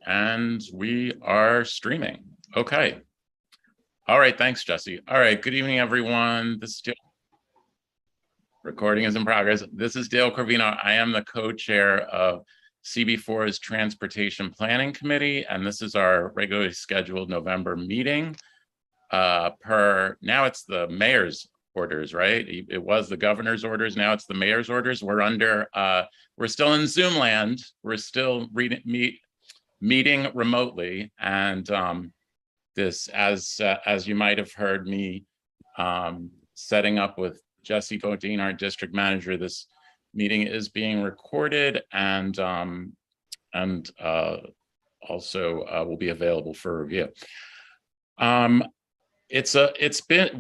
And we are streaming. Okay. All right. Thanks, Jesse. All right. Good evening, everyone. Recording is in progress. This is Dale Corvino. I am the co-chair of CB4's Transportation Planning Committee, and this is our regularly scheduled November meeting. Now it's the mayor's orders, right? It was the governor's orders. Now it's the mayor's orders. We're still in Zoom land. We're still meeting remotely, and this, as you might have heard me setting up with Jesse Bodine, our district manager, this meeting is being recorded and also will be available for review. It's been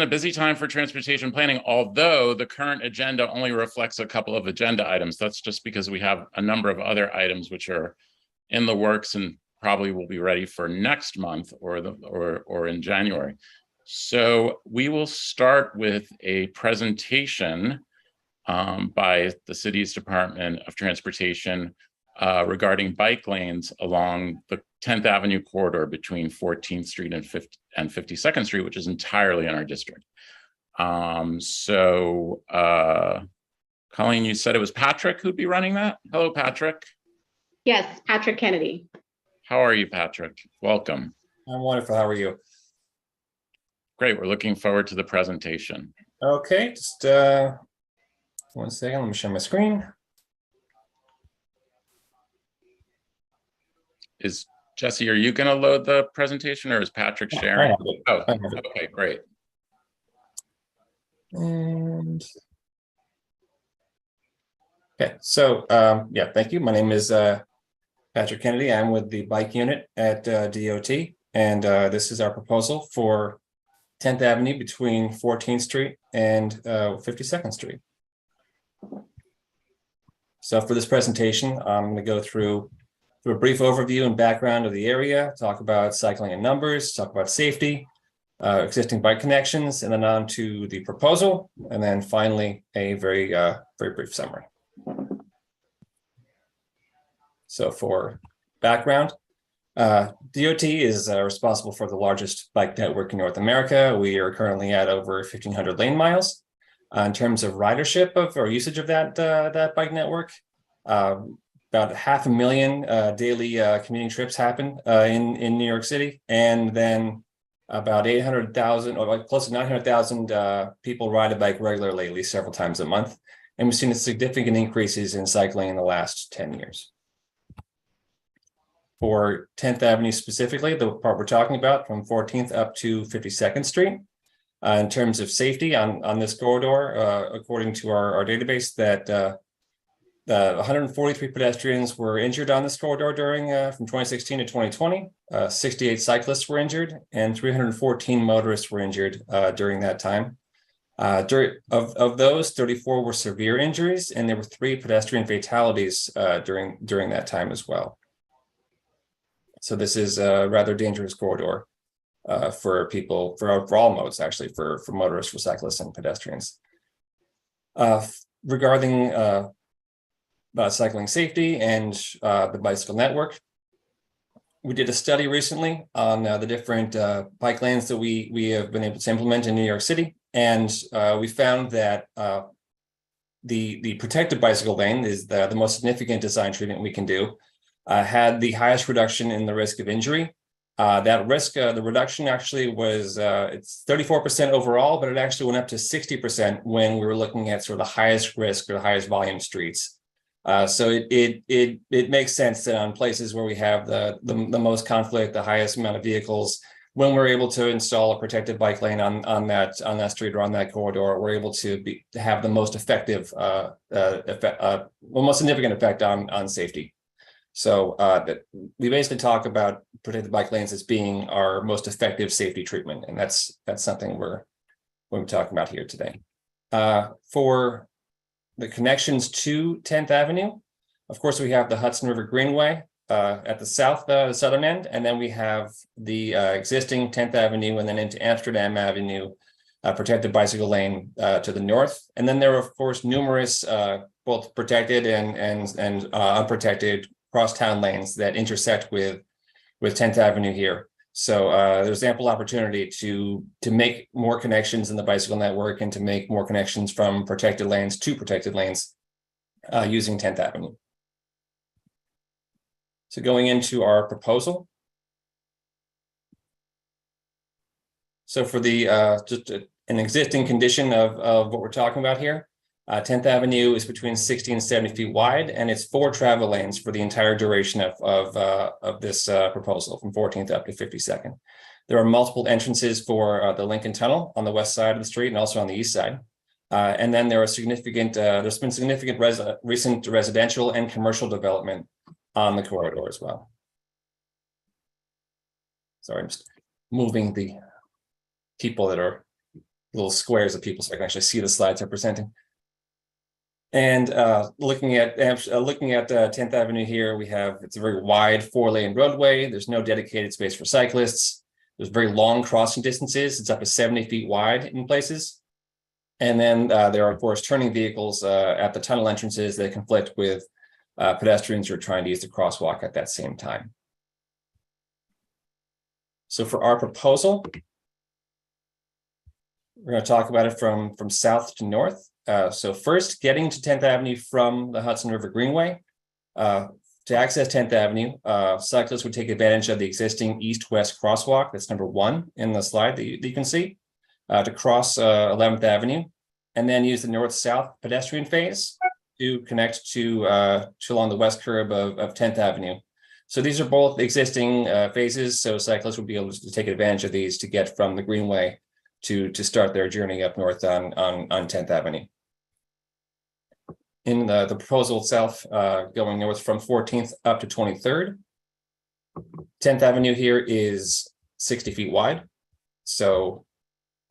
a busy time for transportation planning, although the current agenda only reflects a couple of agenda items. That's just because we have a number of other items which are in the works and probably will be ready for next month or in January. So we will start with a presentation by the city's Department of Transportation regarding bike lanes along the 10th Avenue corridor between 14th Street and 52nd Street, which is entirely in our district. Colleen, you said it was Patrick who'd be running that? Hello, Patrick. Yes, Patrick Kennedy. How are you, Patrick? Welcome. I'm wonderful. How are you? Great. We're looking forward to the presentation. Okay, just 1 second. Let me share my screen. Jesse, are you going to load the presentation, or is Patrick sharing? Oh, okay, great. And okay, so yeah, thank you. My name is Patrick Kennedy. I'm with the bike unit at DOT, and this is our proposal for 10th Avenue between 14th Street and 52nd Street. So for this presentation, I'm going to go through a brief overview and background of the area, talk about cycling and numbers, talk about safety, existing bike connections, and then on to the proposal, and then finally a very brief summary. So for background, DOT is responsible for the largest bike network in North America. We are currently at over 1,500 lane miles. In terms of ridership or usage of that bike network, about 500,000 daily commuting trips happen in New York City, and then about 800,000 or like close to 900,000 people ride a bike regularly, at least several times a month. And we've seen significant increases in cycling in the last 10 years. For 10th Avenue specifically, the part we're talking about from 14th up to 52nd Street, in terms of safety on this corridor, according to our database, that 143 pedestrians were injured on this corridor during from 2016 to 2020. 68 cyclists were injured, and 314 motorists were injured during that time. Of those, 34 were severe injuries, and there were 3 pedestrian fatalities during that time as well. So this is a rather dangerous corridor for people, for all modes, actually, for motorists, for cyclists, and pedestrians. Regarding cycling safety and the bicycle network, we did a study recently on the different bike lanes that we have been able to implement in New York City, and we found that the protected bicycle lane is the most significant design treatment we can do. Had the highest reduction in the risk of injury. That risk, the reduction actually was, it's 34% overall, but it actually went up to 60% when we were looking at sort of the highest risk or the highest volume streets. So it makes sense that on places where we have the most conflict, the highest amount of vehicles, when we're able to install a protected bike lane on that street or on that corridor, we're able to have the most effective, most significant effect on safety. So we basically talk about protected bike lanes as being our most effective safety treatment, and that's something we're talking about here today. For the connections to 10th Avenue, of course, we have the Hudson River Greenway at the southern end, and then we have the existing 10th Avenue and then into Amsterdam Avenue protected bicycle lane to the north. And then there are, of course, numerous both protected and unprotected cross-town lanes that intersect with 10th Avenue here. So there's ample opportunity to make more connections in the bicycle network and to make more connections from protected lanes to protected lanes using 10th Avenue. So going into our proposal. So for the just an existing condition of what we're talking about here, 10th Avenue is between 60 and 70 feet wide, and it's 4 travel lanes for the entire duration of this proposal from 14th up to 52nd. There are multiple entrances for the Lincoln Tunnel on the west side of the street and also on the east side. And then there are significant, there's been significant recent residential and commercial development on the corridor as well. Sorry, I'm just moving the people that are little squares of people so I can actually see the slides I'm presenting. And looking at 10th Avenue here, it's a very wide 4-lane roadway. There's no dedicated space for cyclists. There's very long crossing distances. It's up to 70 feet wide in places. And then there are, of course, turning vehicles at the tunnel entrances that conflict with pedestrians who are trying to use the crosswalk at that same time. So for our proposal, we're going to talk about it from south to north. So first, getting to 10th Avenue from the Hudson River Greenway. To access 10th Avenue, cyclists would take advantage of the existing east-west crosswalk. That's number 1 in the slide that you can see, to cross 11th Avenue, and then use the north-south pedestrian phase to connect to along the west curb of 10th Avenue. So these are both existing phases, so cyclists would be able to take advantage of these to get from the Greenway to start their journey up north on 10th Avenue. In the proposal itself, going north from 14th up to 23rd, 10th Avenue here is 60 feet wide. So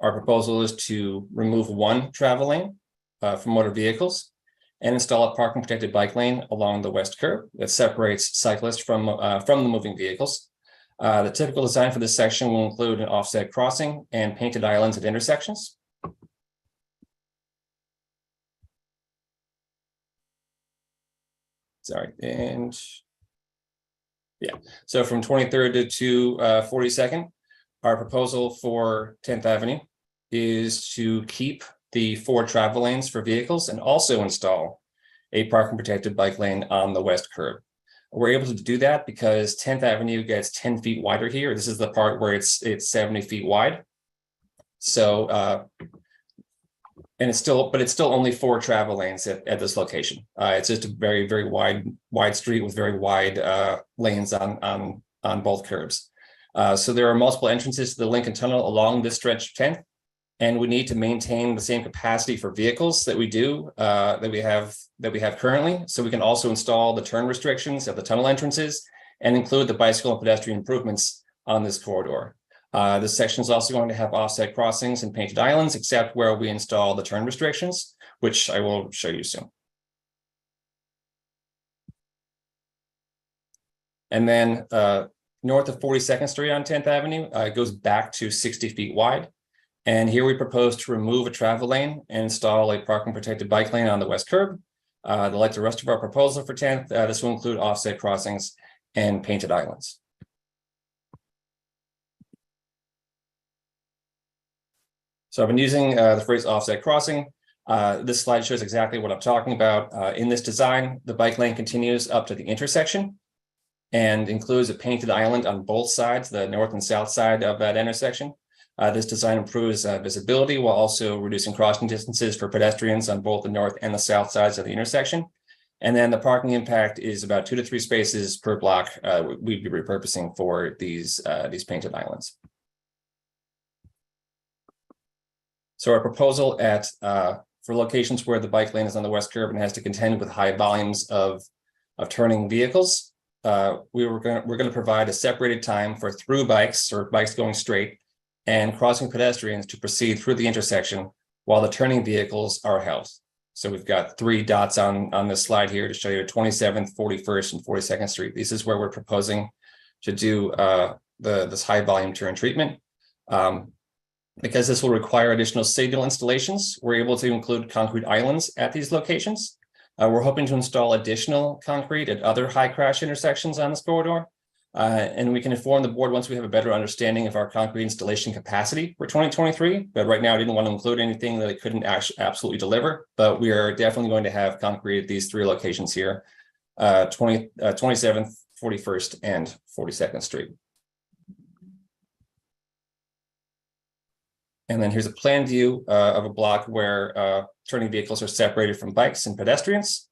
our proposal is to remove 1 travel lane for motor vehicles and install a parking protected bike lane along the west curb that separates cyclists from the moving vehicles. The typical design for this section will include an offset crossing and painted islands at intersections. Sorry, and yeah, so from 23rd to 42nd, our proposal for 10th Avenue is to keep the 4 travel lanes for vehicles and also install a parking protected bike lane on the west curb. We're able to do that because 10th Avenue gets 10 feet wider here. This is the part where it's 70 feet wide. So, and it's still only 4 travel lanes at this location. It's just a very, very wide street with very wide lanes on both curbs. So there are multiple entrances to the Lincoln Tunnel along this stretch of 10th, and we need to maintain the same capacity for vehicles that we do that we have currently. So we can also install the turn restrictions at the tunnel entrances and include the bicycle and pedestrian improvements on this corridor. This section is also going to have offset crossings and painted islands, except where we install the turn restrictions, which I will show you soon. And then north of 42nd Street on 10th Avenue, it goes back to 60 feet wide. And here we propose to remove a travel lane and install a parking protected bike lane on the west curb. Like the rest of our proposal for 10th, this will include offset crossings and painted islands. So I've been using the phrase offset crossing. This slide shows exactly what I'm talking about. In this design, the bike lane continues up to the intersection and includes a painted island on both sides, the north and south side of that intersection. This design improves visibility while also reducing crossing distances for pedestrians on both the north and the south sides of the intersection. And then the parking impact is about 2 to 3 spaces per block we'd be repurposing for these painted islands. So our proposal for locations where the bike lane is on the west curb and has to contend with high volumes of turning vehicles, we're going to provide a separated time for through bikes or bikes going straight and crossing pedestrians to proceed through the intersection while the turning vehicles are held. So we've got 3 dots on this slide here to show you 27th, 41st, and 42nd Street. This is where we're proposing to do this high volume turn treatment. Because this will require additional signal installations, we're able to include concrete islands at these locations. We're hoping to install additional concrete at other high crash intersections on this corridor. And we can inform the board once we have a better understanding of our concrete installation capacity for 2023. But right now, I didn't want to include anything that it couldn't absolutely deliver. But we are definitely going to have concrete at these 3 locations here, 27th, 41st, and 42nd Street. And then here's a plan view of a block where turning vehicles are separated from bikes and pedestrians.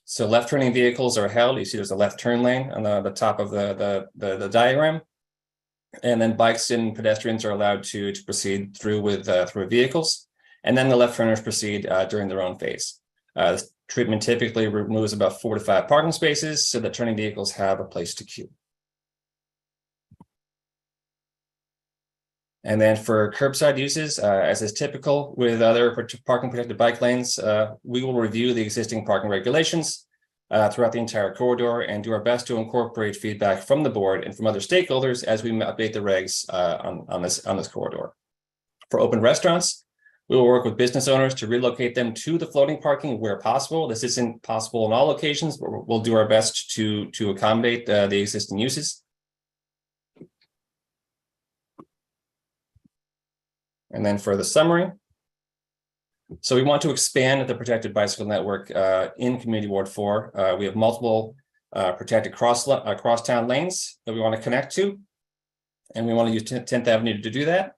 So left turning vehicles are held. You see there's a left turn lane on the top of the diagram. And then bikes and pedestrians are allowed to proceed through vehicles. And then the left turners proceed during their own phase. This treatment typically removes about 4 to 5 parking spaces so that turning vehicles have a place to queue. And then for curbside uses, as is typical with other parking protected bike lanes, we will review the existing parking regulations throughout the entire corridor and do our best to incorporate feedback from the board and from other stakeholders as we update the regs on this corridor. For open restaurants, we will work with business owners to relocate them to the floating parking where possible. This isn't possible in all locations, but we'll do our best to accommodate the existing uses. And then for the summary, so we want to expand the protected bicycle network in Community Ward 4. We have multiple protected crosstown lanes that we want to connect to, and we want to use 10th Avenue to do that.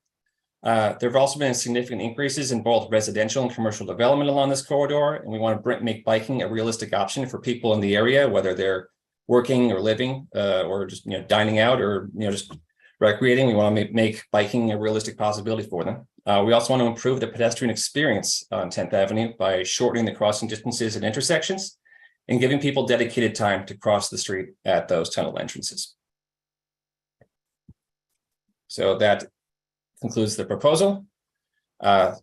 There have also been significant increases in both residential and commercial development along this corridor, and we want to make biking a realistic option for people in the area, whether they're working or living or just dining out or just recreating. We want to make biking a realistic possibility for them. We also want to improve the pedestrian experience on 10th Avenue by shortening the crossing distances at intersections and giving people dedicated time to cross the street at those tunnel entrances. So that concludes the proposal. At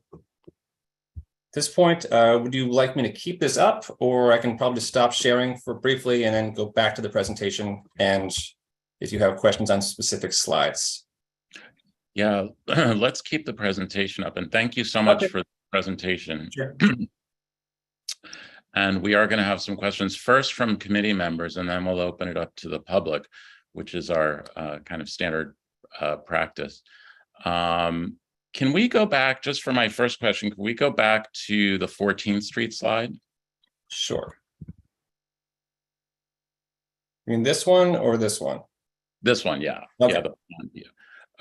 this point, would you like me to keep this up, or I can probably stop sharing for briefly and then go back to the presentation, and if you have questions on specific slides? Yeah, let's keep the presentation up, and thank you so much for the presentation. Sure. And we are going to have some questions first from committee members, and then we'll open it up to the public, which is our kind of standard practice. Can we go back, just for my first question, can we go back to the 14th Street slide? Sure. You mean this one or this one? This one, yeah. Okay. Yeah, the one, yeah.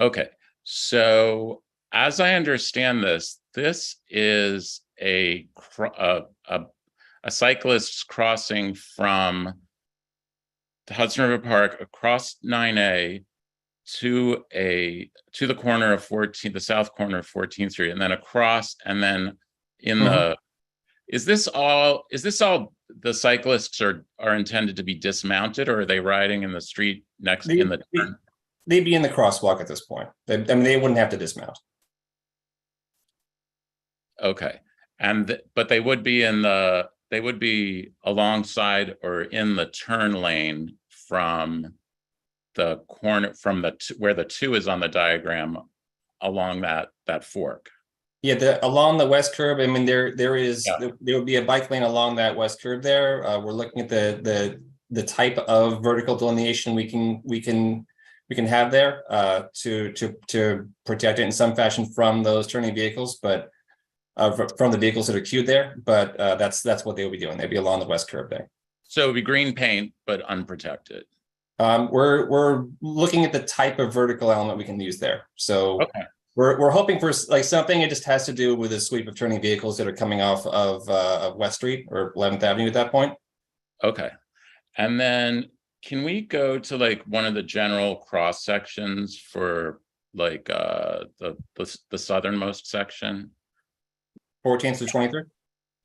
Okay. So as I understand this, this is a cyclist crossing from the Hudson River Park across 9A to the corner of 14th, the south corner of 14th Street, and then across, and then in the, is this all the cyclists are intended to be dismounted, or are they riding in the street next in the turn? They'd be in the crosswalk at this point. I mean, they wouldn't have to dismount. Okay. And but they would be alongside or in the turn lane from the corner, from where the 2 is on the diagram, along that fork. Yeah, along the west curb. I mean, there would be a bike lane along that west curb there. We're looking at the type of vertical delineation we can have there to protect it in some fashion from those turning vehicles, but from the vehicles that are queued there. But that's what they would be doing. They'd be along the west curb there. So it would be green paint, but unprotected. We're looking at the type of vertical element we can use there. So okay. We're hoping for like something. It just has to do with a sweep of turning vehicles that are coming off of West Street or 11th Avenue at that point. Okay, and then can we go to like one of the general cross sections for like the southernmost section? 14th to 23rd.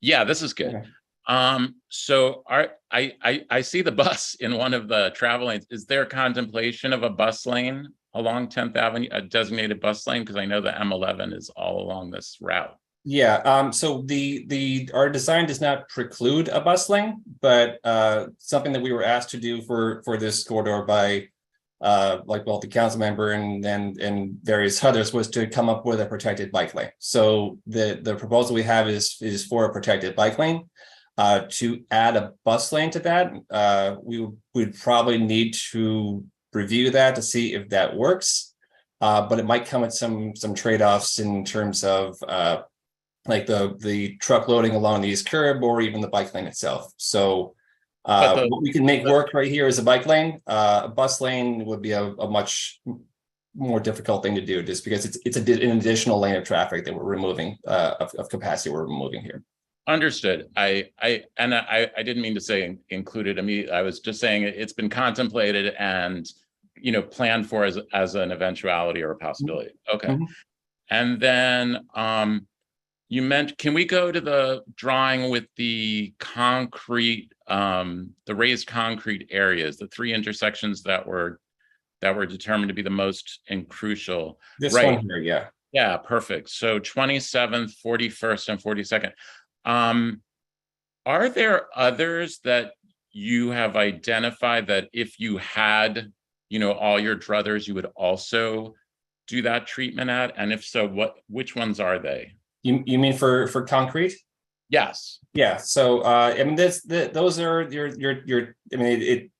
Yeah, this is good. Okay. So I see the bus in one of the travel lanes. Is there contemplation of a bus lane along 10th Avenue, a designated bus lane? Because I know the M11 is all along this route. Yeah, so our design does not preclude a bus lane, but something that we were asked to do for this corridor by like both the council member and various others was to come up with a protected bike lane. So the proposal we have is for a protected bike lane. To add a bus lane to that, we would probably need to review that to see if that works. But it might come with some trade-offs in terms of like the truck loading along the east curb or even the bike lane itself. So what we can make work right here is a bike lane. A bus lane would be a much more difficult thing to do, just because it's an additional lane of traffic that we're removing of capacity we're removing here. Understood. I didn't mean to say included. I mean, I was just saying it's been contemplated and, you know, planned for as an eventuality or a possibility. Okay. Mm-hmm. And then you meant, can we go to the drawing with the concrete, the raised concrete areas, the 3 intersections that were determined to be the most and crucial? This right. one here, yeah. Yeah, perfect. So 27th, 41st, and 42nd. Are there others that you have identified that if you had, you know, all your druthers, you would also do that treatment at? And if so, which ones are they? You mean for concrete? Yes. Yeah. So I mean, those are your. I mean, it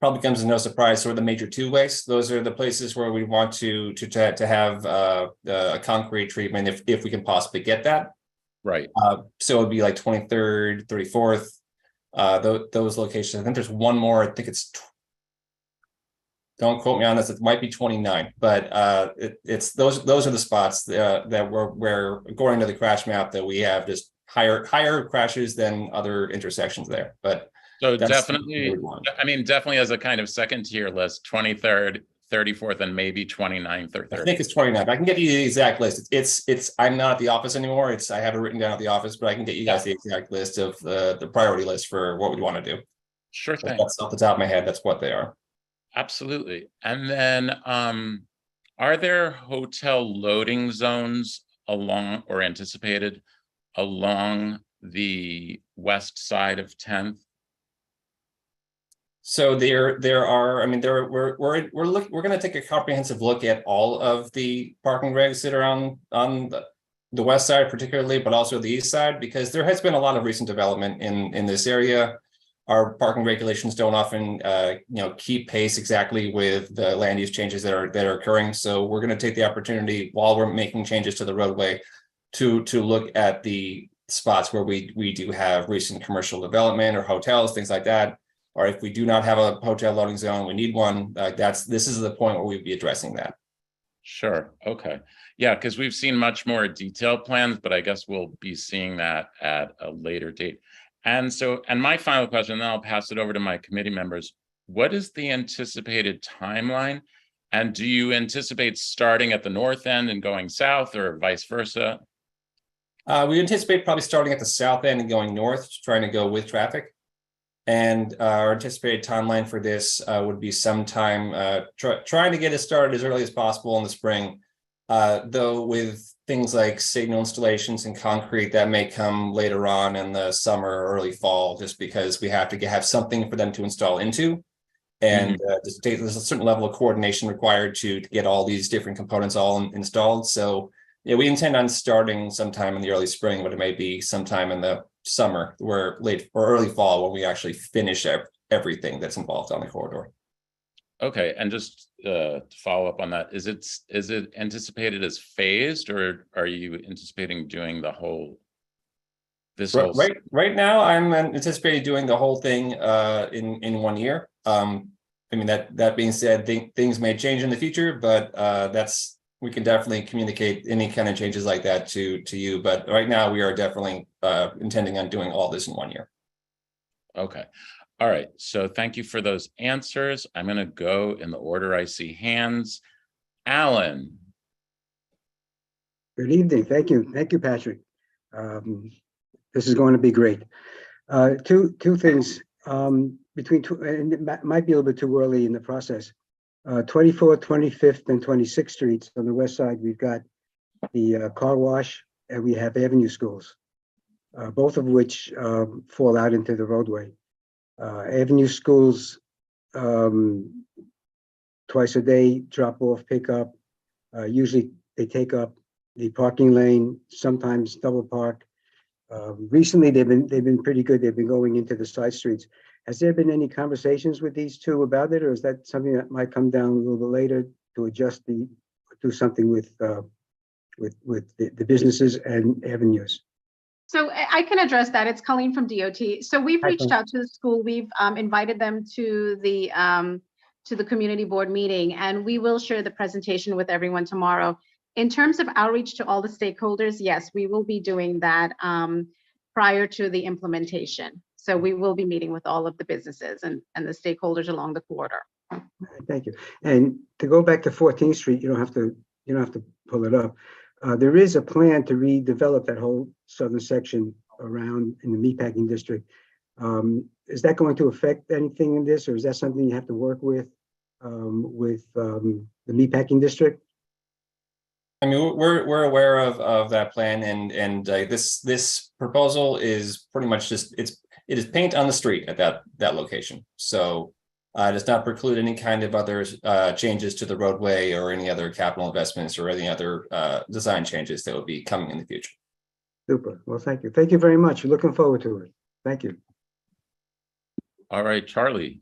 probably comes as no surprise. Sort of the major 2 ways. Those are the places where we want to have a concrete treatment if we can possibly get that. Right. So it'd be like 23rd, 34th, those locations. I think there's one more. I think it's. Don't quote me on this. It might be 29, but it's those are the spots that we're according to the crash map that we have just higher crashes than other intersections there. But so definitely, I mean, definitely as a kind of second tier list, 23rd, 34th, and maybe 29th or 30th. I think it's 29th. I can get you the exact list. It's I'm not at the office anymore. I have it written down at the office, but I can get you guys the exact list of the priority list for what we want to do. Sure thing. That's off the top of my head. That's what they are. Absolutely. And then are there hotel loading zones along or anticipated along the west side of 10th? So there are. I mean, we're going to take a comprehensive look at all of the parking regs that are on the west side, particularly, but also the east side, because there has been a lot of recent development in this area. Our parking regulations don't often, keep pace exactly with the land use changes that are occurring. So we're going to take the opportunity while we're making changes to the roadway to look at the spots where we do have recent commercial development or hotels, things like that. Or if we do not have a hotel loading zone, we need one. This is the point where we'd be addressing that. Sure. Okay. Yeah, because we've seen much more detailed plans, but I guess we'll be seeing that at a later date. And my final question, then I'll pass it over to my committee members. What is the anticipated timeline? And do you anticipate starting at the north end and going south, or vice versa? We anticipate probably starting at the south end and going north, trying to go with traffic. And our anticipated timeline for this would be sometime trying to get it started as early as possible in the spring. Though with things like signal installations and concrete, that may come later on in the summer or early fall, just because we have to have something for them to install into. And there's a certain level of coordination required to get all these different components all installed. So yeah, we intend on starting sometime in the early spring, but it may be sometime in the summer or late or early fall when we actually finish everything that's involved on the corridor. Okay, and just to follow up on that, is it anticipated as phased, or are you anticipating doing the whole? Right now, I'm anticipating doing the whole thing in 1 year. I mean, that being said, things may change in the future, but we can definitely communicate any kind of changes like that to you. But right now, we are definitely intending on doing all this in 1 year. Okay. All right. So thank you for those answers. I'm going to go in the order I see hands. Alan. Good evening. Thank you. Thank you, Patrick. This is going to be great. Two things and it might be a little bit too early in the process. 24th, 25th, and 26th Streets on the west side, we've got the car wash, and we have Avenue Schools, both of which fall out into the roadway. Avenue Schools, twice a day, drop off, pick up. Usually they take up the parking lane, sometimes double park. Recently, they've been pretty good. They've been going into the side streets. Has there been any conversations with these two about it, or is that something that might come down a little bit later to adjust do something with the businesses and avenues? So I can address that. It's Colleen from DOT. So we've Hi, reached Colleen. out to the school. We've invited them to the community board meeting, and we will share the presentation with everyone tomorrow. In terms of outreach to all the stakeholders, yes, we will be doing that prior to the implementation. So we will be meeting with all of the businesses and the stakeholders along the corridor. Thank you. And to go back to 14th Street, you don't have to pull it up. There is a plan to redevelop that whole southern section around in the meatpacking district. Is that going to affect anything in this, or is that something you have to work with the meatpacking district? I mean, we're aware of that plan, and this proposal is pretty much just it is paint on the street at that location. So it does not preclude any kind of other changes to the roadway or any other capital investments or any other design changes that will be coming in the future. Super. Well, thank you. Thank you very much. Looking forward to it. Thank you. All right, Charlie.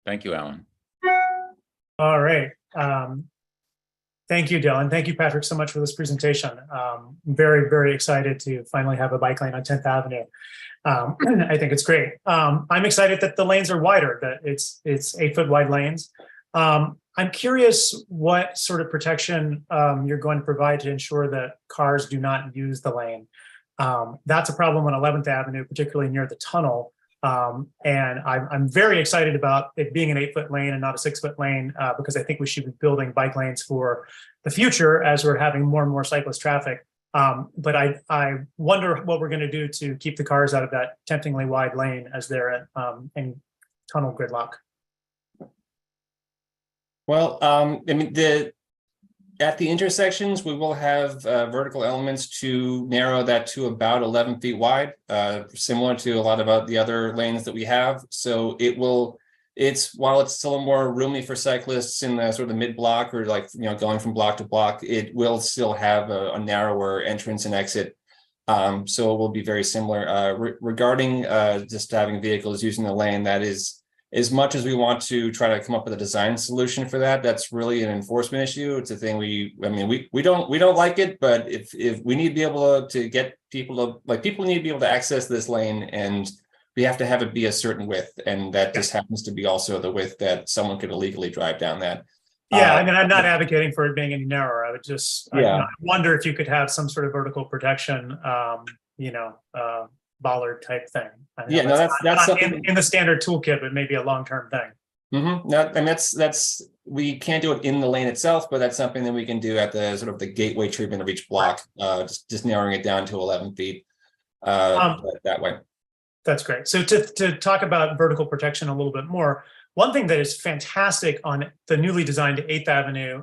Thank you, Alan. All right. Thank you, Dylan. Thank you, Patrick, so much for this presentation. I'm very, very excited to finally have a bike lane on 10th Avenue. I think it's great. I'm excited that the lanes are wider, that it's 8-foot wide lanes. I'm curious what sort of protection you're going to provide to ensure that cars do not use the lane. That's a problem on 11th Avenue, particularly near the tunnel. And I'm very excited about it being an 8-foot lane and not a 6-foot lane, because I think we should be building bike lanes for the future as we're having more and more cyclist traffic. But I wonder what we're going to do to keep the cars out of that temptingly wide lane as they're in tunnel gridlock. Well, I mean, at the intersections, we will have vertical elements to narrow that to about 11 feet wide, similar to a lot of the other lanes that we have. So while it's still more roomy for cyclists in the sort of the mid block or going from block to block, it will still have a narrower entrance and exit. So it will be very similar. Regarding just having vehicles using the lane, that is, as much as we want to try to come up with a design solution for that, that's really an enforcement issue. It's a thing we don't like it, but if we need to be able to get people people need to be able to access this lane, and we have to have it be a certain width, and that just happens to be also the width that someone could illegally drive down that. Yeah, I mean, I'm not advocating for it being any narrower. I would just I wonder if you could have some sort of vertical protection, bollard type thing. Yeah, no, that's something in the standard toolkit, but maybe a long-term thing. Mm-hmm. And that's we can't do it in the lane itself, but that's something that we can do at the sort of the gateway treatment of each block, just narrowing it down to 11 feet that way. That's great. So to talk about vertical protection a little bit more, one thing that is fantastic on the newly designed 8th Avenue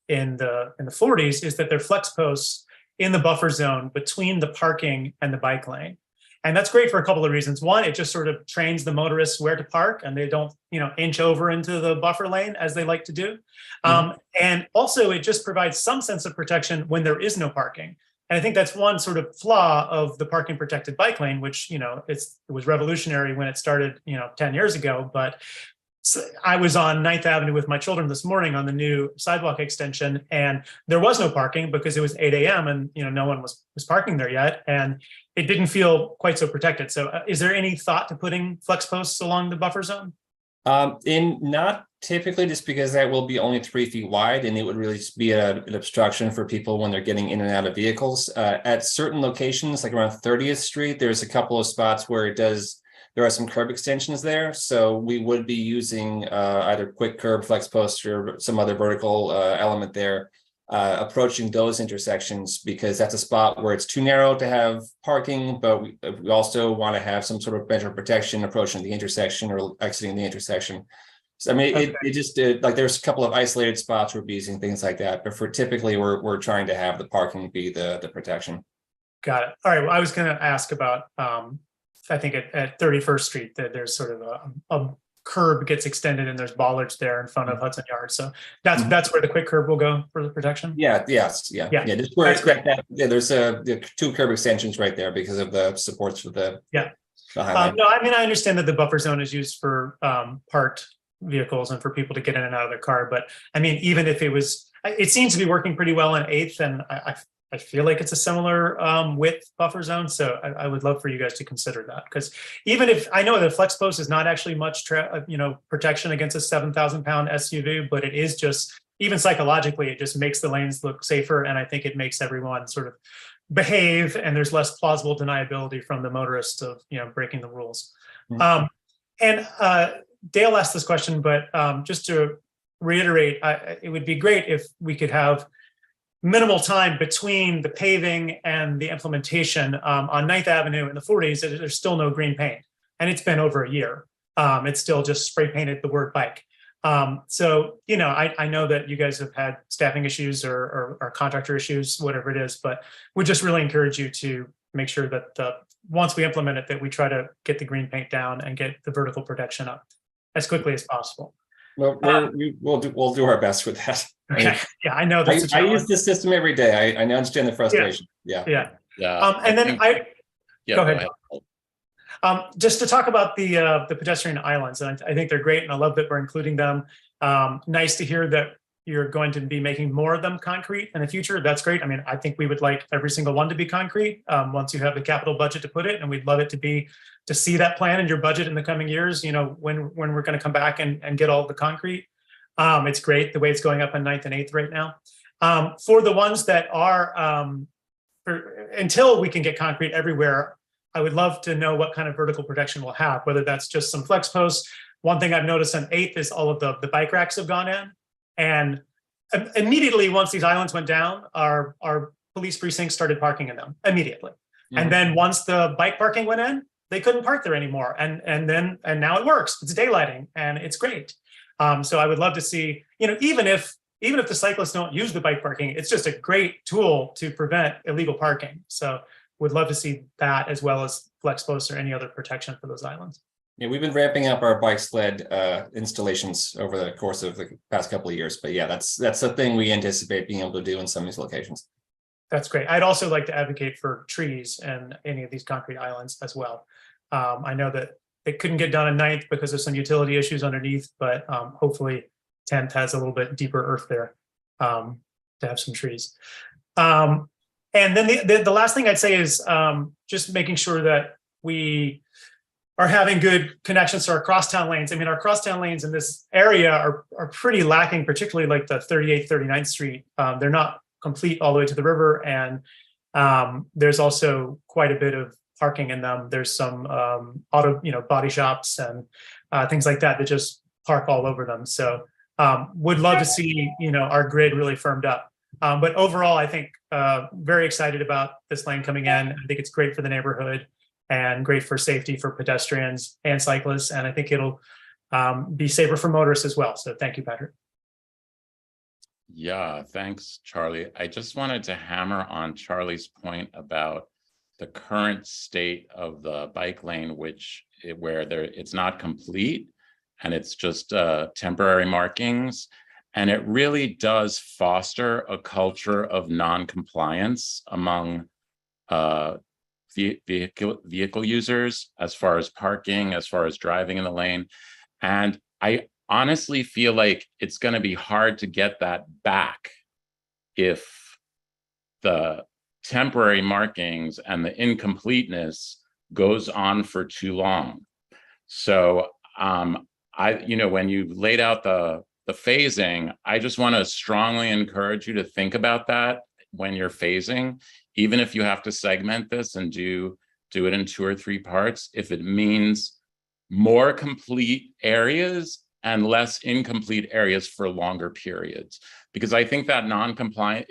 in the 40s is that there are flex posts in the buffer zone between the parking and the bike lane. And that's great for a couple of reasons. One, it just sort of trains the motorists where to park, and they don't, inch over into the buffer lane as they like to do. And also, it just provides some sense of protection when there is no parking. And I think that's one sort of flaw of the parking protected bike lane, which, it was revolutionary when it started, 10 years ago. But I was on 9th Avenue with my children this morning on the new sidewalk extension, and there was no parking because it was 8 a.m. and no one was parking there yet, and it didn't feel quite so protected. So is there any thought to putting flex posts along the buffer zone? Not typically, just because that will be only 3 feet wide, and it would really be an obstruction for people when they're getting in and out of vehicles. At certain locations, like around 30th Street, there's a couple of spots where there are some curb extensions there. So we would be using either quick curb, flex post, or some other vertical element there, approaching those intersections, because that's a spot where it's too narrow to have parking, but we also want to have some sort of measure of protection approaching the intersection or exiting the intersection. So I mean, it just there's a couple of isolated spots we're using things like that, but typically we're trying to have the parking be the protection. Got it. All right. Well, I was going to ask about I think at 31st Street that there's sort of curb gets extended and there's bollards there in front of Hudson Yards. So that's where the quick curb will go for the protection. Yeah, yes, yeah. Just where That's great. there's the 2 curb extensions right there because of the supports for the highway. No, I mean, I understand that the buffer zone is used for parked vehicles and for people to get in and out of their car. But I mean, even if it seems to be working pretty well on 8th, and I feel like it's a similar width buffer zone. So I would love for you guys to consider that, because even if I know the flex post is not actually much, protection against a 7,000-pound SUV, but it is just, even psychologically, it just makes the lanes look safer. And I think it makes everyone sort of behave, and there's less plausible deniability from the motorists of, breaking the rules. And Dale asked this question, but just to reiterate, it would be great if we could have minimal time between the paving and the implementation. On 9th Avenue in the 40s, there's still no green paint, and it's been over a year. It's still just spray painted the word bike. So, I know that you guys have had staffing issues or contractor issues, whatever it is, but we just really encourage you to make sure that once we implement it, that we try to get the green paint down and get the vertical protection up as quickly as possible. Well, we'll do our best with that. Okay. Yeah, I know that's I use this system every day. I understand the frustration. Yeah. And then go ahead. Just to talk about the pedestrian islands, and I think they're great, and I love that we're including them. Nice to hear that you're going to be making more of them concrete in the future. That's great. I mean, I think we would like every single one to be concrete once you have the capital budget to put it, and we'd love it to see that plan in your budget in the coming years. When we're going to come back and get all the concrete. It's great the way it's going up on 9th and 8th right now. For the ones that are until we can get concrete everywhere, I would love to know what kind of vertical protection we'll have, whether that's just some flex posts. One thing I've noticed on 8th is all of the bike racks have gone in. And immediately once these islands went down, our police precincts started parking in them immediately. And then once the bike parking went in, they couldn't park there anymore. And now it works. It's daylighting and it's great. So I would love to see, even if the cyclists don't use the bike parking, it's just a great tool to prevent illegal parking. So would love to see that, as well as flex posts or any other protection for those islands. Yeah, we've been ramping up our bike sled installations over the course of the past couple of years. But yeah, that's the thing we anticipate being able to do in some of these locations. That's great. I'd also like to advocate for trees and any of these concrete islands as well. I know that it couldn't get done at 9th because of some utility issues underneath, but hopefully 10th has a little bit deeper earth there to have some trees. And then the last thing I'd say is just making sure that we are having good connections to our crosstown lanes. I mean, our crosstown lanes in this area are pretty lacking, particularly like the 38th, 39th Street. They're not complete all the way to the river. And there's also quite a bit of parking in them. There's some body shops and things like that just park all over them. So would love to see, our grid really firmed up. But overall, I think very excited about this lane coming in. I think it's great for the neighborhood and great for safety for pedestrians and cyclists. And I think it'll be safer for motorists as well. So thank you, Patrick. Yeah, thanks, Charlie. I just wanted to hammer on Charlie's point about the current state of the bike lane, where it's not complete and it's just temporary markings. And it really does foster a culture of non-compliance among vehicle users, as far as parking, as far as driving in the lane. And I honestly feel like it's going to be hard to get that back if the temporary markings and the incompleteness goes on for too long. So when you laid out the phasing, I just want to strongly encourage you to think about that when you're phasing, even if you have to segment this and do it in 2 or 3 parts, if it means more complete areas and less incomplete areas for longer periods. Because I think that non-compliant,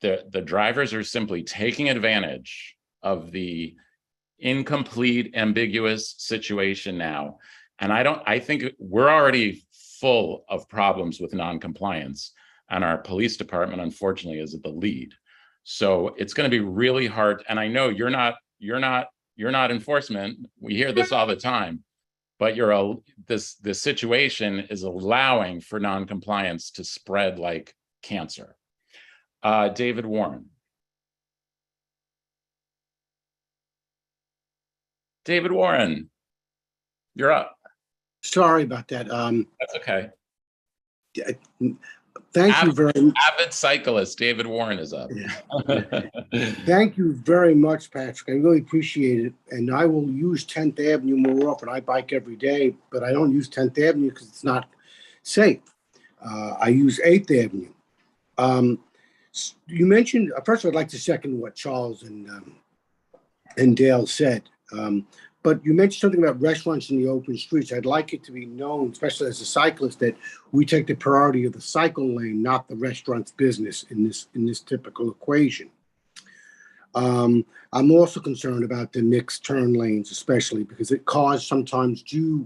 the drivers are simply taking advantage of the incomplete, ambiguous situation now. And I think we're already full of problems with non-compliance, and our police department, unfortunately, is at the lead. So it's going to be really hard. And I know you're not you're not enforcement. We hear this all the time, but this situation is allowing for non-compliance to spread like cancer. David Warren. David Warren, you're up. Sorry about that. That's okay. Thank you very Avid cyclist David Warren is up. Thank you very much, Patrick. I really appreciate it. And I will use 10th Avenue more often. I bike every day, but I don't use 10th Avenue because it's not safe. I use 8th Avenue. You mentioned, first I'd like to second what Charles and Dale said. But you mentioned something about restaurants in the open streets. I'd like it to be known, especially as a cyclist, that we take the priority of the cycle lane, not the restaurant's business in this typical equation. I'm also concerned about the mixed turn lanes, especially because cars sometimes do,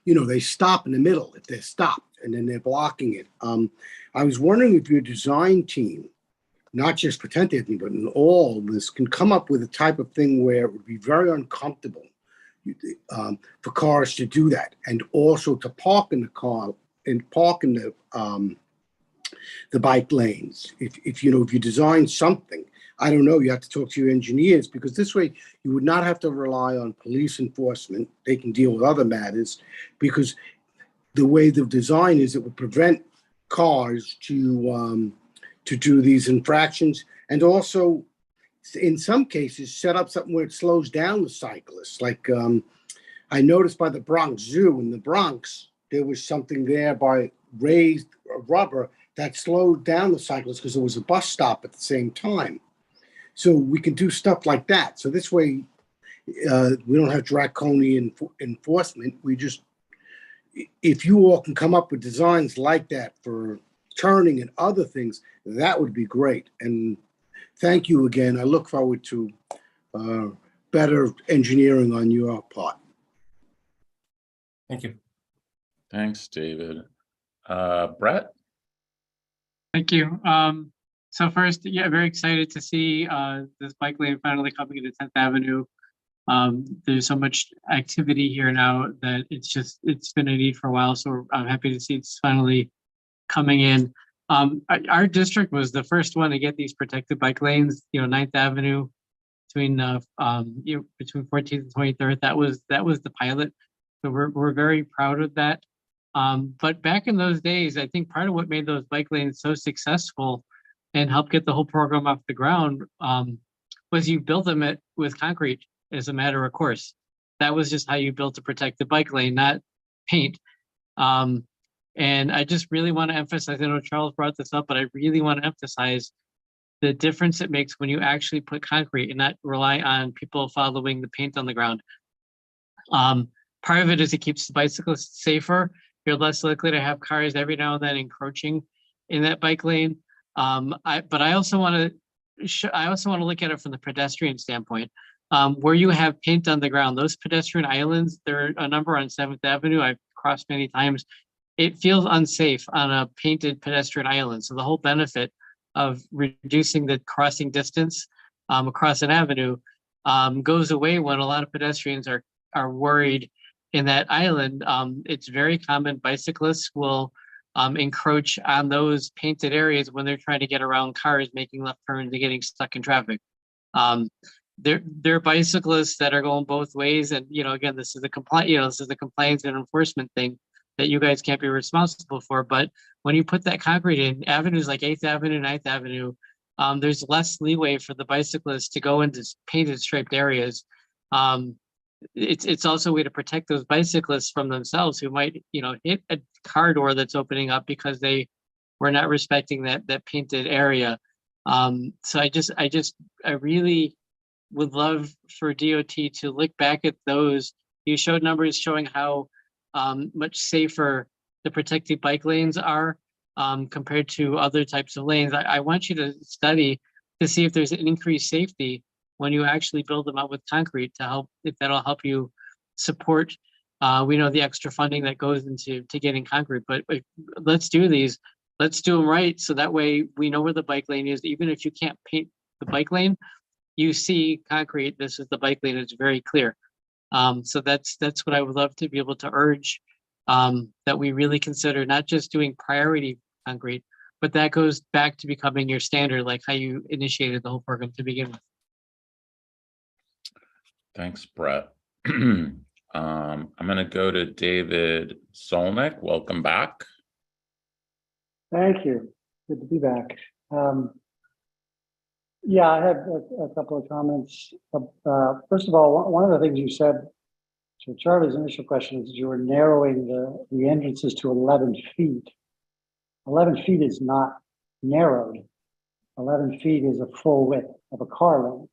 they stop in the middle if they're stopped and then they're blocking it. I was wondering if your design team, not just for 10th Avenue, but in all this, can come up with a type of thing where it would be very uncomfortable for cars to do that, and also to park in the car and park in the bike lanes. If you design something, I don't know, you have to talk to your engineers, because this way you would not have to rely on police enforcement. They can deal with other matters, because the way the design is, it would prevent cars to do these infractions, and also in some cases set up something where it slows down the cyclists. Like I noticed by the Bronx Zoo in the Bronx, there was something there by raised rubber that slowed down the cyclists because there was a bus stop at the same time. So we can do stuff like that. So this way we don't have draconian enforcement. We just, if you all can come up with designs like that for turning and other things, that would be great. And thank you again. I look forward to better engineering on your part. Thank you. Thanks, David. Brett? Thank you. So first, yeah, very excited to see this bike lane finally coming into 10th Avenue. There's so much activity here now that it's been a need for a while. So I'm happy to see it's finally coming in. Our district was the first one to get these protected bike lanes, 9th Avenue between 14th and 23rd. That was the pilot. So we're very proud of that. But back in those days, I think part of what made those bike lanes so successful and helped get the whole program off the ground was you built them with concrete as a matter of course. That was just how you built a protected bike lane, not paint. And I just really want to emphasize, I know Charles brought this up, but I really want to emphasize the difference it makes when you actually put concrete and not rely on people following the paint on the ground. Part of it is it keeps the bicyclists safer. You're less likely to have cars every now and then encroaching in that bike lane. But I also want to look at it from the pedestrian standpoint. Where you have paint on the ground, those pedestrian islands, there are a number on 7th Avenue I've crossed many times. It feels unsafe on a painted pedestrian island. So the whole benefit of reducing the crossing distance across an avenue goes away when a lot of pedestrians are worried in that island. It's very common bicyclists will encroach on those painted areas when they're trying to get around cars making left turns and getting stuck in traffic. There are bicyclists that are going both ways, and again, this is the compliance and enforcement thing that you guys can't be responsible for. But when you put that concrete in avenues like 8th Avenue, 9th Avenue, there's less leeway for the bicyclists to go into painted striped areas. It's also a way to protect those bicyclists from themselves who might, hit a car door that's opening up because they were not respecting that painted area. So I really would love for DOT to look back at those. You showed numbers showing how much safer the protected bike lanes are compared to other types of lanes. I want you to study to see if there's an increased safety when you actually build them out with concrete to help, if that'll help you support. We know the extra funding that goes into getting concrete, but let's do these. Let's do them right. So that way we know where the bike lane is. Even if you can't paint the bike lane, you see concrete, this is the bike lane, it's very clear. So that's what I would love to be able to urge, that we really consider not just doing priority concrete, but that goes back to becoming your standard, like how you initiated the whole program to begin with. Thanks, Brett. I'm going to go to David Solnick. Welcome back. Thank you. Good to be back. Yeah, I had a couple of comments. First of all, one of the things you said to Charlie's initial question is you were narrowing the entrances to 11 feet. 11 feet is not narrowed. 11 feet is a full width of a car lane.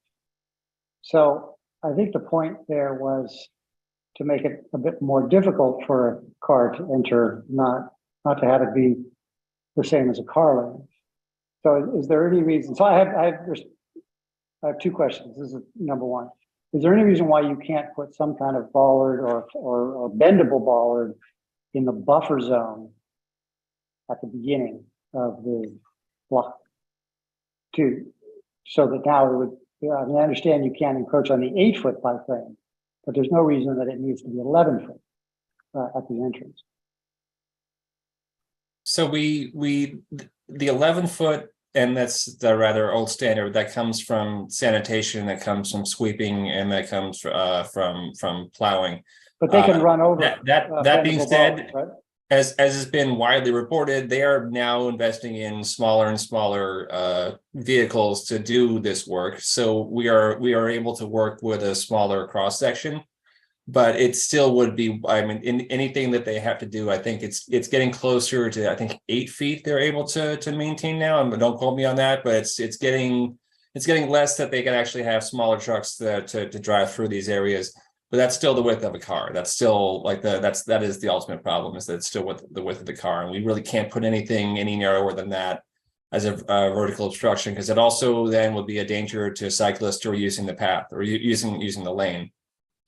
So I think the point there was to make it a bit more difficult for a car to enter, not to have it be the same as a car lane. So is there any reason? So I have two questions. This is number one. Is there any reason why you can't put some kind of bollard or bendable bollard in the buffer zone at the beginning of the block so that now it would, I mean, I understand you can't encroach on the 8-foot bike lane, but there's no reason that it needs to be 11 foot at the entrance. So the 11-foot, and that's the rather old standard that comes from sanitation, that comes from sweeping, and that comes from plowing. But they can run over. That being said, right? as has been widely reported, they are now investing in smaller and smaller vehicles to do this work. So we are able to work with a smaller cross section, but it still would be, I mean, in anything that they have to do, I think it's getting closer to, I think 8 feet they're able to maintain now. And don't quote me on that, but it's getting less that they can actually have smaller trucks to drive through these areas. But that's still the width of a car. That's still like that is the ultimate problem, is that it's still the width of the car, and we really can't put anything any narrower than that as a vertical obstruction, because it also then would be a danger to cyclists who are using the path or using the lane.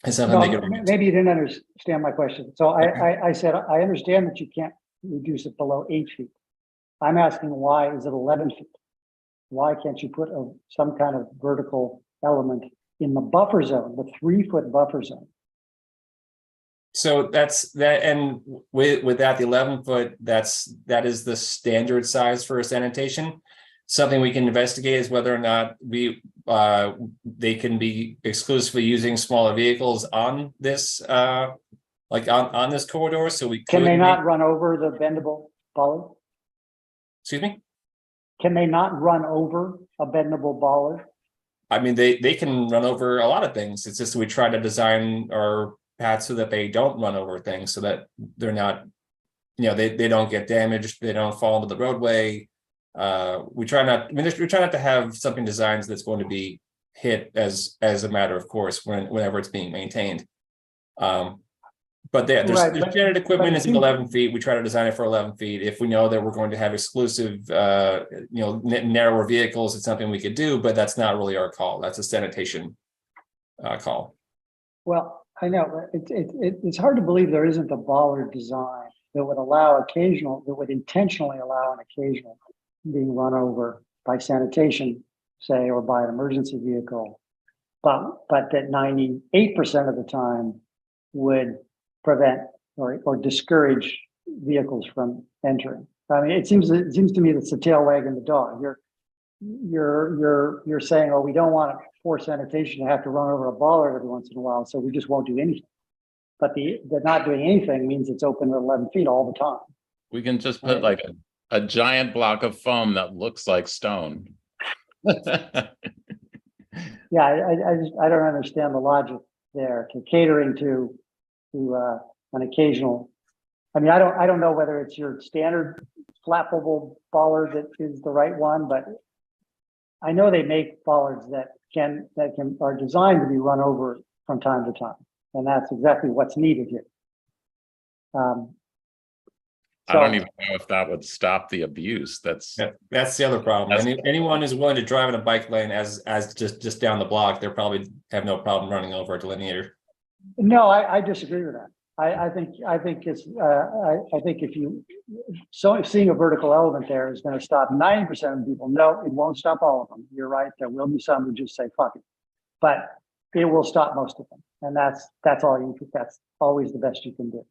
And something they could maybe you didn't understand my question. So I said I understand that you can't reduce it below 8 feet. I'm asking, why is it 11 feet? Why can't you put some kind of vertical element in the buffer zone, the 3-foot buffer zone? So that's that, and with that, the 11-foot, that is the standard size for sanitation. Something we can investigate is whether or not they can be exclusively using smaller vehicles on this on this corridor. So can they not run over the bendable bollard? Excuse me? Can they not run over a bendable bollard? I mean, they can run over a lot of things. It's just we try to design our paths so that they don't run over things, so that they're not, they don't get damaged, they don't fall into the roadway. We try not to have something designed that's going to be hit as a matter of course whenever it's being maintained. But there's standard equipment is 11 feet. We try to design it for 11 feet. If we know that we're going to have exclusive, narrower vehicles, it's something we could do, but that's not really our call. That's a sanitation call. Well, I know it's hard to believe there isn't a bollard design that would intentionally allow an occasional being run over by sanitation, say, or by an emergency vehicle, but that 98% of the time would prevent or discourage vehicles from entering. I mean, it seems to me that's the tail wagging the dog. You're saying, oh, we don't want to force sanitation to have to run over a bollard every once in a while, so we just won't do anything. But the not doing anything means it's open at 11 feet all the time. We can just put like a giant block of foam that looks like stone. Yeah, I don't understand the logic there to catering to an occasional. I mean, I don't know whether it's your standard flappable bollard that is the right one, but I know they make bollards that are designed to be run over from time to time, and that's exactly what's needed here. I don't even know if that would stop the abuse. That's the other problem. Anyone who's willing to drive in a bike lane as just down the block, they probably have no problem running over a delineator. No, I disagree with that. I think it's, I think if you, so seeing a vertical element there is gonna stop 90% of people. No, it won't stop all of them. You're right. There will be some who just say, fuck it. But it will stop most of them. And that's always the best you can do.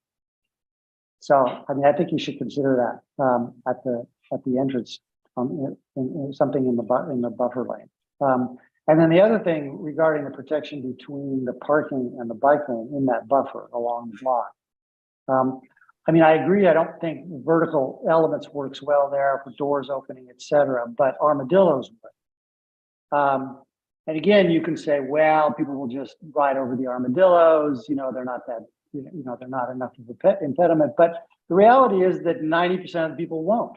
So, I mean, I think you should consider that at the entrance, in something in the buffer lane. And then the other thing regarding the protection between the parking and the bike lane in that buffer along the block. I mean, I agree. I don't think vertical elements works well there for doors opening, et cetera, but armadillos would. And again, you can say, well, people will just ride over the armadillos. You know, they're not that, you know, they're not enough of a impediment. But the reality is that 90% of the people won't,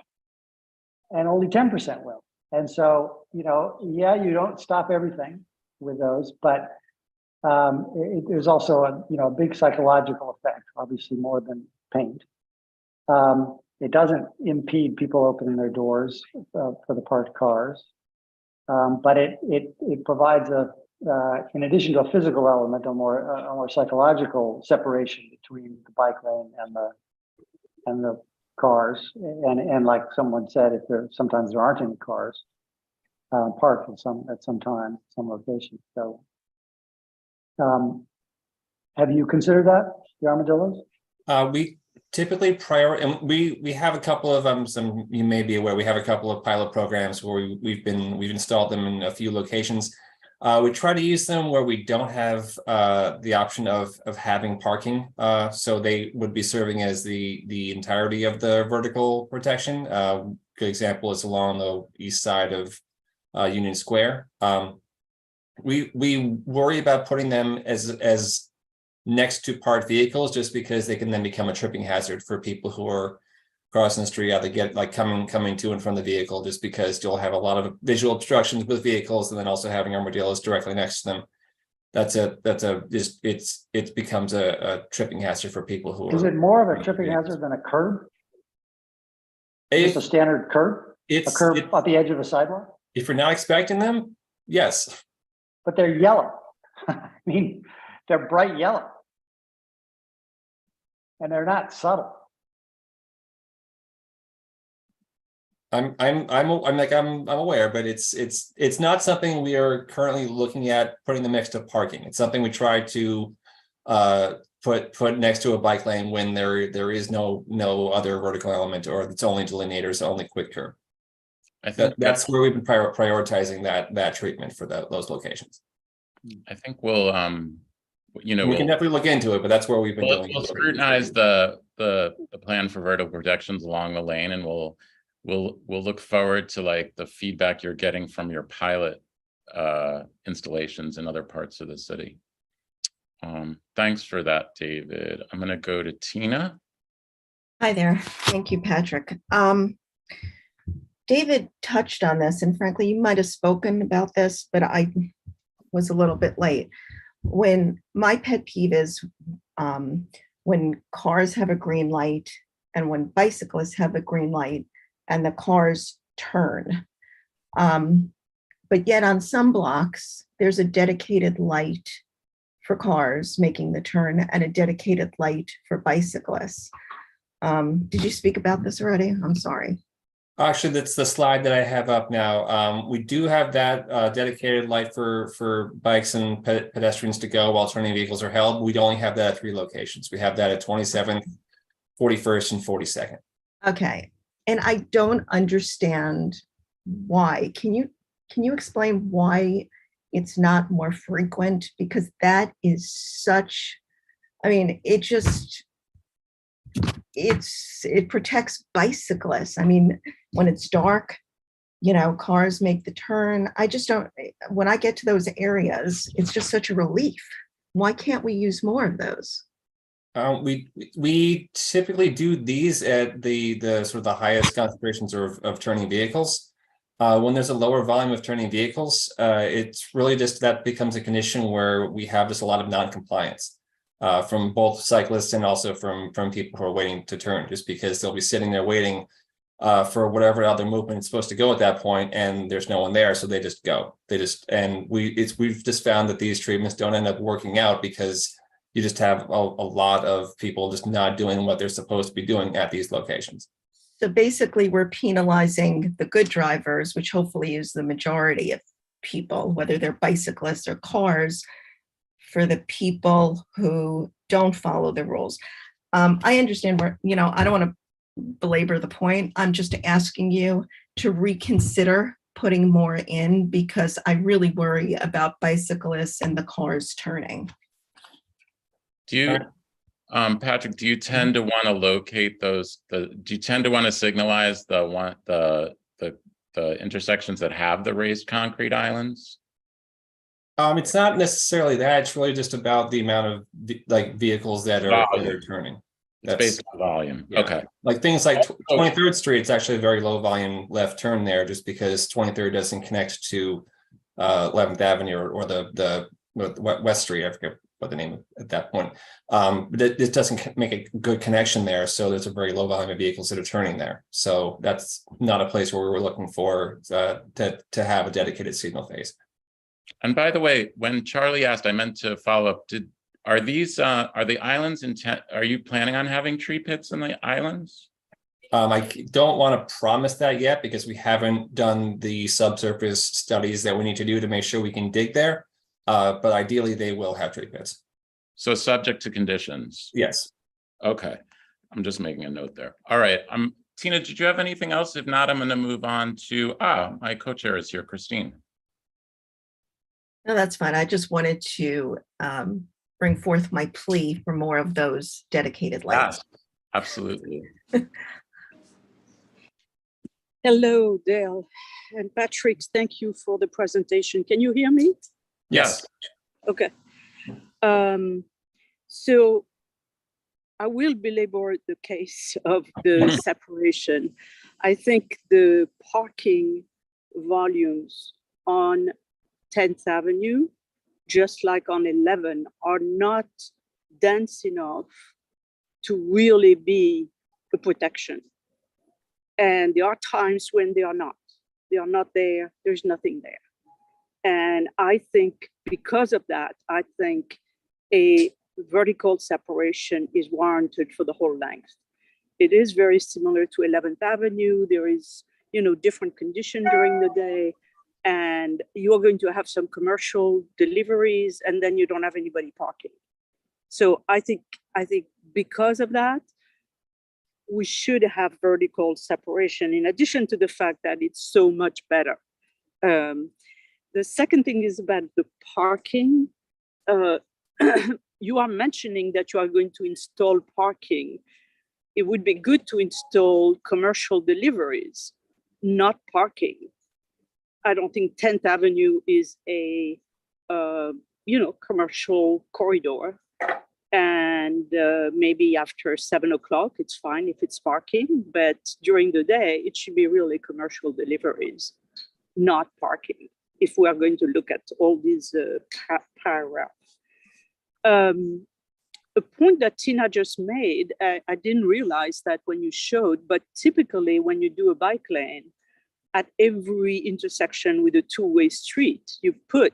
and only 10% will. And so, you know, yeah, you don't stop everything with those, but there's also a big psychological effect, obviously more than paint. It doesn't impede people opening their doors for the parked cars, but it provides in addition to a physical element, a more psychological separation between the bike lane and the cars, and like someone said, sometimes there aren't any cars parked at some locations. So, have you considered that, the armadillos? We typically and we have a couple of some, you may be aware, we have a couple of pilot programs where we've installed them in a few locations. We try to use them where we don't have the option of having parking, so they would be serving as the entirety of the vertical protection. Good example is along the east side of Union Square. We worry about putting them as next to parked vehicles, just because they can then become a tripping hazard for people who are crossing the street, either get like coming to and from the vehicle, just because you'll have a lot of visual obstructions with vehicles, and then also having armadillos directly next to them. It becomes a tripping hazard for people who Is it more of a tripping hazard than a curb? Just a standard curb? A curb at the edge of a sidewalk? If you're not expecting them, yes. But they're yellow. I mean, they're bright yellow. And they're not subtle. I'm aware, but it's not something we are currently looking at putting them next to parking. It's something we try to put next to a bike lane when there is no other vertical element, or it's only delineators, only quick curb. I think that's where we've been prioritizing that treatment for those locations. I think we'll we can definitely look into it, but that's where we've been doing. We'll scrutinize the plan for vertical protections along the lane, and we'll look forward to like the feedback you're getting from your pilot installations in other parts of the city. Thanks for that, David. I'm going to go to Tina. Hi there. Thank you, Patrick. David touched on this, and frankly, you might have spoken about this, but I was a little bit late. When my pet peeve is when cars have a green light and when bicyclists have a green light and the cars turn. But yet on some blocks, there's a dedicated light for cars making the turn and a dedicated light for bicyclists. Did you speak about this already? I'm sorry. Actually, that's the slide that I have up now. We do have that dedicated light for bikes and pedestrians to go while turning vehicles are held. We only have that at 3 locations. We have that at 27th, 41st, and 42nd. Okay. And I don't understand why. Can you explain why it's not more frequent? Because that is such, I mean, it protects bicyclists. I mean, when it's dark, cars make the turn. I just don't, when I get to those areas, it's just such a relief. Why can't we use more of those? We typically do these at the sort of the highest concentrations of turning vehicles. When there's a lower volume of turning vehicles, it's really just that becomes a condition where we have just a lot of non-compliance from both cyclists and also from people who are waiting to turn, just because they'll be sitting there waiting for whatever other movement is supposed to go at that point, and there's no one there, so they just go. We've just found that these treatments don't end up working out because you just have a lot of people just not doing what they're supposed to be doing at these locations. So basically, we're penalizing the good drivers, which hopefully is the majority of people, whether they're bicyclists or cars, for the people who don't follow the rules. I understand where, I don't want to belabor the point. I'm just asking you to reconsider putting more in, because I really worry about bicyclists and the cars turning. Do you, Patrick, do you tend to want to locate those, do you tend to want to signalize the intersections that have the raised concrete islands? It's not necessarily that. It's really just about the amount of vehicles that are turning. It's based on volume. Yeah. Okay. Like things like 23rd Street, it's actually a very low volume left turn there, just because 23rd doesn't connect to 11th Avenue or the West Street. I forget what the name at that point. But it doesn't make a good connection there. So there's a very low volume of vehicles that are turning there. So that's not a place where we were looking for to have a dedicated signal phase. And by the way, when Charlie asked, I meant to follow up. Are the islands are you planning on having tree pits in the islands? I don't want to promise that yet, because we haven't done the subsurface studies that we need to do to make sure we can dig there. But ideally, they will have tree pits. So subject to conditions. Yes. Okay. I'm just making a note there. All right. Tina, did you have anything else? If not, I'm going to move on to my co-chair is here, Christine. No, that's fine. I just wanted to bring forth my plea for more of those dedicated lights. Yes, absolutely. Hello, Dale and Patrick. Thank you for the presentation. Can you hear me? Yes. Okay. So I will belabor the case of the separation. I think the parking volumes on 10th Avenue, just like on 11, are not dense enough to really be a protection. And there are times when they are not. They are not there. There's nothing there. And I think because of that, I think a vertical separation is warranted for the whole length. It is very similar to 11th Avenue. There is, different condition during the day. And you're going to have some commercial deliveries, and then you don't have anybody parking. So I think because of that, we should have vertical separation, in addition to the fact that it's so much better. The second thing is about the parking. You are mentioning that you are going to install parking. It would be good to install commercial deliveries, not parking. I don't think 10th Avenue is a, commercial corridor. And maybe after 7 o'clock, it's fine if it's parking, but during the day, it should be really commercial deliveries, not parking, if we are going to look at all these paragraphs. A point that Tina just made, I didn't realize that when you showed, but typically when you do a bike lane, at every intersection with a two-way street, you put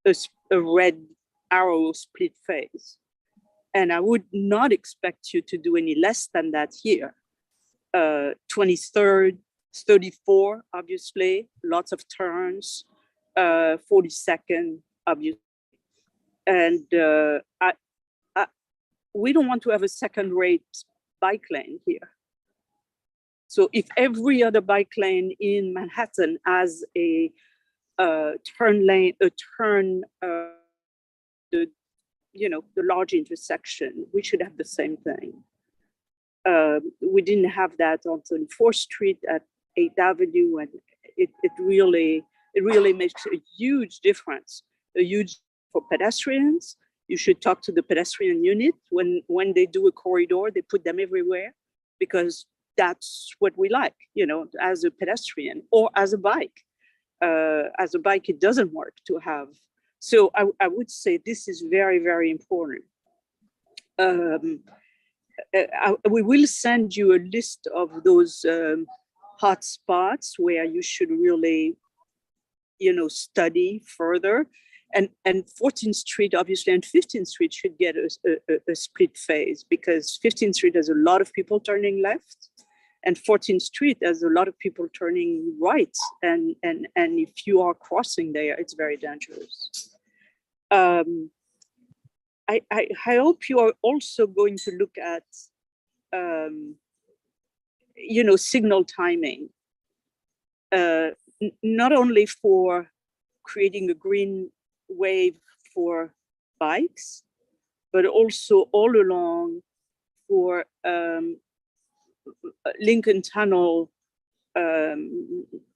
a red arrow split phase. And I would not expect you to do any less than that here. 23rd, 34, obviously, lots of turns, 42nd, obviously. And we don't want to have a second-rate bike lane here. So if every other bike lane in Manhattan has a turn lane, the large intersection, we should have the same thing. We didn't have that on 34th Street at 8th Avenue, and it really makes a huge difference. For pedestrians. You should talk to the pedestrian unit when they do a corridor, they put them everywhere, because that's what we like, as a pedestrian or as a bike. As a bike, it doesn't work to have. So I would say this is very, very important. We will send you a list of those hot spots where you should really study further. And 14th Street, obviously, and 15th Street should get a split phase, because 15th Street has a lot of people turning left, and 14th Street has a lot of people turning right. And if you are crossing there, it's very dangerous. I hope you are also going to look at, signal timing, not only for creating a green wave for bikes, but also all along for Lincoln Tunnel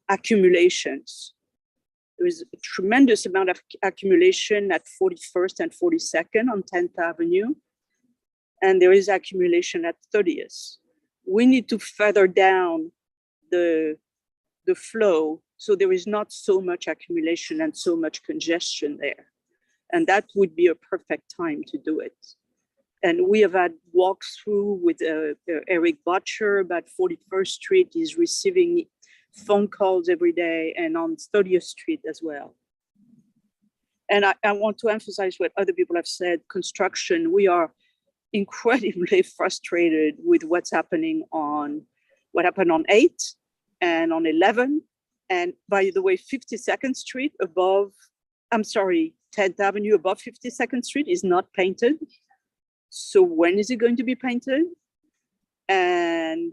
accumulations. There is a tremendous amount of accumulation at 41st and 42nd on 10th Avenue, and there is accumulation at 30th. We need to feather down the flow so there is not so much accumulation and so much congestion there. And that would be a perfect time to do it. And we have had walkthrough with Eric Butcher about 41st Street. He's receiving phone calls every day, and on 30th Street as well. And I want to emphasize what other people have said. Construction, we are incredibly frustrated with what happened on 8 and on 11. And by the way, 52nd Street 10th Avenue above 52nd Street is not painted. So when is it going to be painted? And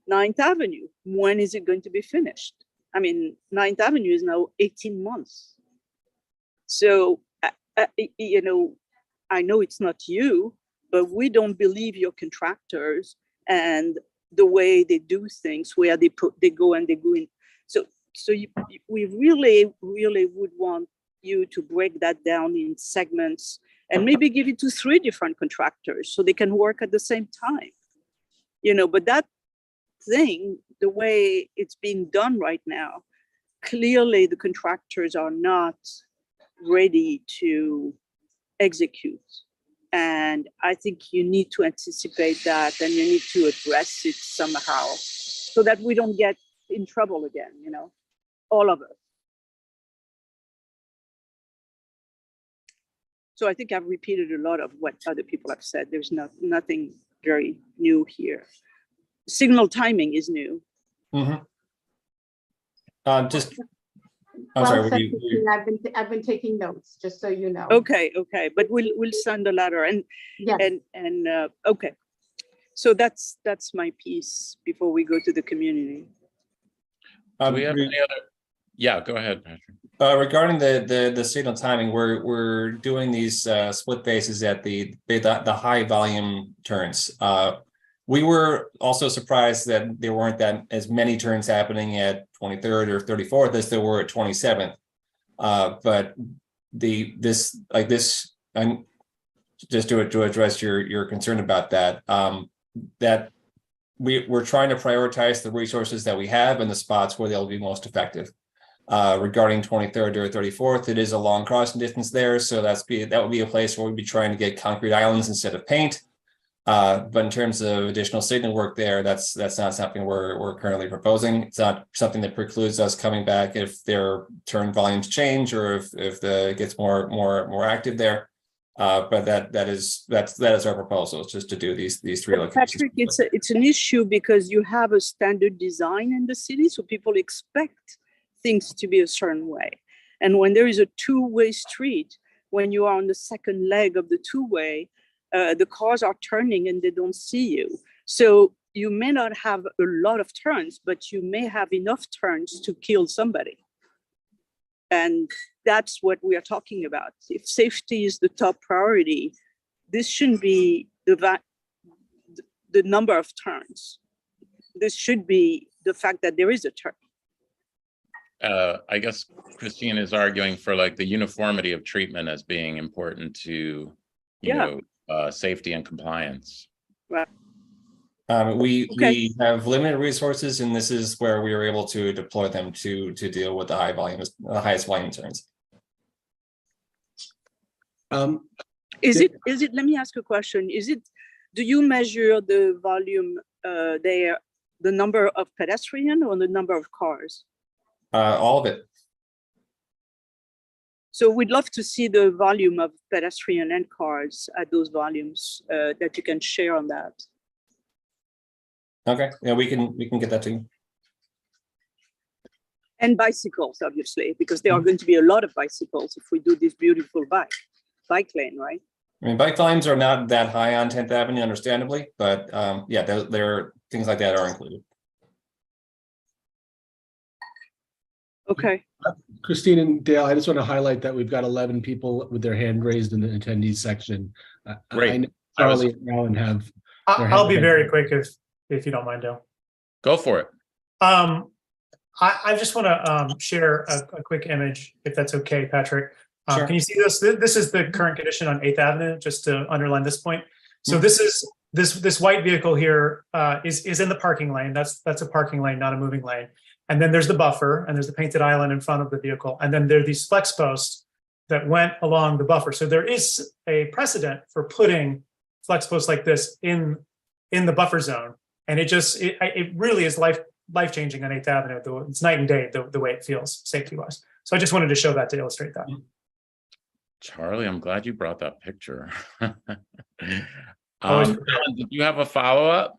9th Avenue, when is it going to be finished? I mean, 9th Avenue is now 18 months. So, I know it's not you, but we don't believe your contractors and the way they do things, where they go in. So we really would want you to break that down in segments and maybe give it to 3 different contractors so they can work at the same time. But that thing, the way it's being done right now, clearly the contractors are not ready to execute. And I think you need to anticipate that, and you need to address it somehow so that we don't get in trouble again, all of us. So I think I've repeated a lot of what other people have said. There's nothing very new here. Signal timing is new. Mm-hmm. I'm Well sorry. said, Christine. I've been taking notes, just so you know. Okay, but we'll send a letter Yes. Okay. So that's my piece before we go to the community. Do we have any other? Yeah, go ahead, Patrick. Regarding the signal timing, we're doing these split phases at the high volume turns. We were also surprised that there weren't that as many turns happening at 23rd or 34th as there were at 27th. But and just to address your concern about that, that we're trying to prioritize the resources that we have in the spots where they'll be most effective. Regarding 23rd or 34th, it is a long crossing distance there, so that would be a place where we'd be trying to get concrete islands instead of paint. But in terms of additional signal work there, that's not something we're currently proposing. It's not something that precludes us coming back if their turn volumes change or if it gets more active there. But that's our proposal. It's just to do these 3 locations. Patrick, it's an issue because you have a standard design in the city, so people expect things to be a certain way. And when there is a 2-way street, when you are on the second leg of the 2-way, the cars are turning and they don't see you. So you may not have a lot of turns, but you may have enough turns to kill somebody. And that's what we are talking about. If safety is the top priority, this shouldn't be the number of turns. This should be the fact that there is a turn. I guess Christine is arguing for like the uniformity of treatment as being important to, safety and compliance. Right. We have limited resources, and this is where we were able to deploy them to deal with the highest volume turns. Let me ask a question. Do you measure the volume there, the number of pedestrian or the number of cars? All of it. So we'd love to see the volume of pedestrian and cars at those volumes that you can share on that. Okay, yeah, we can get that to you. And bicycles, obviously, because there are going to be a lot of bicycles if we do this beautiful bike lane, right? I mean, bike volumes are not that high on 10th Avenue, understandably, but yeah, there things like that are included. Okay. Christine and Dale, I just want to highlight that we've got 11 people with their hand raised in the attendees section. Great. I know Charlie and Alan have. their I'll be hand very raised. quick if you don't mind, Dale. Go for it. I just want to share a quick image, if that's okay, Patrick. Sure. Can you see this? This is the current condition on 8th Avenue, just to underline this point. So this is this white vehicle here is in the parking lane. That's a parking lane, not a moving lane. And then there's the buffer, and there's the painted island in front of the vehicle. And then there are these flex posts that went along the buffer. So there is a precedent for putting flex posts like this in the buffer zone. And it really is life-changing on 8th Avenue. It's night and day the way it feels safety-wise. So I just wanted to show that to illustrate that. Charlie, I'm glad you brought that picture. Always Alan, did you have a follow-up?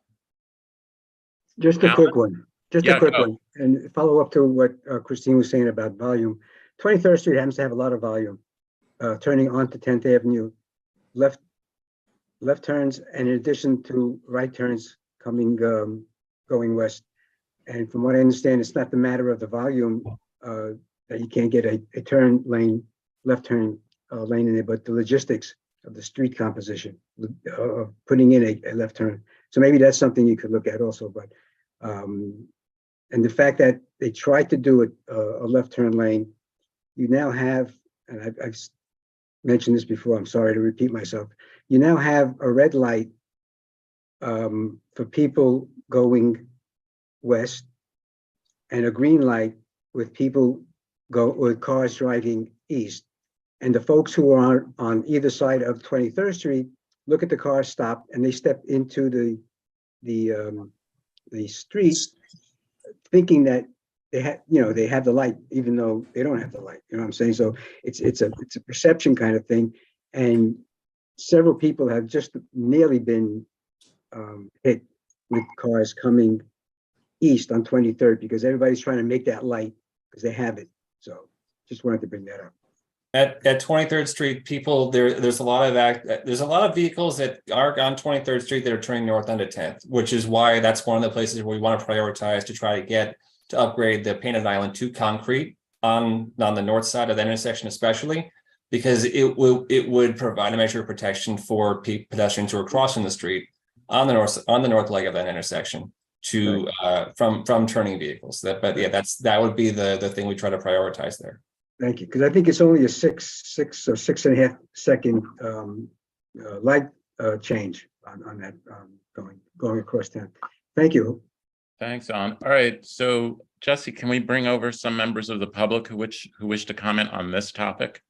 Just a quick one, just Yeah, a quick go. one, and follow up to what Christine was saying about volume. 23rd Street happens to have a lot of volume, turning onto 10th Avenue, left turns, and in addition to right turns coming, going west. And from what I understand, it's not the matter of the volume that you can't get a turn lane, left turn lane in there, but the logistics of the street composition, of putting in a left turn. So maybe that's something you could look at also, but and the fact that they tried to do a left turn lane, you now have, and I've mentioned this before, I'm sorry to repeat myself, you now have a red light for people going west and a green light with people with cars driving east. And the folks who are on either side of 23rd Street look at the car stop and they step into the street thinking that they have the light, even though they don't have the light. You know what I'm saying? So it's a perception kind of thing. And several people have just nearly been hit with cars coming east on 23rd because everybody's trying to make that light because they have it. So just wanted to bring that up. At 23rd Street, people there's a lot of vehicles that are on 23rd Street that are turning north onto 10th, which is why that's one of the places where we want to prioritize to try to get to upgrade the painted island to concrete on the north side of the intersection, especially because it would provide a measure of protection for pedestrians who are crossing the street on the north leg of that intersection to from turning vehicles. That would be the thing we try to prioritize there. Thank you, because I think it's only a 6.5 second light change on that going across town. Thank you. Thanks, Alan. All right, so Jesse, can we bring over some members of the public who wish to comment on this topic?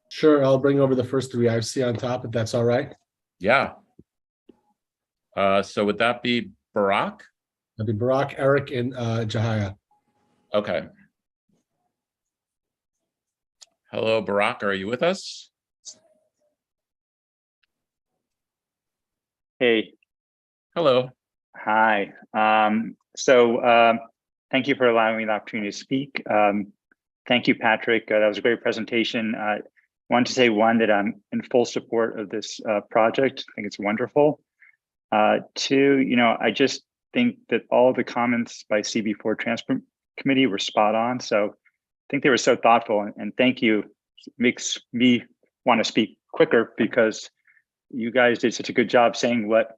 Sure, I'll bring over the first three I see on top, if that's all right. Yeah. So would that be Barack? That'd be Barack, Eric, and Jahaya. Okay. Hello, Barack, are you with us? Hey. Hello. Hi. Thank you for allowing me the opportunity to speak. Thank you, Patrick. That was a great presentation. I wanted to say, one, that I'm in full support of this project. I think it's wonderful. Two, I just think that all the comments by CB4 Transport Committee were spot on. So I think they were so thoughtful, and thank you. It makes me want to speak quicker because you guys did such a good job saying what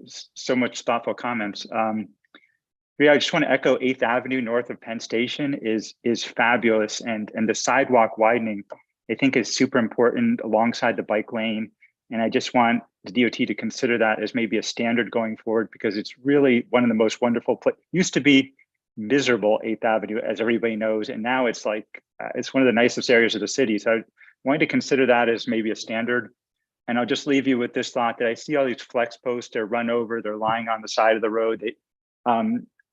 so much thoughtful comments. Yeah, I just want to echo 8th Avenue north of Penn Station is fabulous, and the sidewalk widening I think is super important alongside the bike lane. And I just want the DOT to consider that as maybe a standard going forward, because it's really one of the most wonderful used to be miserable 8th Avenue, as everybody knows, and now it's like it's one of the nicest areas of the city. So I wanted to consider that as maybe a standard. And I'll just leave you with this thought that I see all these flex posts, they're run over, they're lying on the side of the road.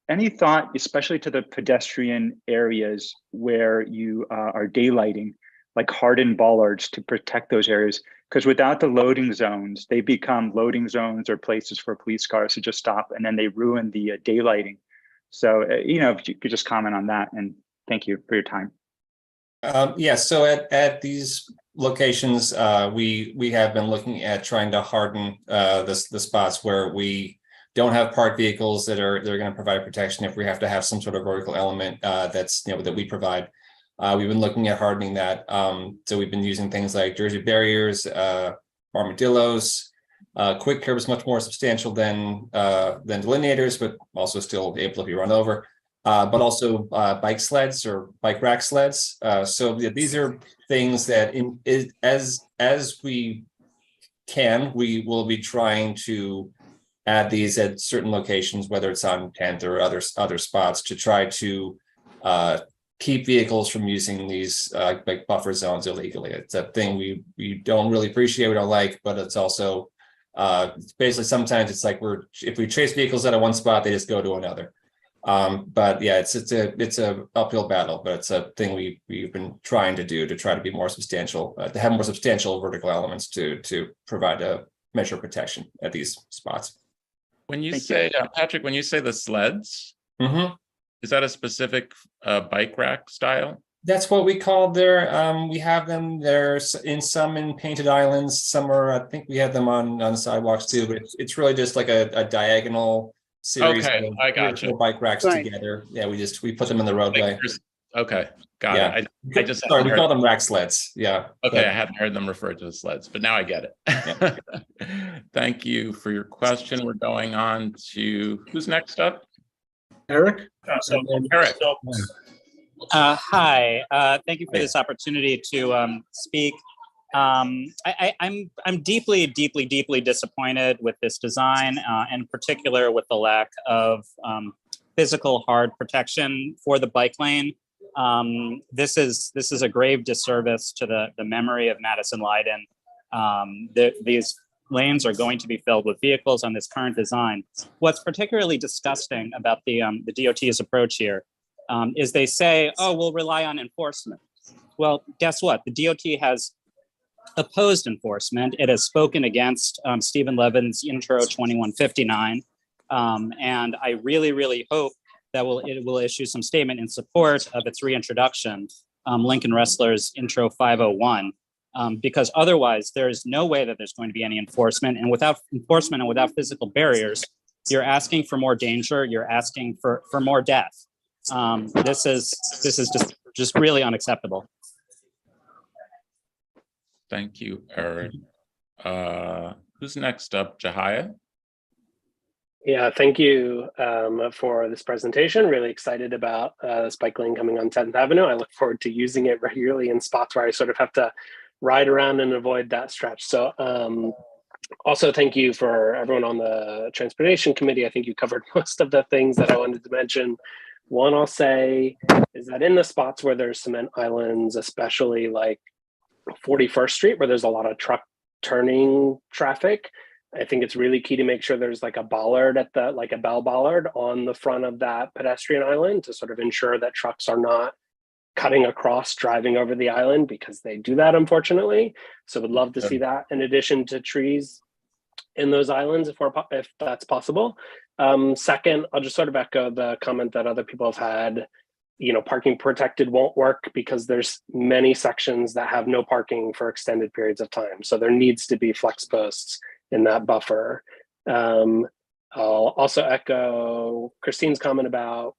Any thought, especially to the pedestrian areas where you are daylighting, like hardened bollards to protect those areas. Because without the loading zones, they become loading zones or places for police cars to just stop, and then they ruin the daylighting. So, if you could just comment on that, and thank you for your time. Yeah, so at these locations, we have been looking at trying to harden the spots where we don't have parked vehicles that are going to provide protection if we have to have some sort of vertical element that's that we provide. We've been looking at hardening that. So we've been using things like Jersey barriers, armadillos. Quick curb is much more substantial than delineators, but also still able to be run over. But also bike sleds or bike rack sleds. So these are things that as we can, we will be trying to add these at certain locations, whether it's on 10th or other spots, to try to keep vehicles from using these like buffer zones illegally. It's a thing we don't really appreciate, we don't like, but it's also basically sometimes it's like if we chase vehicles out of one spot, they just go to another. But yeah, it's a uphill battle, but it's a thing we've been trying to do to try to be more substantial, to have more substantial vertical elements to provide a measure of protection at these spots. When you say, Patrick, when you say the sleds, is that a specific bike rack style? That's what we call their. We have them. There's some in painted islands. Some are. I think we have them on sidewalks too. But it's really just like a diagonal series. Okay, of I got you. Bike racks together. Yeah, we put them in the roadway. Okay, got it. I just sorry, we call them rack sleds. Yeah. Okay, I hadn't heard them referred to as sleds, but now I get it. Yeah. Thank you for your question. We're going on to who's next up? Eric. Eric. Hi, thank you for this opportunity to speak. I'm deeply disappointed with this design, in particular with the lack of physical hard protection for the bike lane. This is a grave disservice to the memory of Madison Leiden. These lanes are going to be filled with vehicles on this current design. What's particularly disgusting about the DOT's approach here is they say, oh, we'll rely on enforcement. Well, guess what? The DOT has opposed enforcement. It has spoken against Stephen Levin's Intro 2159. And I really hope that it will issue some statement in support of its reintroduction, Lincoln Wrestler's Intro 501. Because otherwise there's no way that there's going to be any enforcement. And without enforcement and without physical barriers, you're asking for more danger, you're asking for more death. This is just really unacceptable. Thank you, Eric. Who's next up? Jahia? Yeah, thank you for this presentation. Really excited about this bike lane coming on 10th Avenue. I look forward to using it regularly in spots where I sort of have to ride around and avoid that stretch. So also thank you for everyone on the Transportation Committee. I think you covered most of the things that I wanted to mention. One I'll say is that in the spots where there's cement islands, especially like 41st Street, where there's a lot of truck turning traffic, I think it's really key to make sure there's like a bollard like a bell bollard on the front of that pedestrian island to sort of ensure that trucks are not cutting across, driving over the island, because they do that, unfortunately. So would love to see that in addition to trees in those islands if that's possible. Second, I'll just sort of echo the comment that other people have had. Parking protected won't work because there's many sections that have no parking for extended periods of time. So there needs to be flex posts in that buffer. I'll also echo Christine's comment about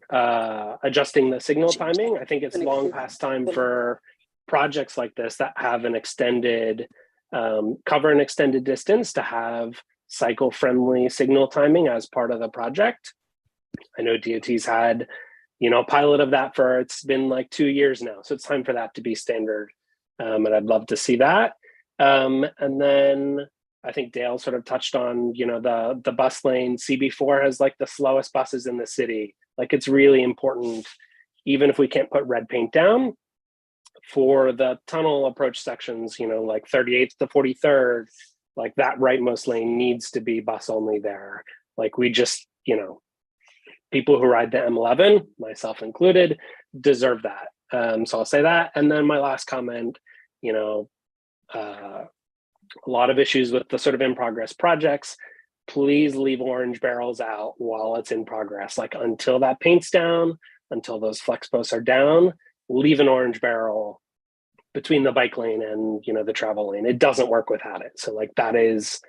adjusting the signal timing. I think it's long past time for projects like this that have an extended, cover an extended distance to have cycle-friendly signal timing as part of the project. I know DOT's had a pilot of that it's been like 2 years now. So it's time for that to be standard. And I'd love to see that. And then I think Dale sort of touched on, the bus lane. CB4 has like the slowest buses in the city. Like it's really important, even if we can't put red paint down, for the tunnel approach sections, like 38th to 43rd, like that rightmost lane needs to be bus only there. Like we just, people who ride the M11, myself included, deserve that. So I'll say that. And then my last comment, you know, a lot of issues with the sort of in progress projects. Please leave orange barrels out while it's in progress. Like until that paint's down, until those flex posts are down, leave an orange barrel between the bike lane and, you know, the travel lane. It doesn't work without it. So like that is,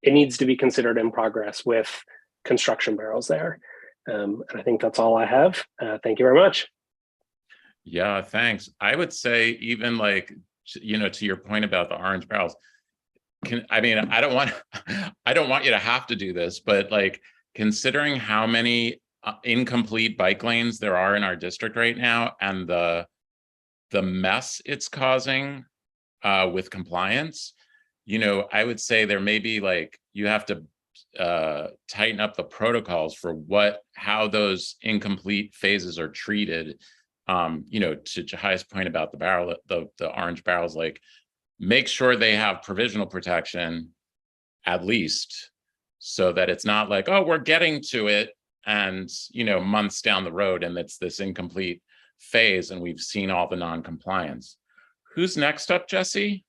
it needs to be considered in progress with construction barrels there. And I think that's all I have. Thank you very much. Yeah, thanks. I would say even like, you know, to your point about the orange barrels, I mean, I don't want you to have to do this, but like considering how many incomplete bike lanes there are in our district right now and the mess it's causing with compliance, you know, I would say there may be like, you have to tighten up the protocols for how those incomplete phases are treated. You know, to Jahai's point about the orange barrels, like make sure they have provisional protection at least, so that it's not like, oh, we're getting to it and, you know, months down the road and it's this incomplete phase and we've seen all the non-compliance. Who's next up, Jesse?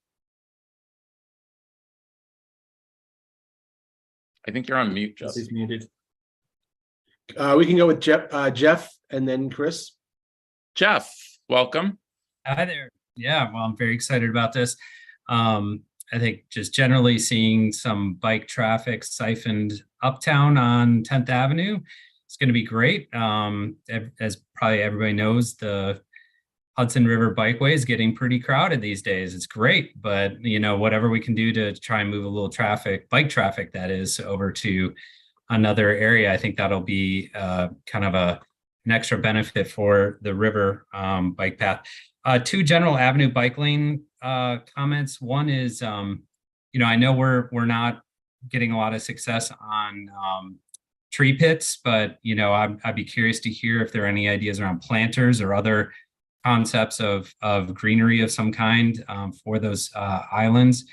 I think you're on mute, Jesse. Jesse's muted. We can go with Jeff and then Chris. Jeff, welcome. Hi there. Yeah, well, I'm very excited about this. I think just generally seeing some bike traffic siphoned uptown on 10th Avenue, it's going to be great. As probably everybody knows, the Hudson River Bikeway is getting pretty crowded these days. It's great, but you know, whatever we can do to try and move a little bike traffic that is, over to another area, I think that'll be kind of an extra benefit for the river bike path. Two general avenue bike lane comments. One is, you know, I know we're not getting a lot of success on tree pits, but you know, I'd be curious to hear if there are any ideas around planters or other concepts of greenery of some kind for those islands.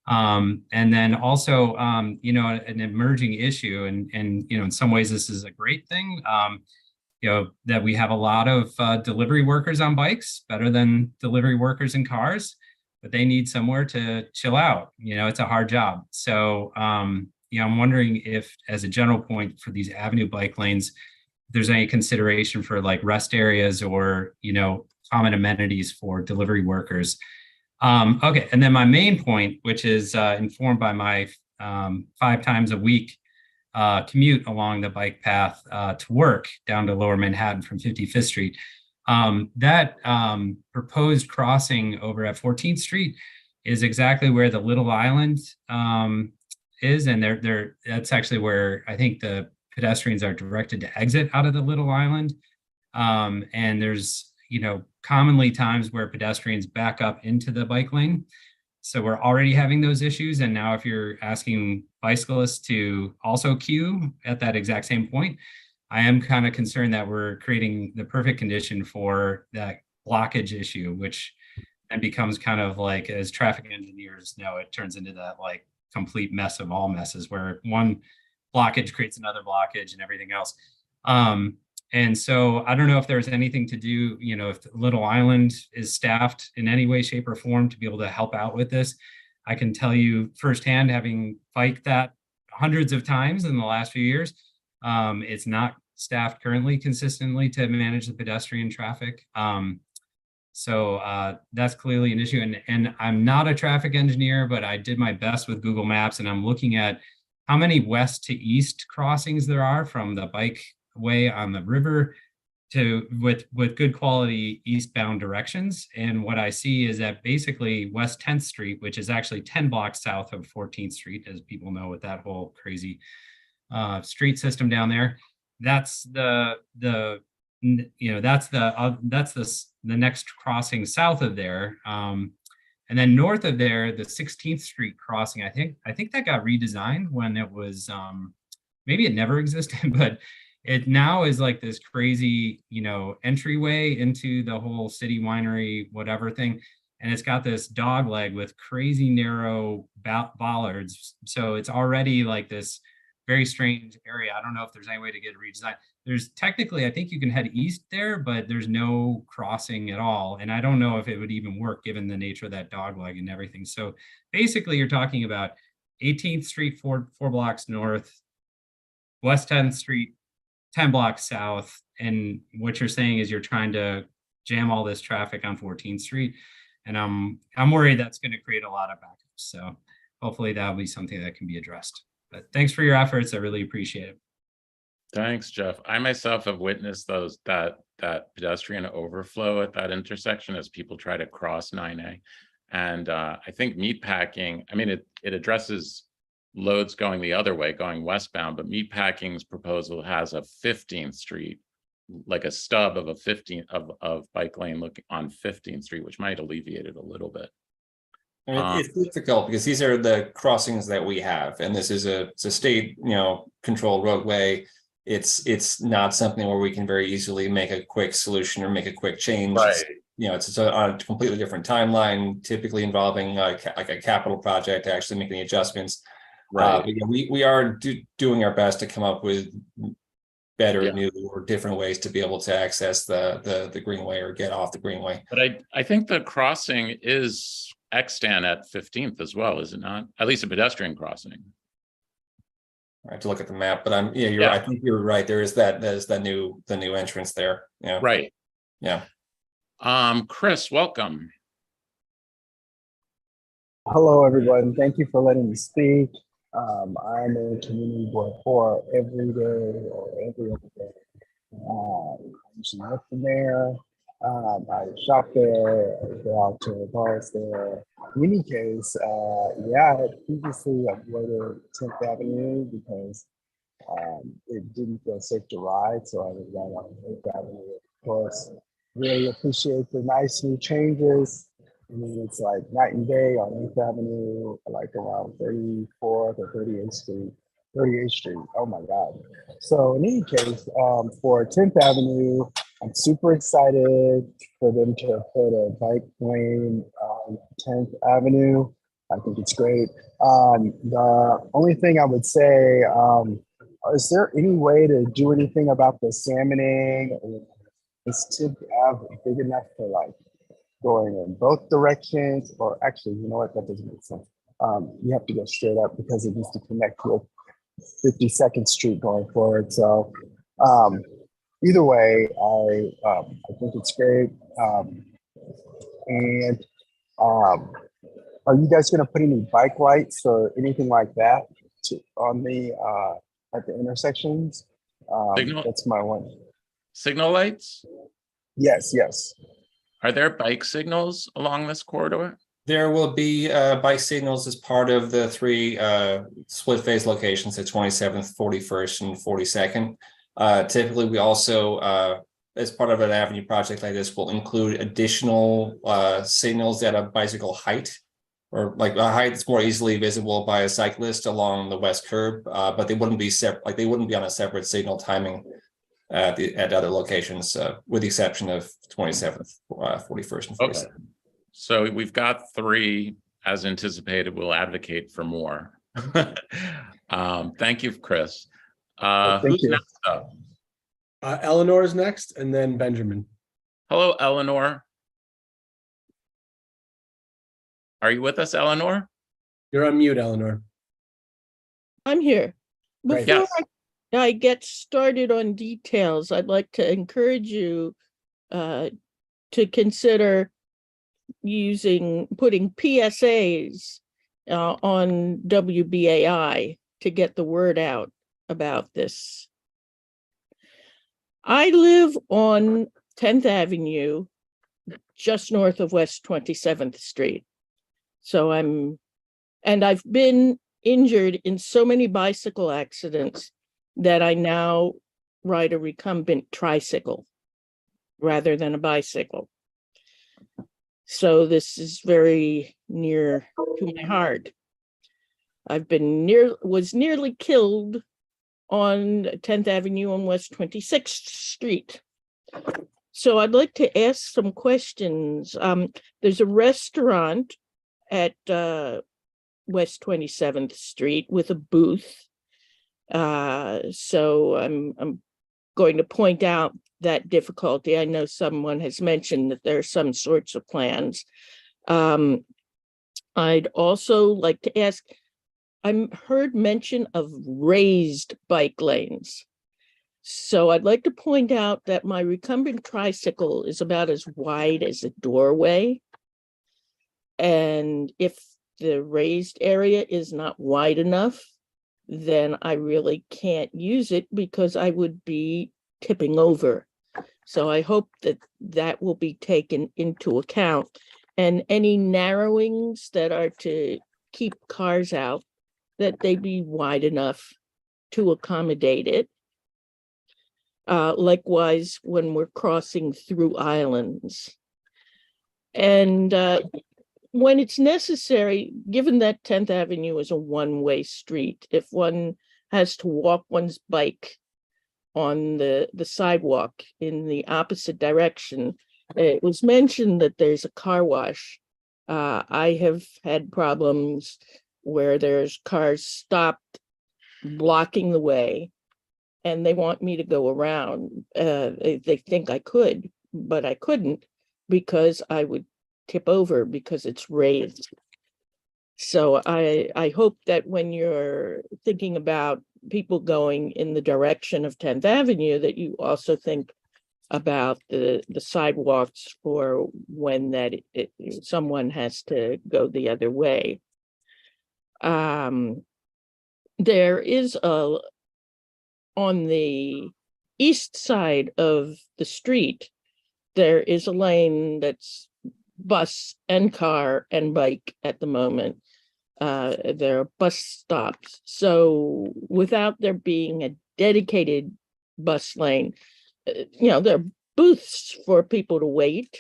And then also, you know, an emerging issue, and you know, in some ways this is a great thing. You know, that we have a lot of delivery workers on bikes, better than delivery workers in cars, but they need somewhere to chill out. You know, it's a hard job. So, you know, I'm wondering if, as a general point for these avenue bike lanes, if there's any consideration for like rest areas or, you know, common amenities for delivery workers. Okay, and then my main point, which is informed by my 5 times a week commute along the bike path to work down to Lower Manhattan from 55th Street. That proposed crossing over at 14th Street is exactly where the Little Island is, and that's actually where I think the pedestrians are directed to exit out of the Little Island. And there's, you know, commonly times where pedestrians back up into the bike lane. So we're already having those issues. And now if you're asking bicyclists to also queue at that exact same point, I am kind of concerned that we're creating the perfect condition for that blockage issue, which then becomes kind of like, as traffic engineers know, it turns into that like complete mess of all messes where one blockage creates another blockage and everything else. And so I don't know if there's anything to do, you know, if Little Island is staffed in any way, shape, or form to be able to help out with this. I can tell you firsthand, having biked that hundreds of times in the last few years, it's not staffed currently consistently to manage the pedestrian traffic. So that's clearly an issue. And I'm not a traffic engineer, but I did my best with Google Maps, and I'm looking at how many west to east crossings there are from the bike way on the river to with good quality eastbound directions. And what I see is that basically West 10th Street, which is actually 10 blocks south of 14th Street, as people know, with that whole crazy street system down there, that's the next crossing south of there. And then north of there, the 16th Street crossing, I think that got redesigned when it was, maybe it never existed, but it now is like this crazy, you know, entryway into the whole city winery, whatever thing. And it's got this dog leg with crazy narrow bollards. So it's already like this very strange area. I don't know if there's any way to get it redesigned. There's technically, I think you can head east there, but there's no crossing at all. And I don't know if it would even work given the nature of that dog leg and everything. So basically you're talking about 18th Street, four blocks north, West 10th Street, 10 blocks south. And what you're saying is you're trying to jam all this traffic on 14th Street. And I'm worried that's going to create a lot of backups. So hopefully that'll be something that can be addressed. But thanks for your efforts. I really appreciate it. Thanks, Jeff. I myself have witnessed that pedestrian overflow at that intersection as people try to cross 9A. And I think meatpacking, I mean, it addresses loads going the other way, going westbound, but meatpacking's proposal has a 15th Street, like a stub of a 15 of bike lane looking on 15th Street, which might alleviate it a little bit. It's difficult because these are the crossings that we have, and this is it's a state, controlled roadway. It's not something where we can very easily make a quick solution or make a quick change. Right. It's on a completely different timeline, typically involving like a capital project to actually make any adjustments. Right. But we are doing our best to come up with better, new or different ways to be able to access the greenway or get off the greenway. But I think the crossing is extant at 15th as well, is it not? At least a pedestrian crossing. I have to look at the map, but I think you're right. There's the new entrance there. Yeah. Right. Yeah. Chris, welcome. Hello, everyone. Thank you for letting me speak. I'm in community board 4 every day or every other day. I usually work from there. I shop there, I go out to bars there. In any case, I had previously avoided 10th Avenue because it didn't feel safe to ride, so I was right on 8th Avenue. Of course, really appreciate the nice new changes. I mean, it's like night and day on 8th Avenue, like around 34th or 38th Street. 38th Street, oh my God. So in any case, for 10th Avenue, I'm super excited for them to put a bike lane on 10th Avenue. I think it's great. The only thing I would say, is there any way to do anything about the salmoning? Is 10th Ave big enough for like going in both directions? Or actually, you know what, that doesn't make sense. You have to go straight up because it needs to connect with 52nd Street going forward. So either way, I think it's great. And are you guys going to put any bike lights or anything like that on the at the intersections? That's my one. Signal lights? Yes. Are there bike signals along this corridor? There will be bike signals as part of the 3 split phase locations at 27th, 41st, and 42nd. Typically, we also, as part of an avenue project like this, will include additional signals at a bicycle height, or like a height that's more easily visible by a cyclist along the west curb, but they wouldn't be separate. Like they wouldn't be on a separate signal timing at other locations, with the exception of 27th, 41st, and 42nd. Okay. So we've got 3 as anticipated. We'll advocate for more. Thank you, Chris. Who's next up? Eleanor is next, and then Benjamin. Hello, Eleanor. Are you with us, Eleanor? You're on mute, Eleanor. I'm here. Right. Before Yes. I get started on details, I'd like to encourage you to consider putting PSAs on WBAI to get the word out about this. I live on 10th Avenue, just north of West 27th Street. So I've been injured in so many bicycle accidents that I now ride a recumbent tricycle rather than a bicycle. So this is very near to my heart. I've been was nearly killed on 10th Avenue on West 26th Street. So I'd like to ask some questions. There's a restaurant at West 27th Street with a booth. So I'm going to point out that difficulty. I know someone has mentioned that there are some sorts of plans. I'd also like to ask, I heard mention of raised bike lanes. So I'd like to point out that my recumbent tricycle is about as wide as a doorway. And if the raised area is not wide enough, then I really can't use it because I would be tipping over. So I hope that that will be taken into account. And any narrowings that are to keep cars out, that they be wide enough to accommodate it. Likewise, when we're crossing through islands. And when it's necessary, given that 10th Avenue is a one-way street, if one has to walk one's bike on the sidewalk in the opposite direction, it was mentioned that there's a car wash. I have had problems where there's cars stopped blocking the way and they want me to go around. They think I could, but I couldn't because I would tip over because it's raised. So I hope that when you're thinking about people going in the direction of 10th Avenue, that you also think about the sidewalks for when that someone has to go the other way. There is on the east side of the street, there is a lane that's bus and car and bike at the moment. There are bus stops. So without there being a dedicated bus lane, there are booths for people to wait.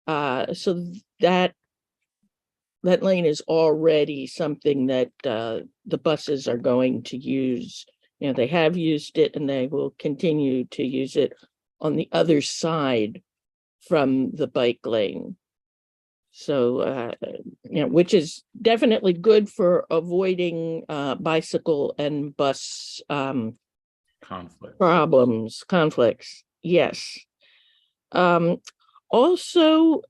So that lane is already something that the buses are going to use. They have used it and they will continue to use it on the other side from the bike lane. So, which is definitely good for avoiding bicycle and bus conflicts. Yes. Also,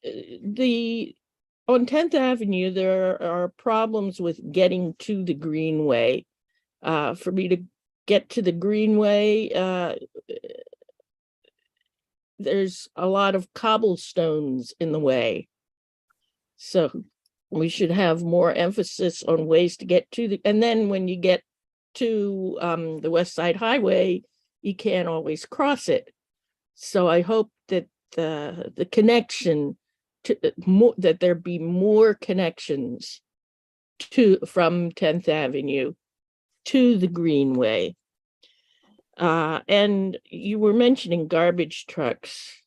on 10th Avenue, there are problems with getting to the Greenway. For me to get to the Greenway, there's a lot of cobblestones in the way. So we should have more emphasis on ways to get to and then when you get to the West Side Highway, you can't always cross it. So I hope that the connection that there be more connections from 10th Avenue to the Greenway. And you were mentioning garbage trucks.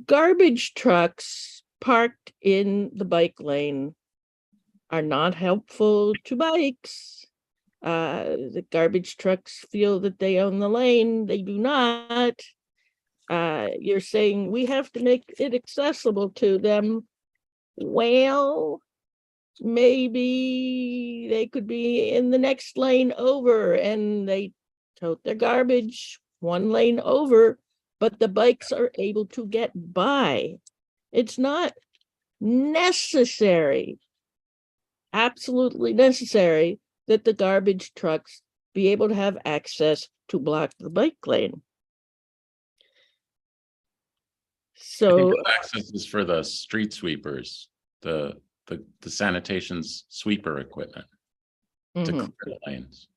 Garbage trucks parked in the bike lane are not helpful to bikes. The garbage trucks feel that they own the lane. They do not. You're saying we have to make it accessible to them. Well, maybe they could be in the next lane over and they tote their garbage one lane over, but the bikes are able to get by. It's not necessary, absolutely necessary, that the garbage trucks be able to have access to block the bike lane. So access is for the street sweepers, the sanitation's sweeper equipment to clear the lanes.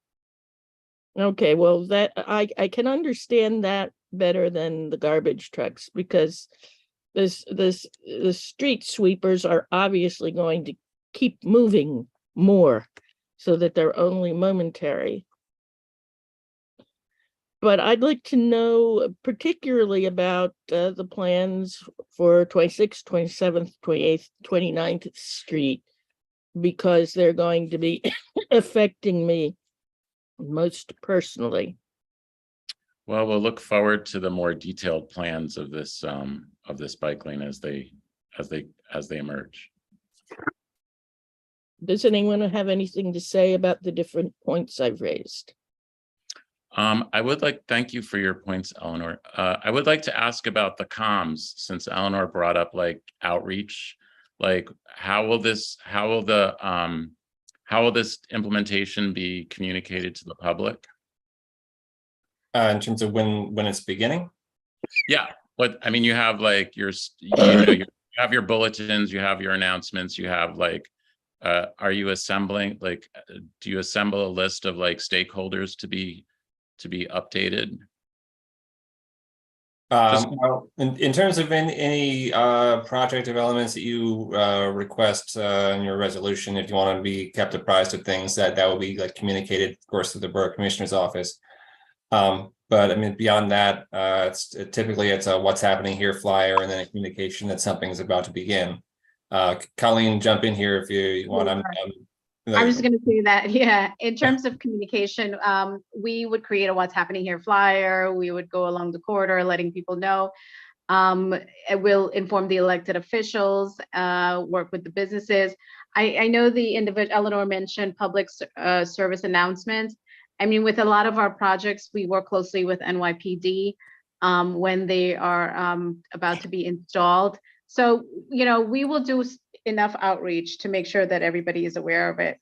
Okay, well, that I can understand that better than the garbage trucks because the street sweepers are obviously going to keep moving more so that they're only momentary. But I'd like to know particularly about the plans for 26th, 27th, 28th, 29th Street, because they're going to be affecting me most personally. Well, we'll look forward to the more detailed plans of this bike lane as they emerge. does anyone have anything to say about the different points I've raised? Thank you for your points, Eleanor. I would like to ask about the comms, since Eleanor brought up like outreach. Like, how will this implementation be communicated to the public? In terms of when it's beginning? Yeah, but I mean, you have like you have your bulletins, you have your announcements, you have like, are you assembling, like, do you assemble a list of like stakeholders to be updated? Well, in terms of any project developments that you request in your resolution, if you want to be kept apprised of things, that will be like communicated, of course, to the Borough Commissioner's office. But I mean, beyond that, typically it's a what's happening here flyer, and then a communication that something's about to begin. Colleen, jump in here if you want. I was going to say that, yeah, in terms of communication, we would create a what's happening here flyer. We would go along the corridor letting people know. It will inform the elected officials, work with the businesses. I know the individual, Eleanor mentioned public service announcements. I mean, with a lot of our projects, we work closely with NYPD when they are about to be installed. So, you know, we will do enough outreach to make sure that everybody is aware of it.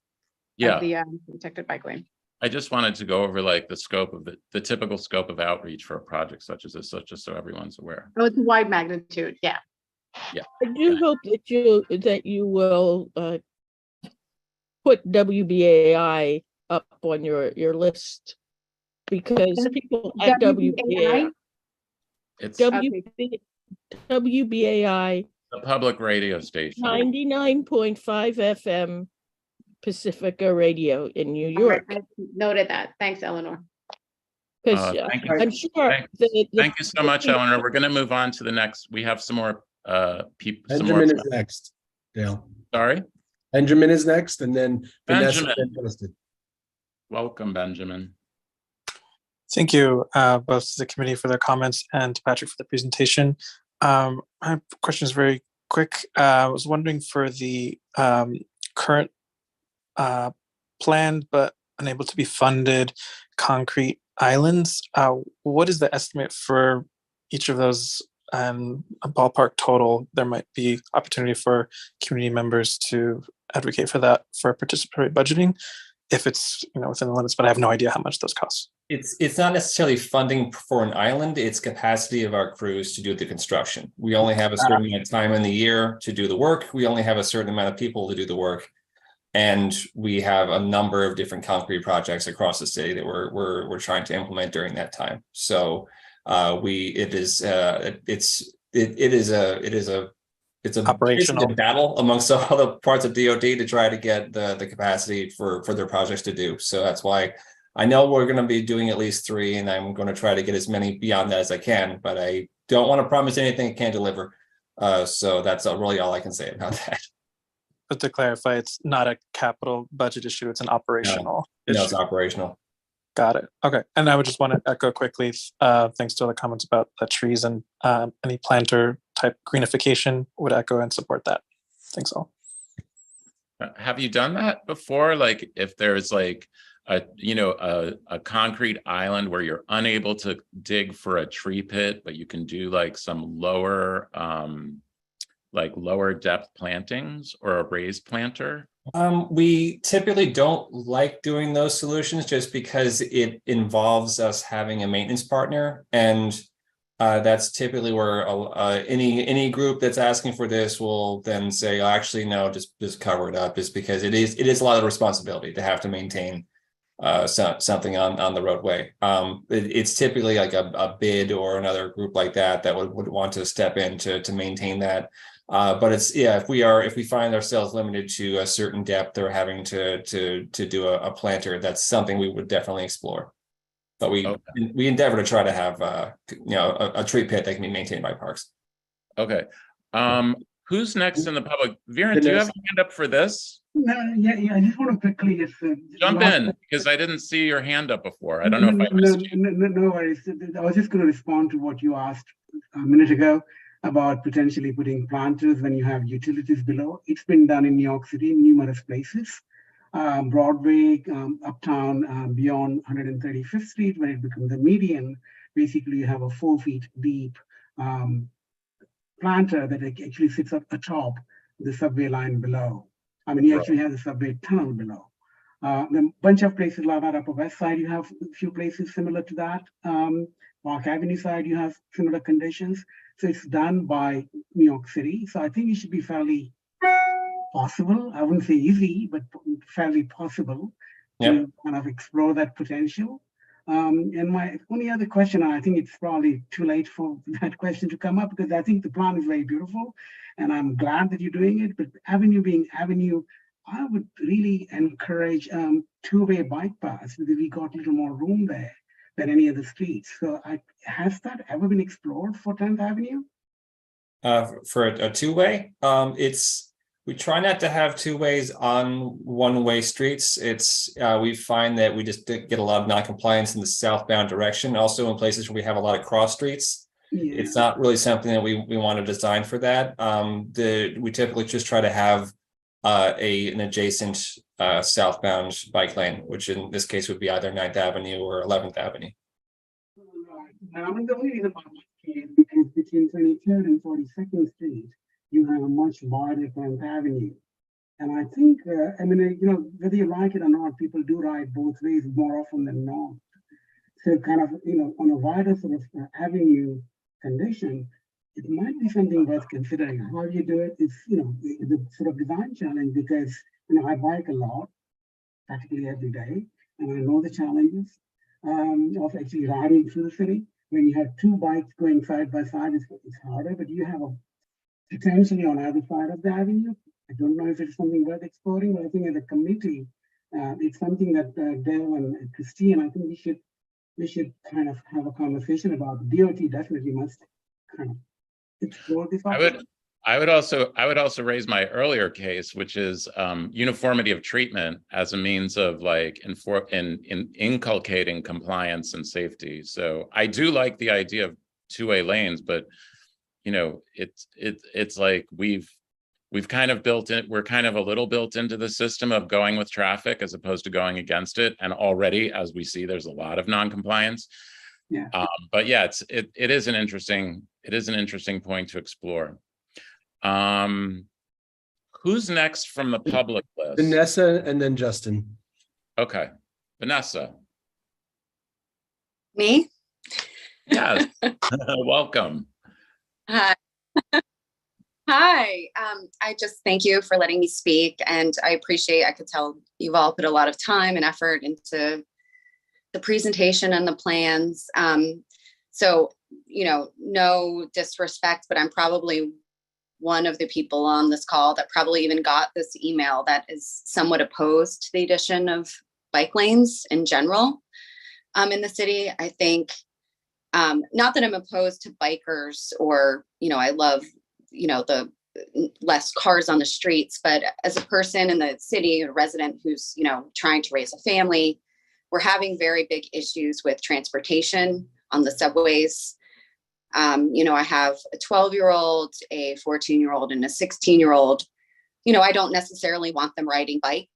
Yeah. Of the protected bike lane. I just wanted to go over like the scope of the typical scope of outreach for a project such as this, just so everyone's aware. Oh, it's a wide magnitude, yeah. Yeah. I do hope that you will put WBAI up on your list, because people at WBAI, It's WBAI, the public radio station. 99.5 FM Pacifica Radio in New York. I noted that. Thanks, Eleanor. Because Thank you. I'm sure. Thank you so much, Eleanor. We're going to move on to the next. We have some more people. Benjamin is next, Dale. Sorry? Benjamin is next, and then Benjamin. Vanessa. Welcome, Benjamin. Thank you, both to the committee for their comments and to Patrick for the presentation. My question is very quick. I was wondering for the current planned but unable to be funded concrete islands, what is the estimate for each of those, and a ballpark total? There might be opportunity for community members to advocate for that for participatory budgeting if it's, you know, within the limits, but I have no idea how much those cost. It's not necessarily funding for an island, it's capacity of our crews to do the construction. We only have a certain amount of time in the year to do the work. We only have a certain amount of people to do the work. And we have a number of different concrete projects across the city that we're trying to implement during that time. So it is a operational battle amongst all the parts of DOT to try to get the capacity for their projects to do. So that's why I know we're going to be doing at least 3, and I'm going to try to get as many beyond that as I can, but I don't want to promise anything I can't deliver. So that's really all I can say about that. But to clarify, it's not a capital budget issue, it's an operational issue. No, it's operational. Got it. Okay. And I would just want to echo quickly, thanks to all the comments about the trees and any planter type greenification, would echo and support that. Thanks all. Have you done that before? Like if there's like a concrete island where you're unable to dig for a tree pit, but you can do like some lower depth plantings or a raised planter? We typically don't like doing those solutions just because it involves us having a maintenance partner, and that's typically where any group that's asking for this will then say, oh, actually, no, just cover it up, just because it is a lot of responsibility to have to maintain something on the roadway. It's typically like a bid or another group like that would want to step in to maintain that. But it's, yeah, if we find ourselves limited to a certain depth or having to do a planter, that's something we would definitely explore. But we endeavor to try to have a tree pit that can be maintained by parks. Okay. Who's next in the public? Viren, do you have a hand up for this? Yeah. I just want to quickly jump in, because I didn't see your hand up before. I don't know if I missed you. No worries. I was just going to respond to what you asked a minute ago. about potentially putting planters when you have utilities below. It's been done in New York City in numerous places. Broadway, uptown, beyond 135th Street, where it becomes the median. Basically, you have a 4 feet deep planter that actually sits up atop the subway line below. I mean, you actually have the subway tunnel below. A bunch of places like that. Upper West Side, you have a few places similar to that. Park Avenue side, you have similar conditions. So it's done by New York City. So I think it should be fairly possible. I wouldn't say easy, but fairly possible to kind of explore that potential. And my only other question, and I think it's probably too late for that question to come up, because I think the plan is very beautiful and I'm glad that you're doing it. But Avenue being Avenue, I would really encourage two-way bike paths, because we got a little more room there than any other streets. So has that ever been explored for 10th Avenue? For a two-way, we try not to have two ways on one-way streets. We find that we just get a lot of non-compliance in the southbound direction. Also in places where we have a lot of cross streets. Yeah. It's not really something that we want to design for that. We typically just try to have an adjacent southbound bike lane, which in this case would be either 9th Avenue or 11th Avenue. Right. I mean, the only reason is because between 23rd and 42nd Street, you have a much wider 10th Avenue. And I think, whether you like it or not, people do ride both ways more often than not. So kind of, on a wider sort of avenue condition, it might be something worth considering. How you do it is, it's a sort of design challenge, because, I bike a lot, practically every day, and I know the challenges of actually riding through the city. When you have two bikes going side by side, it's harder, but you have a potentially on either side of the avenue. I don't know if it's something worth exploring, but I think as a committee, it's something that Dale and Christine, I think we should kind of have a conversation about. DOT definitely must kind of explore this option. I would also raise my earlier case, which is uniformity of treatment as a means of inculcating compliance and safety. So I do like the idea of two-way lanes, but it's like we've kind of built in, we're kind of a little built into the system of going with traffic as opposed to going against it. And already, as we see, there's a lot of non-compliance. Yeah. But yeah, it is an interesting point to explore. Who's next from the public list? Vanessa and then Justin. Okay, Vanessa. Me? Yes. Welcome. Hi. Hi. I just thank you for letting me speak, and I could tell you've all put a lot of time and effort into the presentation and the plans. So, no disrespect, but I'm probably one of the people on this call that probably even got this email that is somewhat opposed to the addition of bike lanes in general in the city. I think, not that I'm opposed to bikers or, I love, the less cars on the streets, but as a person in the city, a resident who's, trying to raise a family, we're having very big issues with transportation on the subways. I have a 12-year-old, a 14-year-old, and a 16-year-old. I don't necessarily want them riding bikes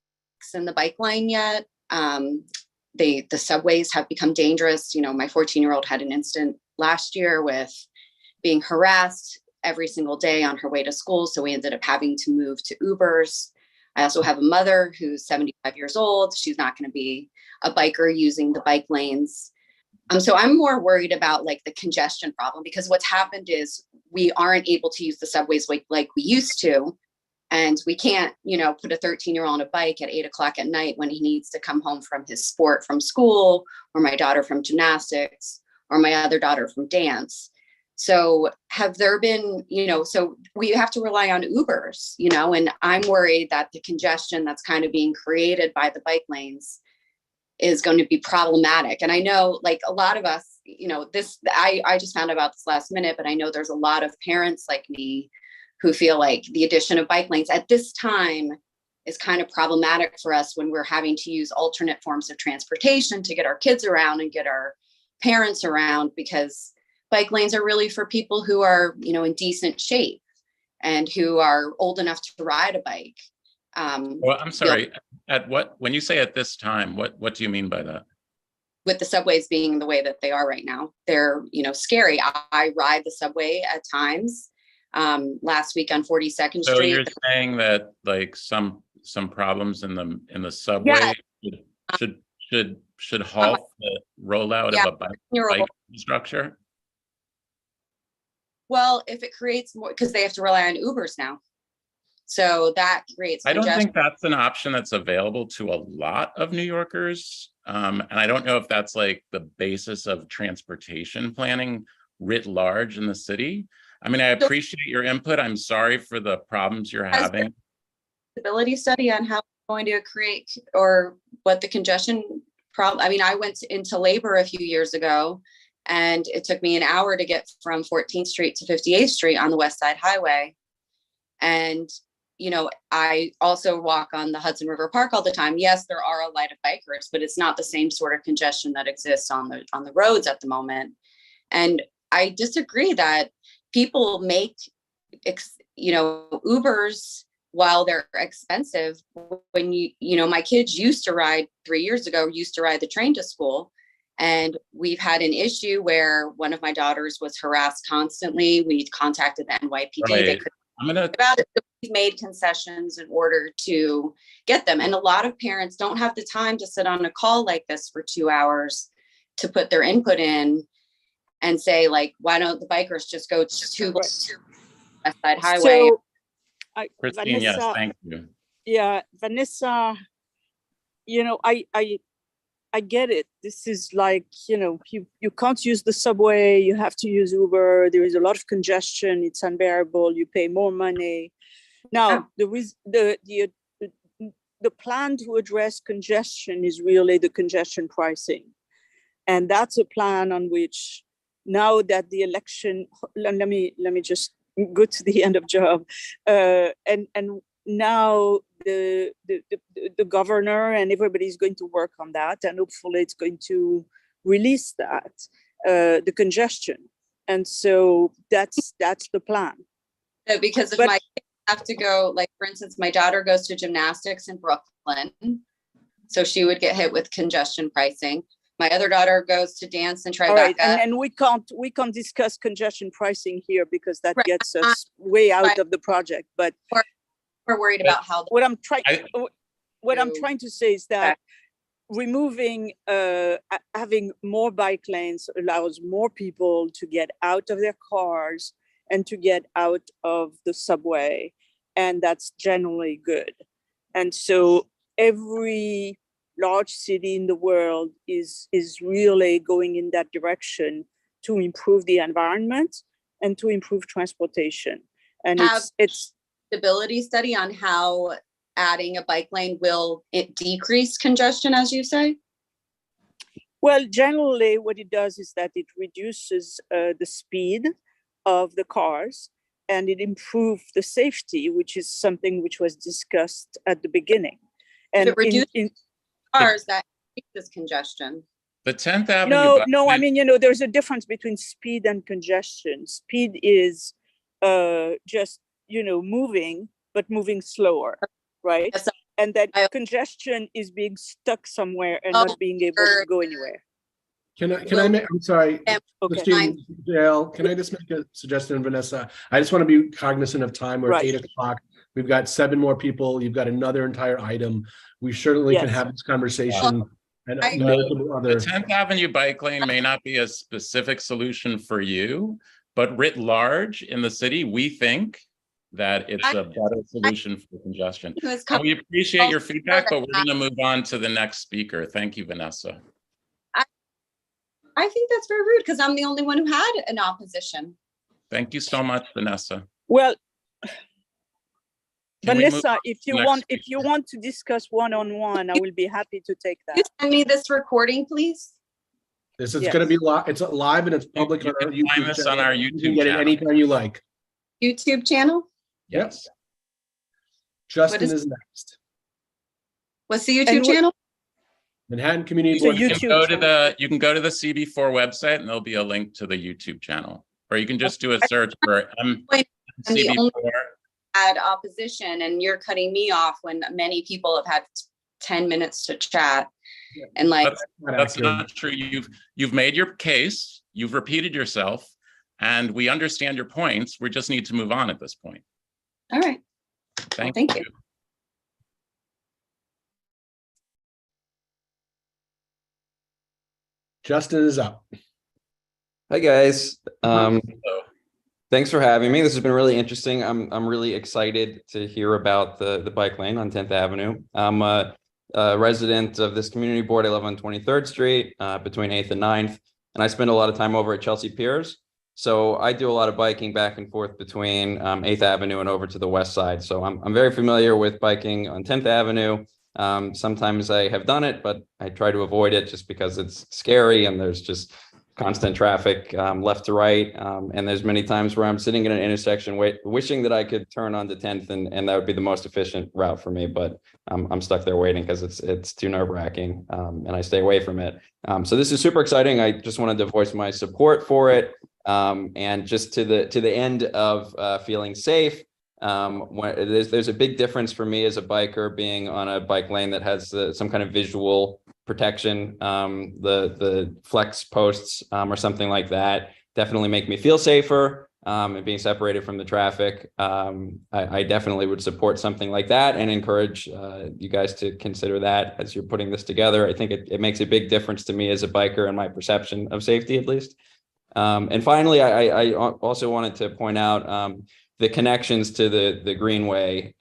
in the bike lane yet. The subways have become dangerous. My 14-year-old had an incident last year with being harassed every single day on her way to school. So we ended up having to move to Ubers. I also have a mother who's 75 years old. She's not going to be a biker using the bike lanes. So I'm more worried about the congestion problem, because what's happened is we aren't able to use the subways like we used to. And we can't, put a 13-year-old on a bike at 8:00 at night when he needs to come home from his sport from school, or my daughter from gymnastics, or my other daughter from dance. So have there been, so we have to rely on Ubers, and I'm worried that the congestion that's kind of being created by the bike lanes is going to be problematic. And I know a lot of us, I just found out about this last minute, but I know there's a lot of parents like me who feel like the addition of bike lanes at this time is kind of problematic for us when we're having to use alternate forms of transportation to get our kids around and get our parents around, because bike lanes are really for people who are, in decent shape and who are old enough to ride a bike. Well, I'm sorry, when you say at this time, what do you mean by that? With the subways being the way that they are right now, they're, scary. I ride the subway at times. Last week on 42nd So Street. you're saying that like some problems in the subway should halt the rollout of a bike structure? Well, if it creates more, because they have to rely on Ubers now. So that creates I don't congestion. think that's an option that's available to a lot of New Yorkers. And I don't know if that's like the basis of transportation planning writ large in the city. I mean, I appreciate your input. I'm sorry for the problems you're having. Ability study on how it's going to create or what the congestion problem. I mean, I went into labor a few years ago and it took me an hour to get from 14th Street to 58th Street on the West Side Highway. And, I also walk on the Hudson River Park all the time. Yes, there are a lot of bikers, but it's not the same sort of congestion that exists on the roads at the moment. And I disagree that people make, Ubers while they're expensive. When my kids used to ride 3 years ago, used to ride the train to school. And we've had an issue where one of my daughters was harassed constantly. We contacted the NYPD. Right. They couldn't about it. We've made concessions in order to get them. And a lot of parents don't have the time to sit on a call like this for 2 hours to put their input in and say, like, why don't the bikers just go to West Side Highway? So, Christine, Vanessa, yes, thank you. Yeah, Vanessa, I get it. This is like, you can't use the subway, you have to use Uber. There is a lot of congestion, it's unbearable, you pay more money. Now, the plan to address congestion is really the congestion pricing. And that's a plan on which, now that the election, let me just go to the end of job, and now the governor and everybody's going to work on that, and hopefully it's going to release that, the congestion. And so that's the plan. So because if my kids have to go, like, for instance, my daughter goes to gymnastics in Brooklyn, so she would get hit with congestion pricing. My other daughter goes to dance in Tribeca. All right, and we can't discuss congestion pricing here because that gets us way out of the project. But we're worried about how what I'm trying to say is that removing having more bike lanes allows more people to get out of their cars and to get out of the subway, and that's generally good. And so every large city in the world is really going in that direction to improve the environment and to improve transportation. And it's stability study on how adding a bike lane will decrease congestion, as you say? Well, generally what it does is that it reduces the speed of the cars and it improves the safety, which is something which was discussed at the beginning. And it reduces cars, that increases congestion. The 10th Avenue. No, I mean, there's a difference between speed and congestion. Speed is just, moving, but moving slower, right? Yes, and that congestion is being stuck somewhere and not being able to go anywhere. I'm sorry, Christine, Dale, can I just make a suggestion, Vanessa? I just want to be cognizant of time. We're at 8 o'clock. We've got 7 more people. You've got another entire item. We certainly can have this conversation. And the 10th Avenue bike lane may not be a specific solution for you, but writ large in the city, we think that it's a better solution for congestion. We appreciate your feedback, but we're going to move on to the next speaker. Thank you, Vanessa. I think that's very rude because I'm the only one who had an opposition. Thank you so much, Vanessa. Well, Vanessa, if you want to discuss one-on-one, I will be happy to take that. Can you send me this recording, please? This is going to be live. It's live and it's public on our YouTube find this on our YouTube You can get it anytime you like. YouTube channel? Manhattan Community It's a Board. You can YouTube go to channel. you can go to the CB4 website and there'll be a link to the YouTube channel, or you can just do a search for I'm the MCB4. only had opposition, and you're cutting me off when many people have had 10 minutes to chat. And like, That's not true. You've made your case, you've repeated yourself, and we understand your points. We just need to move on at this point. all right, thank you. Justin is up. Hi guys. Thanks for having me. This has been really interesting. I'm really excited to hear about the bike lane on 10th Avenue. I'm a resident of this community board. I live on 23rd Street between 8th and 9th, and I spend a lot of time over at Chelsea Piers. So I do a lot of biking back and forth between 8th Avenue and over to the west side. So I'm very familiar with biking on 10th Avenue. Sometimes I have done it, but I try to avoid it just because it's scary and there's just constant traffic left to right. And there's many times where I'm sitting in an intersection wishing that I could turn onto 10th and that would be the most efficient route for me. But I'm stuck there waiting because it's too nerve-wracking and I stay away from it. So this is super exciting. I just wanted to voice my support for it. And just to the end of feeling safe. There's a big difference for me as a biker being on a bike lane that has some kind of visual protection. The flex posts or something like that definitely make me feel safer, and being separated from the traffic. I definitely would support something like that and encourage you guys to consider that as you're putting this together. I think it makes a big difference to me as a biker and my perception of safety, at least. And finally, I also wanted to point out the connections to the Greenway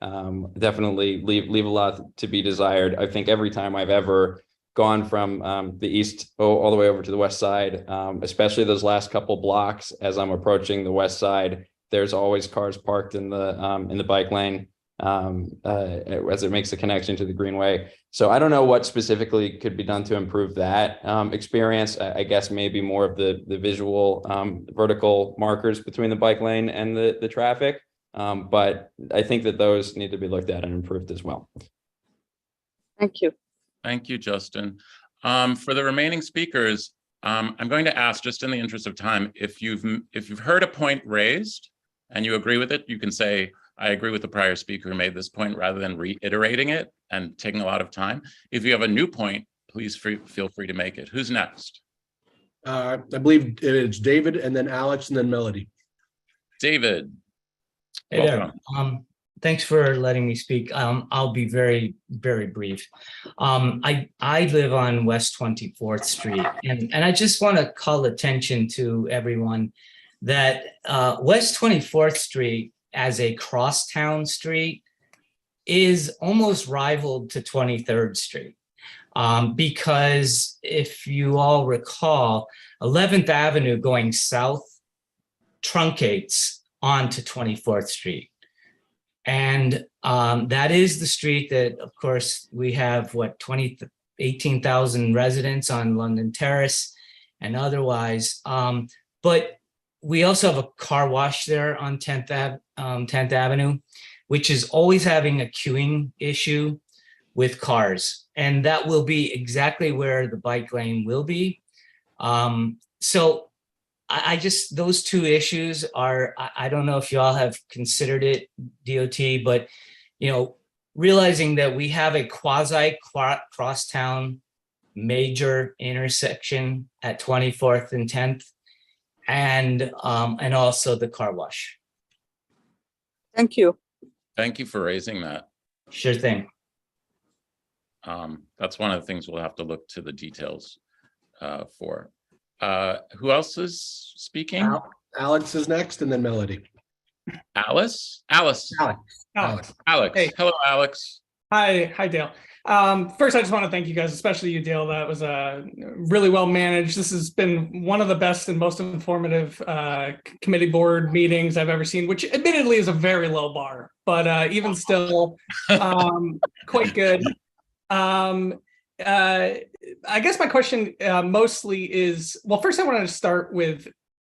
definitely leave a lot to be desired. I think every time I've ever gone from the east all the way over to the west side, especially those last couple blocks as I'm approaching the west side, there's always cars parked in the bike lane as it makes the connection to the Greenway. So I don't know what specifically could be done to improve that experience. I guess maybe more of the visual vertical markers between the bike lane and the traffic. But I think that those need to be looked at and improved as well. Thank you. Thank you, Justin. For the remaining speakers, I'm going to ask, just in the interest of time, if you've heard a point raised and you agree with it, you can say, I agree with the prior speaker who made this point, rather than reiterating it and taking a lot of time. If you have a new point, please feel free to make it. Who's next? I believe it's David, and then Alex, and then Melody. David. Hey there. Thanks for letting me speak. I'll be very, very brief. I live on West 24th Street, and I just want to call attention to everyone that West 24th Street as a crosstown street is almost rivaled to 23rd Street. Because if you all recall, 11th Avenue going south truncates onto 24th Street. And that is the street that, of course, we have, 18,000 residents on London Terrace and otherwise. But we also have a car wash there on 10th Avenue, which is always having a queuing issue with cars. And that will be exactly where the bike lane will be. So I just, those two issues are, I don't know if y'all have considered it, DOT, but, realizing that we have a quasi crosstown major intersection at 24th and 10th, and also the car wash. Thank you. Thank you for raising that. Sure thing. That's one of the things we'll have to look to the details for. Who else is speaking? Alex is next, and then Melody. Alice? Alex. Hey. Hello, Alex. Hi, Dale. First, I just want to thank you guys, especially you, Dale. That was really well managed. This has been one of the best and most informative committee board meetings I've ever seen, which admittedly is a very low bar, but even still, quite good. I guess my question mostly is, well, first I wanted to start with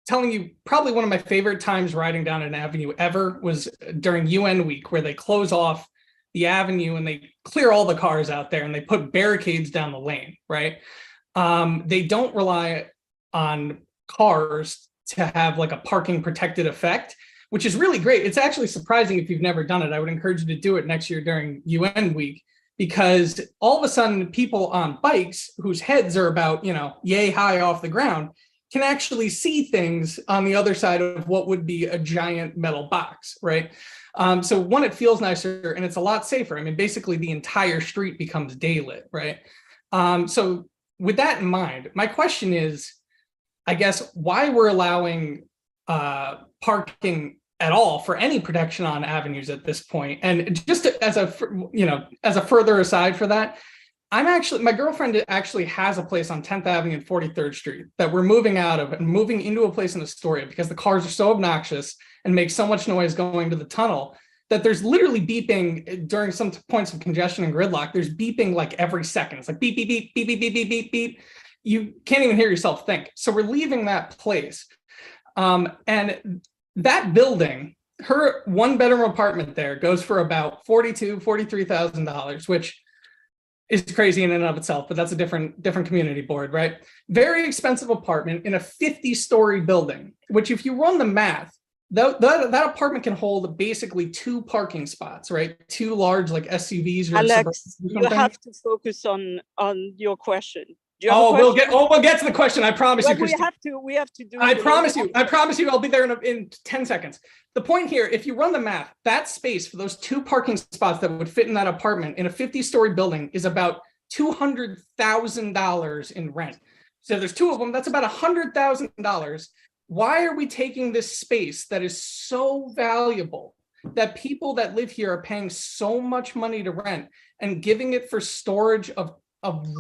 telling you probably one of my favorite times riding down an avenue ever was during UN week, where they close off the avenue and they clear all the cars out there and they put barricades down the lane, right? They don't rely on cars to have like a parking protected effect, which is really great. It's actually surprising if you've never done it. I would encourage you to do it next year during UN week, because all of a sudden people on bikes whose heads are about, yay high off the ground can actually see things on the other side of what would be a giant metal box, right? So one, it feels nicer and it's a lot safer. I mean, basically the entire street becomes daylit, right? So with that in mind, my question is, I guess, why we're allowing parking at all for any protection on avenues at this point. And just as a further aside for that, my girlfriend actually has a place on 10th Avenue and 43rd Street that we're moving out of and moving into a place in Astoria because the cars are so obnoxious and make so much noise going to the tunnel that there's literally beeping during some points of congestion and gridlock. There's beeping like every second. It's like beep, beep, beep, beep, beep, beep, beep, beep, beep. You can't even hear yourself think. So we're leaving that place. And that building, her one-bedroom apartment there goes for about $43,000, which is crazy in and of itself, but that's a different community board, right? Very expensive apartment in a 50-story building, which if you run the math, that apartment can hold basically 2 parking spots, right? 2 large like SUVs. Or Alex, you have to focus on your question. We'll get to the question. I promise you, Christine. We have to do. I promise you, I'll be there in 10 seconds. The point here, if you run the math, that space for those 2 parking spots that would fit in that apartment in a 50-story building is about $200,000 in rent. So there's 2 of them. That's about $100,000. Why are we taking this space that is so valuable, that people that live here are paying so much money to rent, and giving it for storage of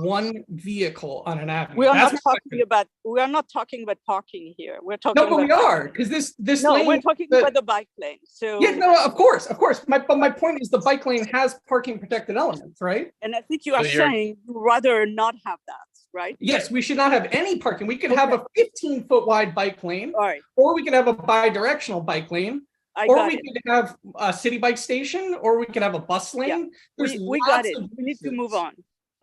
one vehicle on an avenue? We are not talking about parking here. We're talking. No, but we are, because this lane. We're talking about the bike lane. So yeah, no, of course. But my point is, the bike lane has parking protected elements, right? And I think you are saying you'd rather not have that, right? Yes, we should not have any parking. We could have a 15-foot wide bike lane, all right, or we could have a bi-directional bike lane. Or we could have a city bike station, or we could have a bus lane. Yeah. We got it. We need to move on.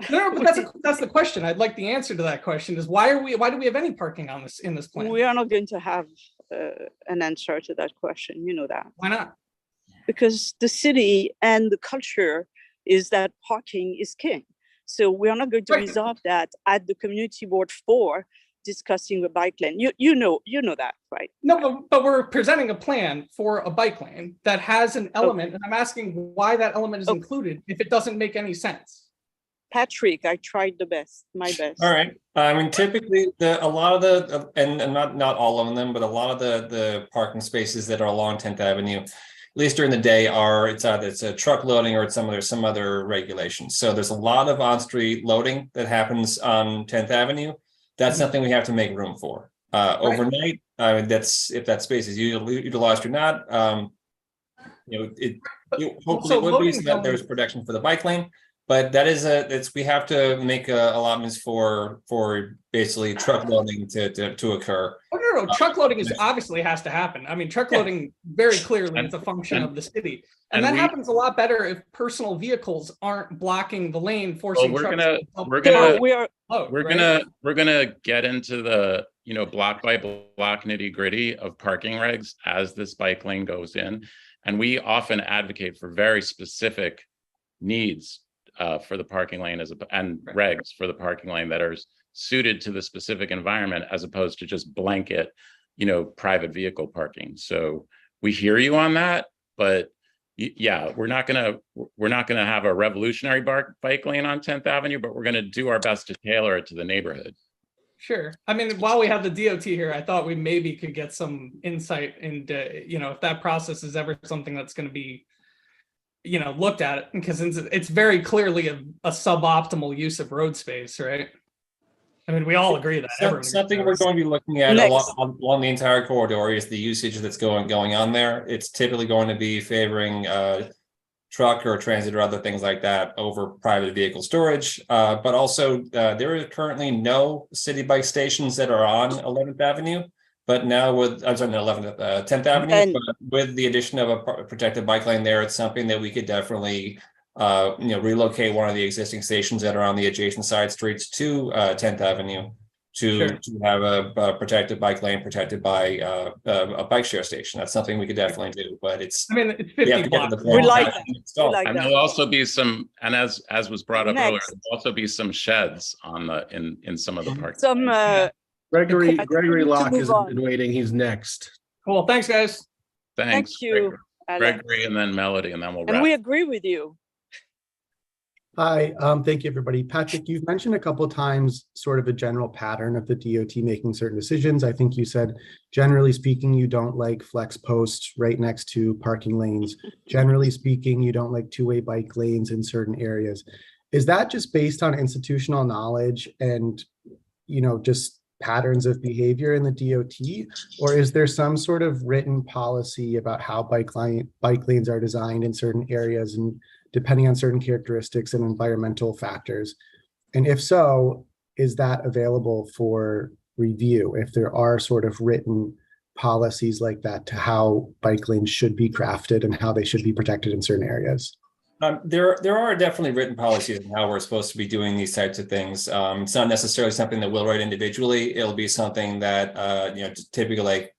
No, but that's the question. I'd like the answer to that question is why do we have any parking on this in this plan? We are not going to have an answer to that question. You know that. Why not? Because the city and the culture is that parking is king. So we are not going to resolve that at the community board 4 discussing the bike lane. You know that, right? No, but we're presenting a plan for a bike lane that has an element, and I'm asking why that element is included if it doesn't make any sense. Patrick, I tried my best. All right. I mean, typically a lot of the, and not all of them, but a lot of the parking spaces that are along 10th Avenue, at least during the day, it's a truck loading or there's some other regulations. So there's a lot of on-street loading that happens on 10th Avenue. That's something we have to make room for. Overnight, that's if that space is utilized or not. Hopefully it would be so that there's protection for the bike lane. But that is we have to make allotments for basically truck loading to occur. Oh, no, truck loading obviously has to happen. I mean, truck loading very clearly is a function of the city. And that happens a lot better if personal vehicles aren't blocking the lane, forcing we're trucks. gonna get into the block by block nitty gritty of parking regs as this bike lane goes in, and we often advocate for very specific needs for the parking lane and regs for the parking lane that are suited to the specific environment, as opposed to just blanket, private vehicle parking. So we hear you on that, but yeah, we're not gonna have a revolutionary bike lane on 10th Avenue, but we're gonna do our best to tailor it to the neighborhood. Sure. I mean, while we have the DOT here, I thought we maybe could get some insight into, if that process is ever something that's going to be looked at, it because it's very clearly a suboptimal use of road space, right? I mean, we all agree that something we're going to be looking at along the entire corridor is the usage that's going on there. It's typically going to be favoring truck or transit or other things like that over private vehicle storage. But also there are currently no city bike stations that are on 11th Avenue. But now 10th Avenue, but with the addition of a protected bike lane there, it's something that we could definitely relocate one of the existing stations that are on the adjacent side streets to 10th Avenue to have a protected bike lane protected by a bike share station. That's something we could definitely do, but it's, I mean, it's we have 50 to get to the blocks. point We of like actually that. install. We like And that. there'll also be some, and as was brought up earlier, Next. there'll also be some sheds on the in some of the parks. Some Gregory to Locke move is on. waiting. He's next. Cool. Thanks, guys. Thanks. Thank you, Alan. Gregory, and then Melody, and then we'll And wrap. we agree with you. Hi, thank you, everybody. Patrick, you've mentioned a couple of times sort of a general pattern of the DOT making certain decisions. I think you said, generally speaking, you don't like flex posts right next to parking lanes. Generally speaking, you don't like two-way bike lanes in certain areas. Is that just based on institutional knowledge and, just patterns of behavior in the DOT? Or is there some sort of written policy about how bike lanes are designed in certain areas and depending on certain characteristics and environmental factors? And if so, is that available for review if there are sort of written policies like that to how bike lanes should be crafted and how they should be protected in certain areas? There are definitely written policies on how we're supposed to be doing these types of things. It's not necessarily something that we'll write individually. It'll be something that, typically like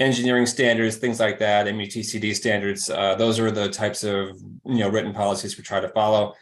engineering standards, things like that, MUTCD standards. Those are the types of, written policies we try to follow.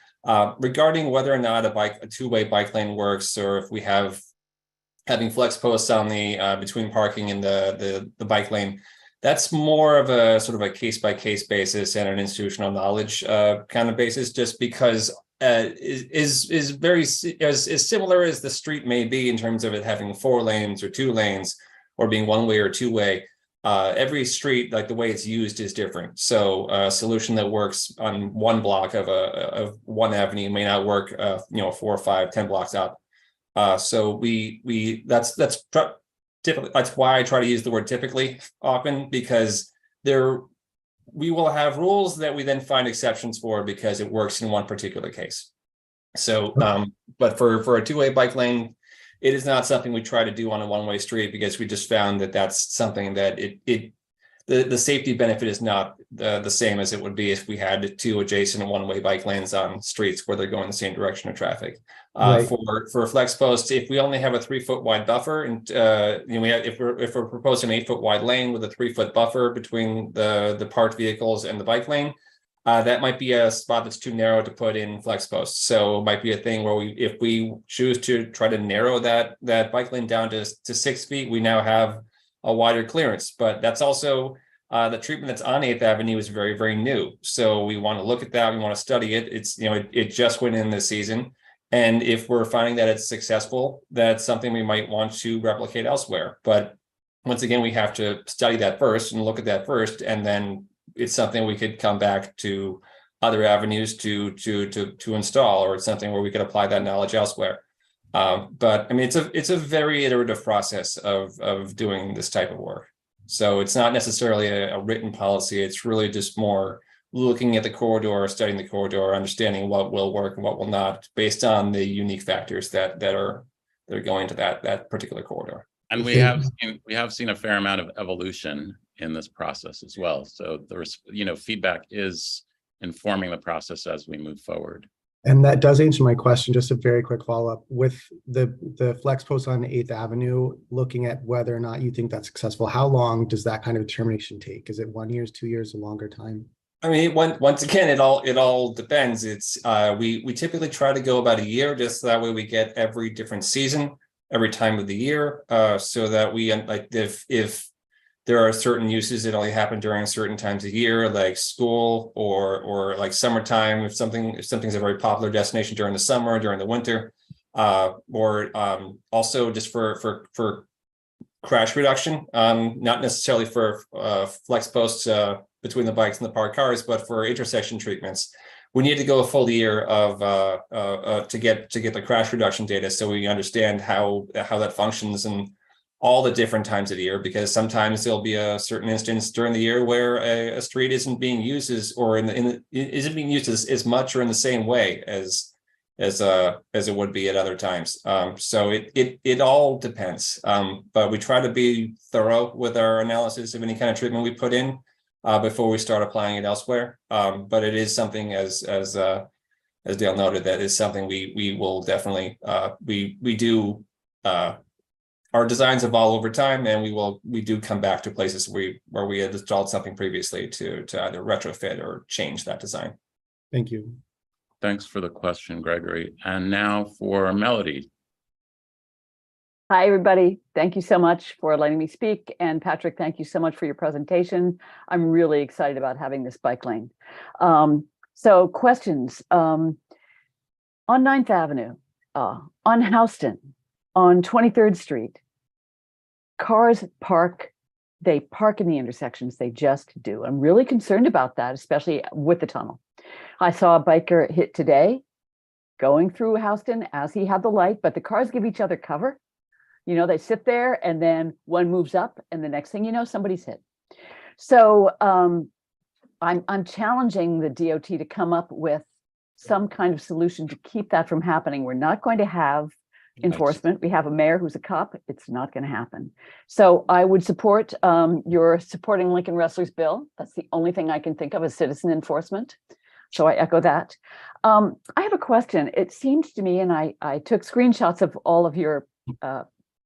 Regarding whether or not a two-way bike lane works, or if we having flex posts on the between parking and the bike lane, that's more of a sort of a case-by-case basis and an institutional knowledge kind of basis, just because is very as similar as the street may be in terms of it having 4 lanes or 2 lanes or being one way or two way. Every street, like the way it's used, is different. So a solution that works on one block of one avenue may not work 4 or 5, 10 blocks out. So that's typically, that's why I try to use the word typically often, because we will have rules that we then find exceptions for because it works in one particular case. So but for a two-way bike lane, it is not something we try to do on a one-way street, because we just found that that's something that the safety benefit is not the same as it would be if we had 2 adjacent one-way bike lanes on streets where they're going the same direction of traffic. Right. For flex posts, if we only have a 3-foot wide buffer, and if we're proposing an 8-foot wide lane with a 3-foot buffer between the parked vehicles and the bike lane, that might be a spot that's too narrow to put in flex posts. So it might be a thing where if we choose to try to narrow that bike lane down to 6 feet, we now have a wider clearance. But that's also the treatment that's on 8th Avenue is very, very new. So we want to look at that. We want to study it. It's, it just went in this season. And if we're finding that it's successful, that's something we might want to replicate elsewhere. But once again, we have to study that first and look at that first, and then it's something we could come back to other avenues to install, or it's something where we could apply that knowledge elsewhere. But I mean, it's a very iterative process of doing this type of work. So it's not necessarily a written policy. It's really just more looking at the corridor, studying the corridor, understanding what will work and what will not, based on the unique factors that are going to that particular corridor. And we have seen a fair amount of evolution in this process as well. So there's, feedback is informing the process as we move forward. And that does answer my question. Just a very quick follow-up with the flex post on 8th Avenue, looking at whether or not you think that's successful. How long does that kind of determination take? Is it 1 year, 2 years, a longer time? I mean, once again, it all depends. It's we typically try to go about a year, just so that way we get every different season, every time of the year, so that we, like, if there are certain uses that only happen during certain times of year, like school or like summertime, if something's a very popular destination during the summer, during the winter, or also just for crash reduction, not necessarily for flex posts between the bikes and the parked cars, but for intersection treatments. We need to go a full year to get the crash reduction data, so we understand how that functions and all the different times of the year, because sometimes there'll be a certain instance during the year where a street isn't being used isn't being used as much or in the same way as it would be at other times. So it all depends. But we try to be thorough with our analysis of any kind of treatment we put in. before we start applying it elsewhere. But it is something, as Dale noted, that is something we will definitely we do. Our designs evolve over time, and we do come back to places where we had installed something previously to either retrofit or change that design. Thank you. Thanks for the question, Gregory. And now for Melody. Hi, everybody. Thank you so much for letting me speak. And Patrick, thank you so much for your presentation. I'm really excited about having this bike lane. So questions on 9th Avenue, on Houston, on 23rd Street, cars park in the intersections, they just do. I'm really concerned about that, especially with the tunnel. I saw a biker hit today going through Houston as he had the light, but the cars give each other cover. You know, they sit there and then one moves up and the next thing you know, somebody's hit. So I'm challenging the DOT to come up with some kind of solution to keep that from happening. We're not going to have enforcement. We have a mayor who's a cop. It's not going to happen. So I would support your supporting Lincoln Wrestler's bill. That's the only thing I can think of as citizen enforcement. So I echo that. I have a question. It seems to me, and I took screenshots of all of your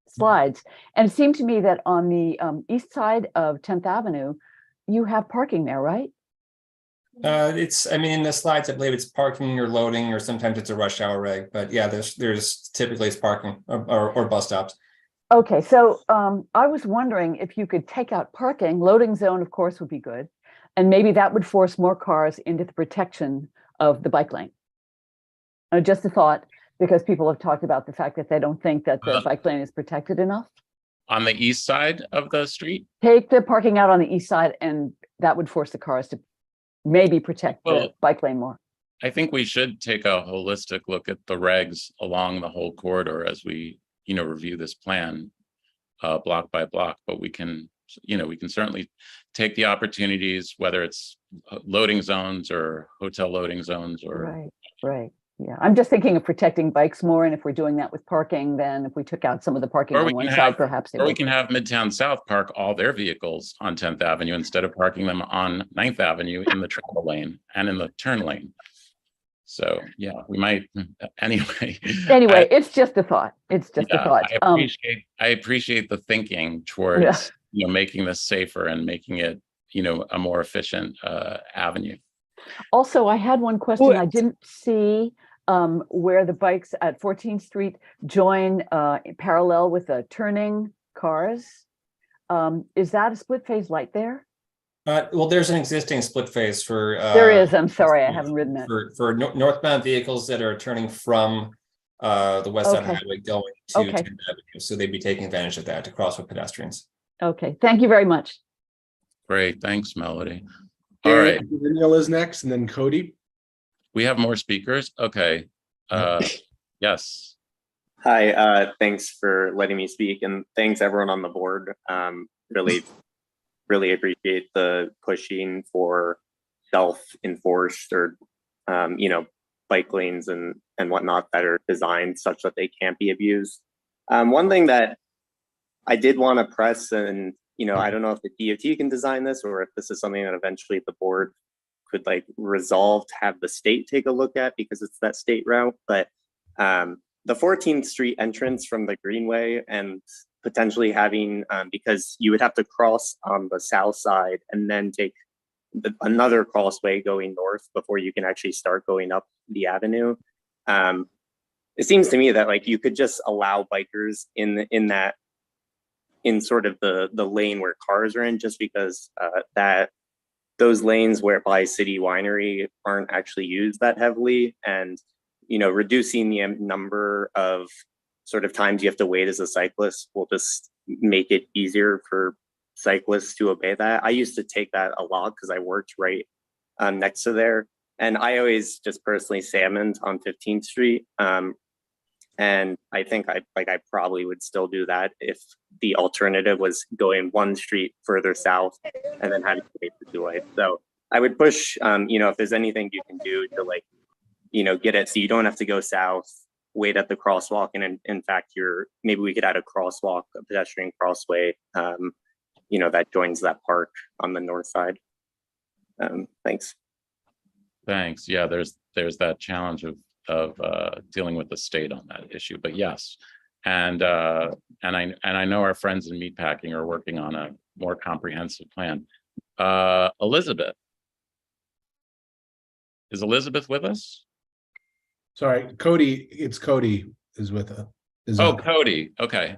slides, and it seemed to me that on the east side of 10th Avenue, you have parking there, right? I mean, in the slides, I believe it's parking or loading, or sometimes it's a rush hour reg, but yeah, there's typically it's parking or bus stops. Okay, so I was wondering if you could take out parking. Loading zone, of course, would be good. And maybe that would force more cars into the protection of the bike lane. Just a thought, because people have talked about the fact that they don't think that the bike lane is protected enough. On the east side of the street? Take the parking out on the east side, and that would force the cars to maybe protect the bike lane more. I think we should take a holistic look at the regs along the whole corridor as we, review this plan block by block, but we can certainly take the opportunities, whether it's loading zones or hotel loading zones or. Right. Yeah, I'm just thinking of protecting bikes more, and if we're doing that with parking, then if we took out some of the parking on one side, perhaps. Or we can have Midtown South park all their vehicles on 10th Avenue instead of parking them on 9th Avenue in the travel lane and in the turn lane. So yeah, we might anyway. Anyway, it's just a thought. It's just a thought. I appreciate the thinking towards making this safer and making it a more efficient avenue. Also, I had one question. I didn't see where the bikes at 14th Street join parallel with the turning cars. Is that a split phase light there? Well, there's an existing split phase for. There is. I'm sorry, I haven't ridden that. For northbound vehicles that are turning from the West Side Highway going to 10th Avenue, so they'd be taking advantage of that to cross with pedestrians. Okay, thank you very much. Great, thanks, Melody. All right. Danielle is next, and then Cody. We have more speakers. Okay. Yes. Hi. Thanks for letting me speak, and thanks everyone on the board. Really appreciate the pushing for self-enforced or bike lanes and whatnot that are designed such that they can't be abused. One thing that I did want to press, and I don't know if the DOT can design this or if this is something that eventually the board could resolve to have the state take a look at, because it's that state route. But the 14th Street entrance from the Greenway, and potentially having, because you would have to cross on the south side and then take another crossway going north before you can actually start going up the avenue. It seems to me that you could just allow bikers in sort of the lane where cars are in, just because those lanes whereby City Winery aren't actually used that heavily, and reducing the number of sort of times you have to wait as a cyclist will just make it easier for cyclists to obey that. I used to take that a lot because I worked right next to there, and I always just personally salmoned on 15th Street. And I think I probably would still do that if the alternative was going one street further south and then having to wait for 2 lights. So I would push, if there's anything you can do to get it so you don't have to go south, wait at the crosswalk, and in fact, maybe we could add a crosswalk, a pedestrian crossway, that joins that park on the north side. Thanks. Thanks. Yeah, there's that challenge of dealing with the state on that issue. But yes, and I know our friends in meatpacking are working on a more comprehensive plan. Elizabeth, is Elizabeth with us? Sorry, Cody. It's Cody is with us. Oh, Cody. Okay.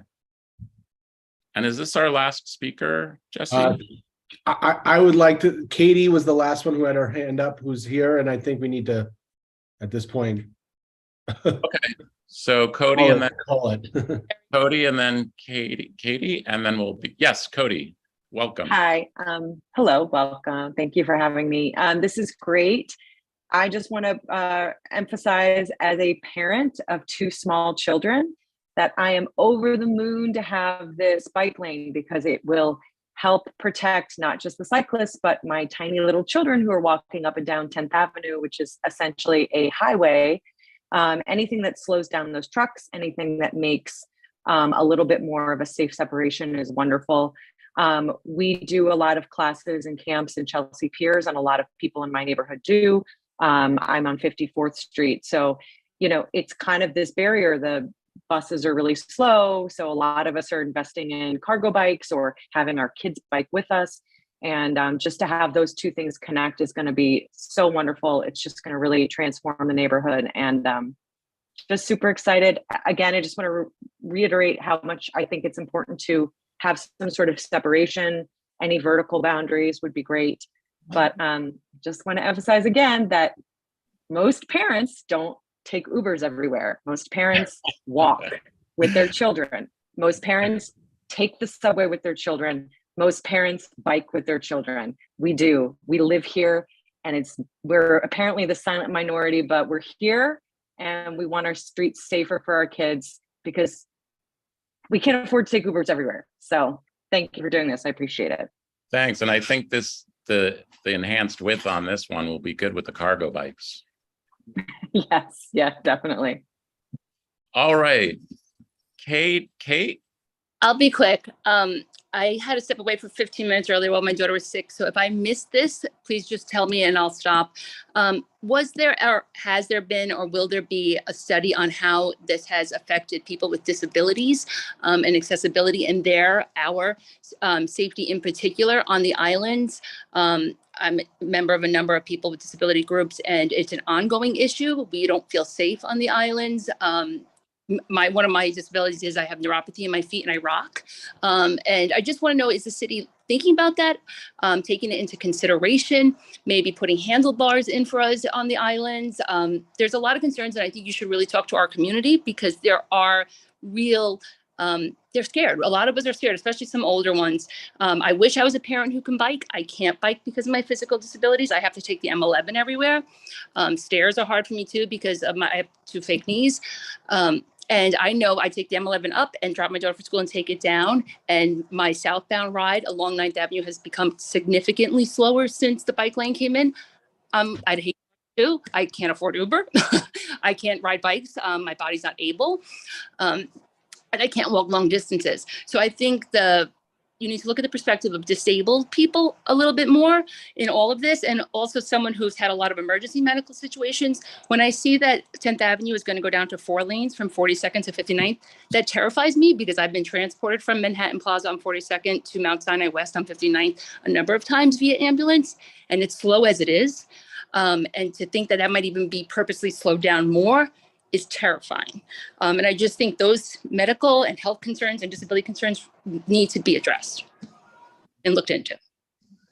And is this our last speaker, Jesse? I would like to. Katie was the last one who had her hand up, who's here, and I think we need to, at this point. Okay. So Cody and then call it. Cody and then Katie, and then we'll be, yes, Cody, welcome. Hi, hello, welcome. Thank you for having me. This is great. I just want to emphasize, as a parent of 2 small children, that I am over the moon to have this bike lane, because it will help protect not just the cyclists, but my tiny little children who are walking up and down 10th Avenue, which is essentially a highway. Anything that slows down those trucks, anything that makes a little bit more of a safe separation is wonderful. We do a lot of classes and camps in Chelsea Piers, and a lot of people in my neighborhood do. I'm on 54th Street. So, you know, it's kind of this barrier. The buses are really slow. So a lot of us are investing in cargo bikes or having our kids bike with us. And just to have those 2 things connect is going to be so wonderful. It's just going to really transform the neighborhood, and just super excited. Again, I just want to reiterate how much I think it's important to have some sort of separation. Any vertical boundaries would be great. But just want to emphasize again that most parents don't take Ubers everywhere. Most parents walk with their children. Most parents take the subway with their children. Most parents bike with their children. We do. We live here, and we're apparently the silent minority, but we're here, and we want our streets safer for our kids, because we can't afford to take Ubers everywhere. So thank you for doing this. I appreciate it. Thanks. And I think the enhanced width on this one will be good with the cargo bikes. Yes, yeah, definitely. All right. Kate? I'll be quick. I had to step away for 15 minutes earlier while my daughter was sick. So if I missed this, please just tell me and I'll stop. Was there, or has there been, or will there be a study on how this has affected people with disabilities and accessibility and our safety in particular on the islands? I'm a member of a number of people with disability groups, and it's an ongoing issue. We don't feel safe on the islands. One of my disabilities is I have neuropathy in my feet and I rock. And I just want to know, is the city thinking about that, taking it into consideration, maybe putting handlebars in for us on the islands? There's a lot of concerns, and I think you should really talk to our community, because there are real, they're scared. A lot of us are scared, especially some older ones. I wish I was a parent who can bike. I can't bike because of my physical disabilities. I have to take the M11 everywhere. Stairs are hard for me too, because of I have 2 fake knees. And I know I take the M11 up and drop my daughter for school and take it down. And my southbound ride along 9th Avenue has become significantly slower since the bike lane came in. I'd hate to. I can't afford Uber. I can't ride bikes. My body's not able. And I can't walk long distances. So I think you need to look at the perspective of disabled people a little bit more in all of this, and also someone who's had a lot of emergency medical situations. When I see that 10th Avenue is going to go down to 4 lanes from 42nd to 59th, that terrifies me, because I've been transported from Manhattan Plaza on 42nd to Mount Sinai West on 59th a number of times via ambulance, and it's slow as it is. And to think that might even be purposely slowed down more is terrifying. And I just think those medical and health concerns and disability concerns need to be addressed and looked into.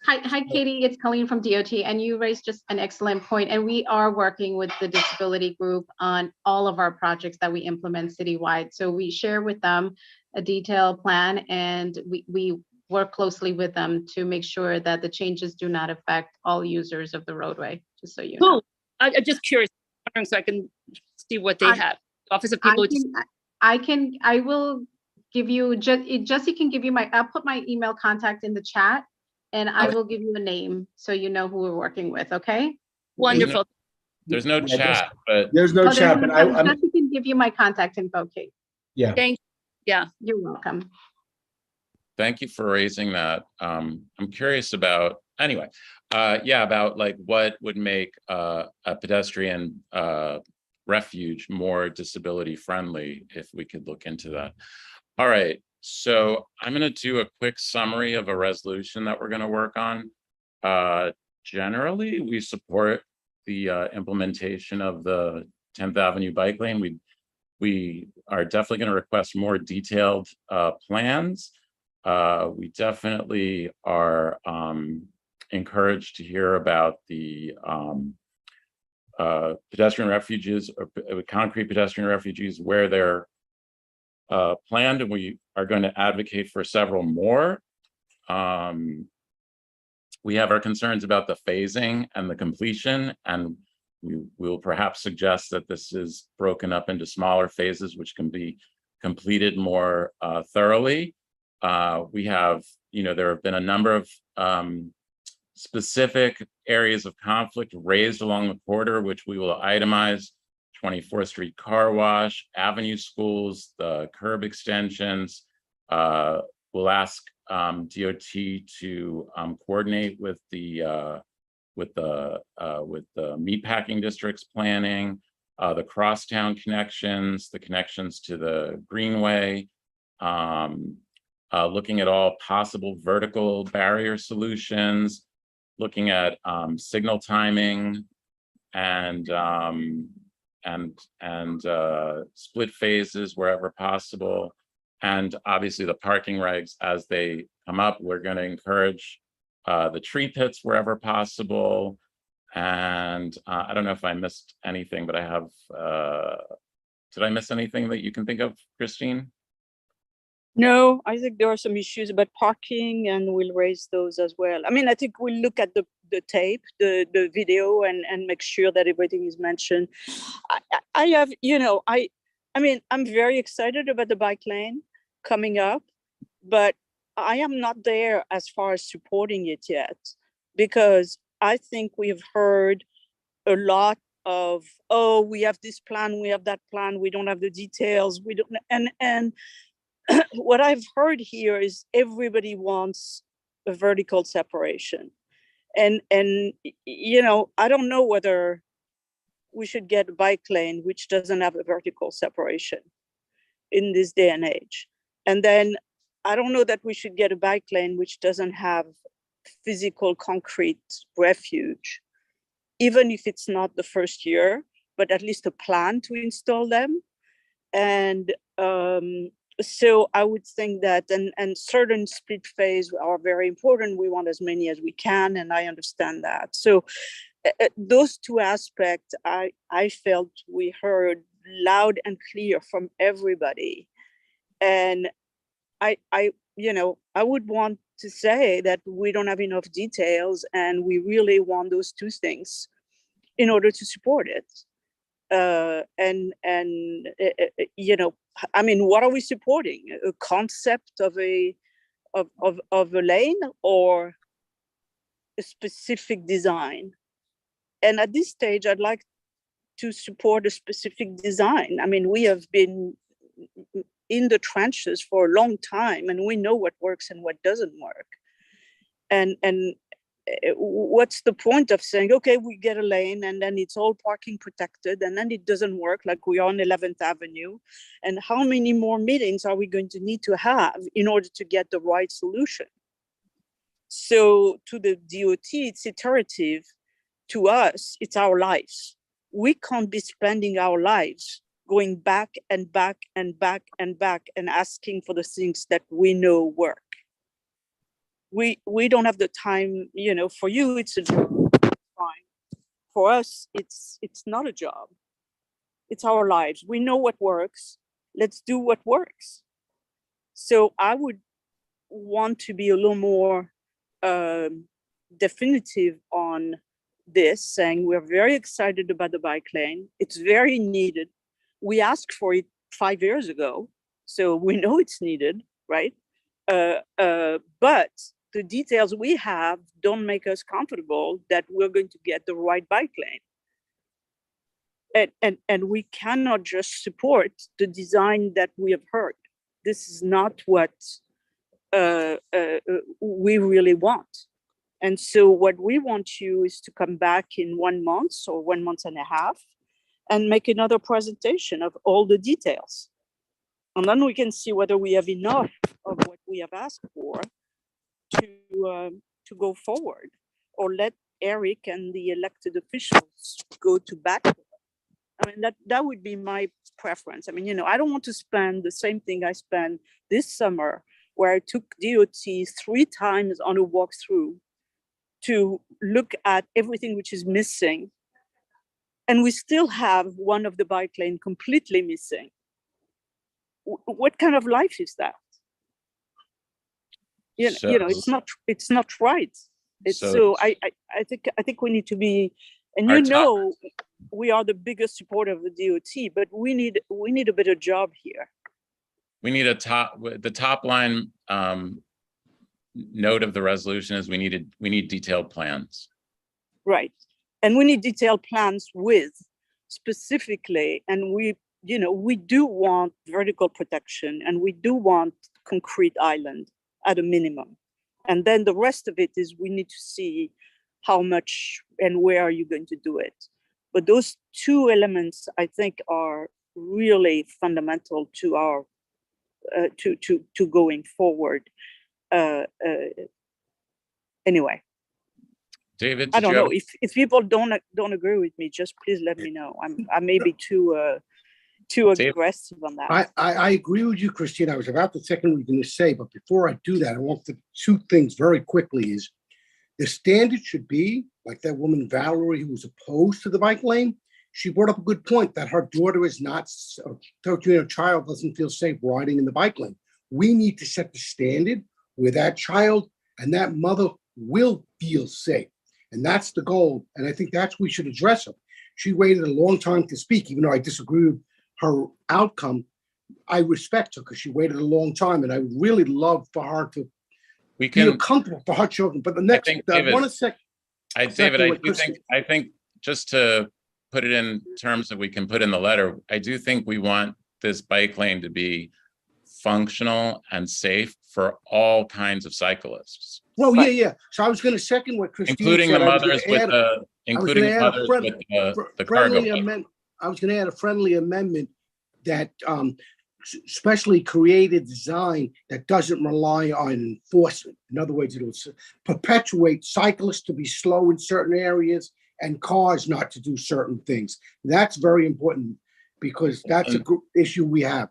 Hi, Katie, it's Colleen from DOT, and you raised just an excellent point. And we are working with the disability group on all of our projects that we implement citywide. So we share with them a detailed plan, and we work closely with them to make sure that the changes do not affect all users of the roadway, just so you know. I'm just curious, so I can see what they have. Office of People with I will give you, Jesse can give you I'll put my email contact in the chat, and I will give you a name so you know who we're working with, okay? Wonderful. There's no chat, but there's no chat, but Jesse can give you my contact info, Kate. Yeah. Thank you. Yeah. You're welcome. Thank you for raising that. I'm curious about, anyway, Yeah, about like what would make a pedestrian refuge more disability friendly, if we could look into that. All right, so I'm going to do a quick summary of a resolution that we're going to work on. Generally, we support the implementation of the 10th Avenue bike lane. We are definitely going to request more detailed plans. We definitely are encouraged to hear about the pedestrian refuges, or concrete pedestrian refuges where they're planned, and we are going to advocate for several more. We have our concerns about the phasing and the completion, and we will perhaps suggest that this is broken up into smaller phases, which can be completed more thoroughly. We have, there have been a number of specific areas of conflict raised along the corridor, which we will itemize: 24th Street Car Wash, Avenue Schools, the curb extensions. We'll ask DOT to coordinate with the meatpacking districts planning, the crosstown connections, the connections to the Greenway, looking at all possible vertical barrier solutions, looking at signal timing and split phases wherever possible. And obviously the parking regs as they come up. We're going to encourage the tree pits wherever possible. And I don't know if I missed anything, but I have, did I miss anything that you can think of, Christine? No, I think there are some issues about parking, and we'll raise those as well. I mean, I think we'll look at the tape, the video, and make sure that everything is mentioned. I have, I mean, I'm very excited about the bike lane coming up, but I am not there as far as supporting it yet, because I think we've heard a lot of, oh, we have this plan, we have that plan, we don't have the details, we don't, and what I've heard here is everybody wants a vertical separation. And I don't know whether we should get a bike lane which doesn't have a vertical separation in this day and age. And then I don't know that we should get a bike lane which doesn't have physical concrete refuge, even if it's not the first year, but at least a plan to install them. And so I would think that, and certain split phase are very important. We want as many as we can, and I understand that. So those two aspects, I felt we heard loud and clear from everybody. And I would want to say that we don't have enough details, and we really want those two things in order to support it. I mean, what are we supporting? A concept of a lane or a specific design? And at this stage, I'd like to support a specific design. I mean, we have been in the trenches for a long time, and we know what works and what doesn't work. And what's the point of saying, okay, we get a lane and then it's all parking protected, and then it doesn't work, like we are on 11th Avenue? And how many more meetings are we going to need to have in order to get the right solution? So to the DOT, it's iterative. To us, it's our lives. We can't be spending our lives going back and back and back and back and asking for the things that we know work. We don't have the time, for you, it's a job. Fine. For us, it's not a job. It's our lives. We know what works. Let's do what works. So I would want to be a little more definitive on this, saying we're very excited about the bike lane. It's very needed. We asked for it 5 years ago, so we know it's needed, right? But the details we have don't make us comfortable that we're going to get the right bike lane. And we cannot just support the design that we have heard. This is not what we really want. And so what we want you is to come back in 1 month or 1 month and a half and make another presentation of all the details. And then we can see whether we have enough of what we have asked for to go forward, or let Eric and the elected officials go to bat. I mean, that would be my preference. I mean, you know, I don't want to spend the same thing I spent this summer, where I took DOT 3 times on a walkthrough to look at everything which is missing. And we still have one of the bike lane completely missing. What kind of life is that? You know, it's not right. So I think we need to be, and you know, we are the biggest supporter of the DOT, but we need a better job here. We need the top line note of the resolution is we need detailed plans. Right. And we need detailed plans with specifically, and we do want vertical protection, and we do want concrete island at a minimum. And then the rest of it is we need to see how much and where are you going to do it. But those 2 elements, I think, are really fundamental to our to going forward. Anyway, David, I don't know if people don't agree with me. Just please let me know. I may be too aggressive on that. I agree with you, Christine. I was about to second what you're going to say, but before I do that, I want the 2 things very quickly. Is the standard should be like that woman Valerie who was opposed to the bike lane. She brought up a good point that her daughter is not, a 13-year-old child doesn't feel safe riding in the bike lane. We need to set the standard where that child and that mother will feel safe. And that's the goal. And I think that's we should address her. She waited a long time to speak, even though I disagree with her outcome. I respect her because she waited a long time. And I would really love for her to feel comfortable for her children. But the next, I think just to put it in terms that we can put in the letter, I do think we want this bike lane to be functional and safe for all kinds of cyclists. Well, yeah. So I was going to second what Christine including said. The mothers with the cargo. I was going to add a friendly amendment that specially created design that doesn't rely on enforcement. In other words, it'll perpetuate cyclists to be slow in certain areas and cars not to do certain things. That's very important because that's a issue we have.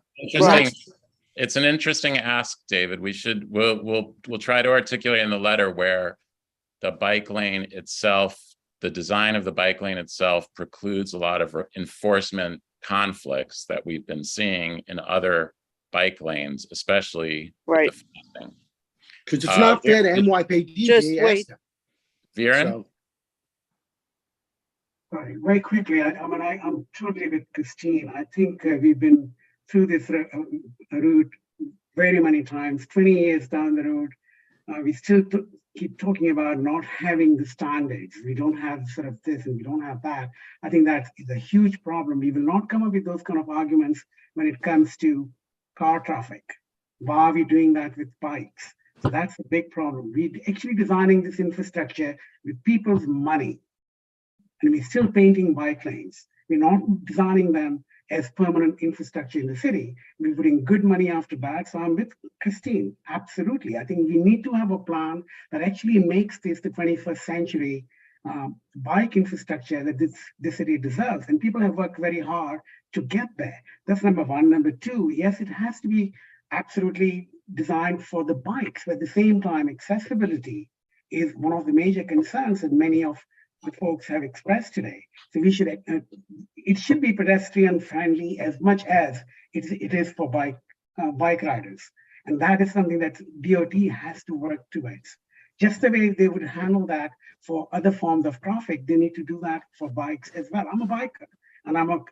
It's an interesting ask, David. We'll try to articulate in the letter where the bike lane itself, the design of the bike lane itself precludes a lot of enforcement conflicts that we've been seeing in other bike lanes, especially right. Because it's not fair to NYPD. Just wait. Viren? Sorry, very quickly, I'm totally with Christine. I think we've been through this route very many times, 20 years down the road. We still keep talking about not having the standards. We don't have sort of this and we don't have that. I think that is a huge problem. We will not come up with those kind of arguments when it comes to car traffic. Why are we doing that with bikes? So that's a big problem. We're actually designing this infrastructure with people's money. And we're still painting bike lanes. We're not designing them as permanent infrastructure in the city. We're putting good money after bad. So I'm with Christine, absolutely. I think we need to have a plan that actually makes this the 21st century bike infrastructure that this city deserves. And people have worked very hard to get there. That's number one. Number two, yes, it has to be absolutely designed for the bikes, but at the same time, accessibility is one of the major concerns that many of the folks have expressed today. So we should, it should be pedestrian friendly as much as it is for bike riders. And that is something that DOT has to work towards. Just the way they would handle that for other forms of traffic, they need to do that for bikes as well. I'm a biker and I'm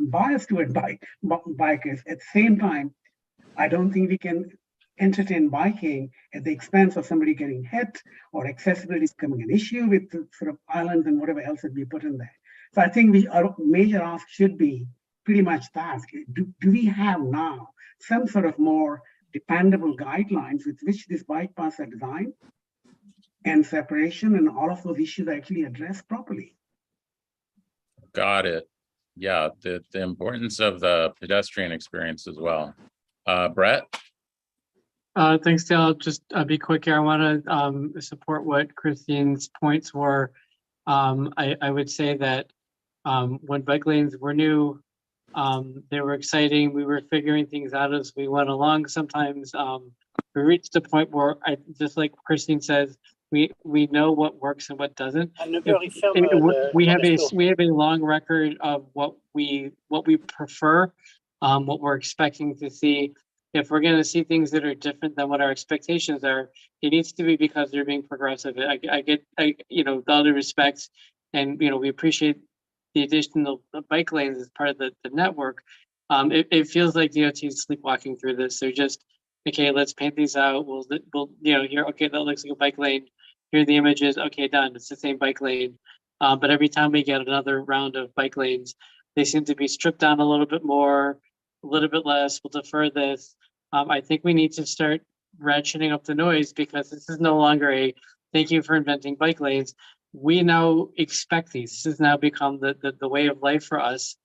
biased toward bikers. At the same time, I don't think we can entertain biking at the expense of somebody getting hit or accessibility is becoming an issue with the sort of islands and whatever else that we put in there. So I think our major ask should be pretty much that. Do we have now some sort of more dependable guidelines with which these bike paths are designed? and separation and all of those issues are actually addressed properly. Got it. Yeah, the importance of the pedestrian experience as well. Brett? Thanks, Dale. I'll just be quick here. I want to support what Christine's points were. I would say that when bike lanes were new, they were exciting. We were figuring things out as we went along. Sometimes we reached a point where, just like Christine says, we know what works and what doesn't. We have a long record of what we prefer, what we're expecting to see. If we're going to see things that are different than what our expectations are, it needs to be because they're being progressive. I get, with all due respect, and we appreciate the addition of bike lanes as part of the network. It feels like DOT is sleepwalking through this. They're just, okay, let's paint these out. We'll here, okay, that looks like a bike lane. Here are the images. Okay, done. It's the same bike lane. But every time we get another round of bike lanes, they seem to be stripped down a little bit more, a little bit less. We'll defer this. I think we need to start ratcheting up the noise, because this is no longer a thank you for inventing bike lanes. We now expect these. This has now become the way of life for us.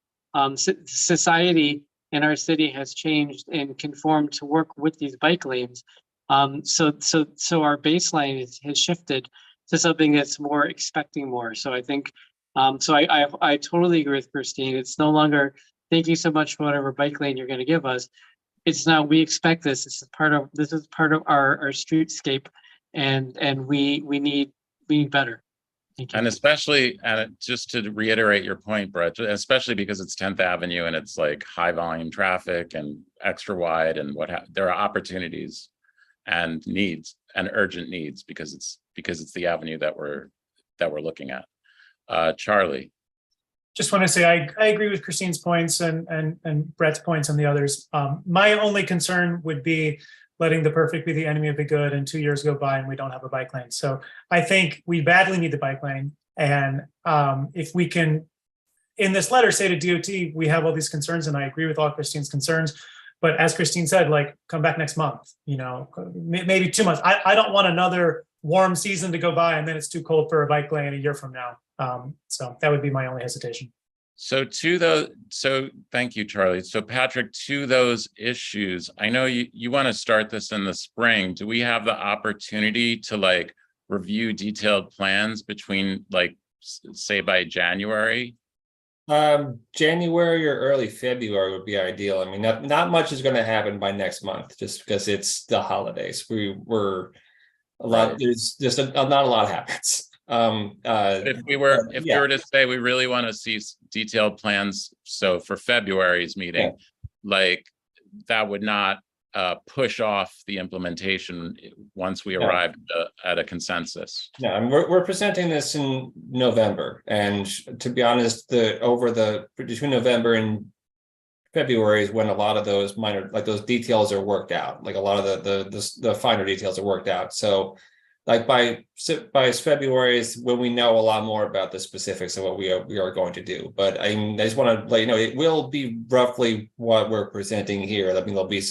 Society in our city has changed and conformed to work with these bike lanes. So our baseline has shifted to something that's more expecting more. So I think, I totally agree with Christine. It's no longer thank you so much for whatever bike lane you're going to give us. It's now we expect this. This is part of our streetscape, and we need better. Thank you. And especially, and just to reiterate your point, Brett, especially because it's 10th Avenue and it's like high volume traffic and extra wide, and there are opportunities and needs and urgent needs because it's the avenue that we're looking at. Charlie. Just want to say I agree with Christine's points and Brett's points and the others. My only concern would be letting the perfect be the enemy of the good, and 2 years go by and we don't have a bike lane. So I think we badly need the bike lane. And if we can, in this letter, say to DOT, we have all these concerns, and I agree with all Christine's concerns. But as Christine said, like, come back next month, maybe 2 months. I don't want another warm season to go by and then it's too cold for a bike lane a year from now. So that would be my only hesitation. So thank you, Charlie. So Patrick, to those issues, I know you want to start this in the spring. Do we have the opportunity to review detailed plans between say by January? January or early February would be ideal. I mean, not much is going to happen by next month, just because it's the holidays. There's just not a lot happens. If we were to say we really want to see detailed plans, so for February's meeting, that would not push off the implementation once we arrive at a consensus. Yeah, and we're presenting this in November, and to be honest, between November and February is when a lot of those those details are worked out. Like a lot of the finer details are worked out. So by February is when we know a lot more about the specifics of what we are going to do. But I just want to let you know, it will be roughly what we're presenting here. I mean, there'll be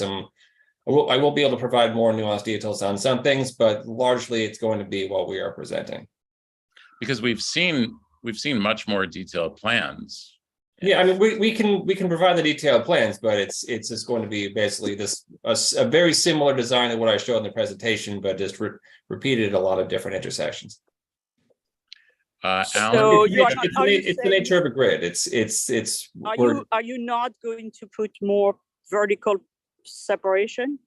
I will be able to provide more nuanced details on some things, but largely it's going to be what we are presenting. Because we've seen much more detailed plans. Yeah, I mean, we can provide the detailed plans, but it's just going to be basically a very similar design to what I showed in the presentation, but just repeated at a lot of different intersections. Alan, So it's the nature of a grid. Are you not going to put more vertical separation?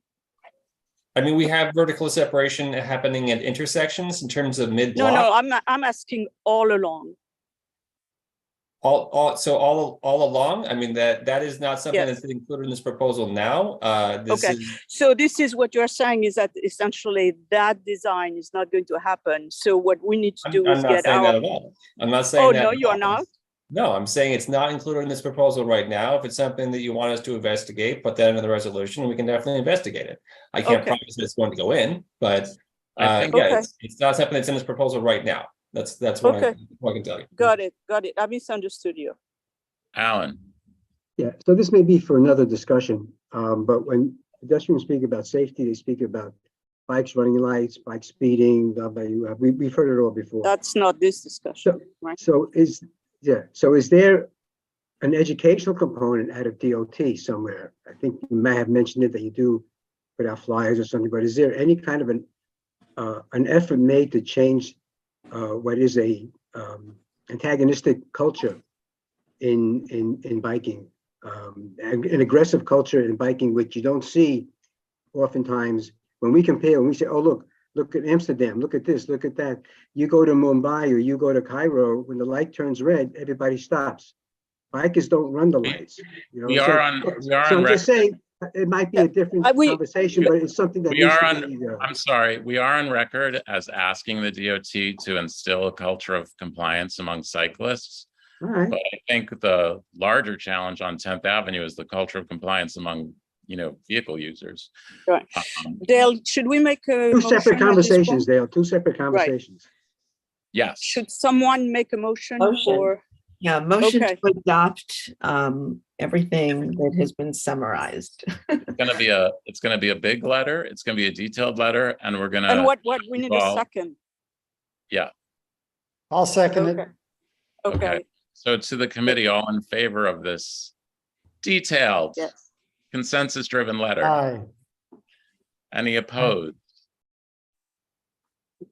I mean, we have vertical separation happening at intersections in terms of mid-block. No, I'm asking all along. All along. I mean, that is not something that's included in this proposal now. So this is what you're saying, is that essentially that design is not going to happen. So what we need to do is get our. That at all. I'm not saying that. Oh no, you are not. No, I'm saying it's not included in this proposal right now. If it's something that you want us to investigate, put that into the resolution, we can definitely investigate it. I can't promise that it's going to go in, but it's not something that's in this proposal right now. That's what I can tell you. Got it. I misunderstood you. Alan. Yeah, so this may be for another discussion, but when pedestrians speak about safety, they speak about bikes running lights, bike speeding, blah, blah, blah. We've heard it all before. That's not this discussion, right? So is there an educational component out of DOT somewhere? I think you may have mentioned it that you do put out flyers or something, but is there any kind of an effort made to change what is a antagonistic culture in biking, an aggressive culture in biking, which you don't see oftentimes when we compare, when we say, oh, look at Amsterdam, look at this, look at that. You go to Mumbai or you go to Cairo, when the light turns red, everybody stops. Bikers don't run the lights. You know, We are on I'm just saying, it might be a different conversation, but it's something that needs to be. I'm sorry, we are on record as asking the DOT to instill a culture of compliance among cyclists. All right. But I think the larger challenge on 10th Avenue is the culture of compliance among, vehicle users. Right. Dale, should we make a Two separate conversations, Dale, two separate conversations. Yes. Should someone make a motion for? Yeah, motion Okay. to adopt everything that has been summarized. It's gonna be a big letter. It's gonna be a detailed letter, and we're gonna. And what we need a second. Yeah. I'll second it. Okay. So to the committee, all in favor of this detailed, consensus-driven letter? Aye. Any opposed?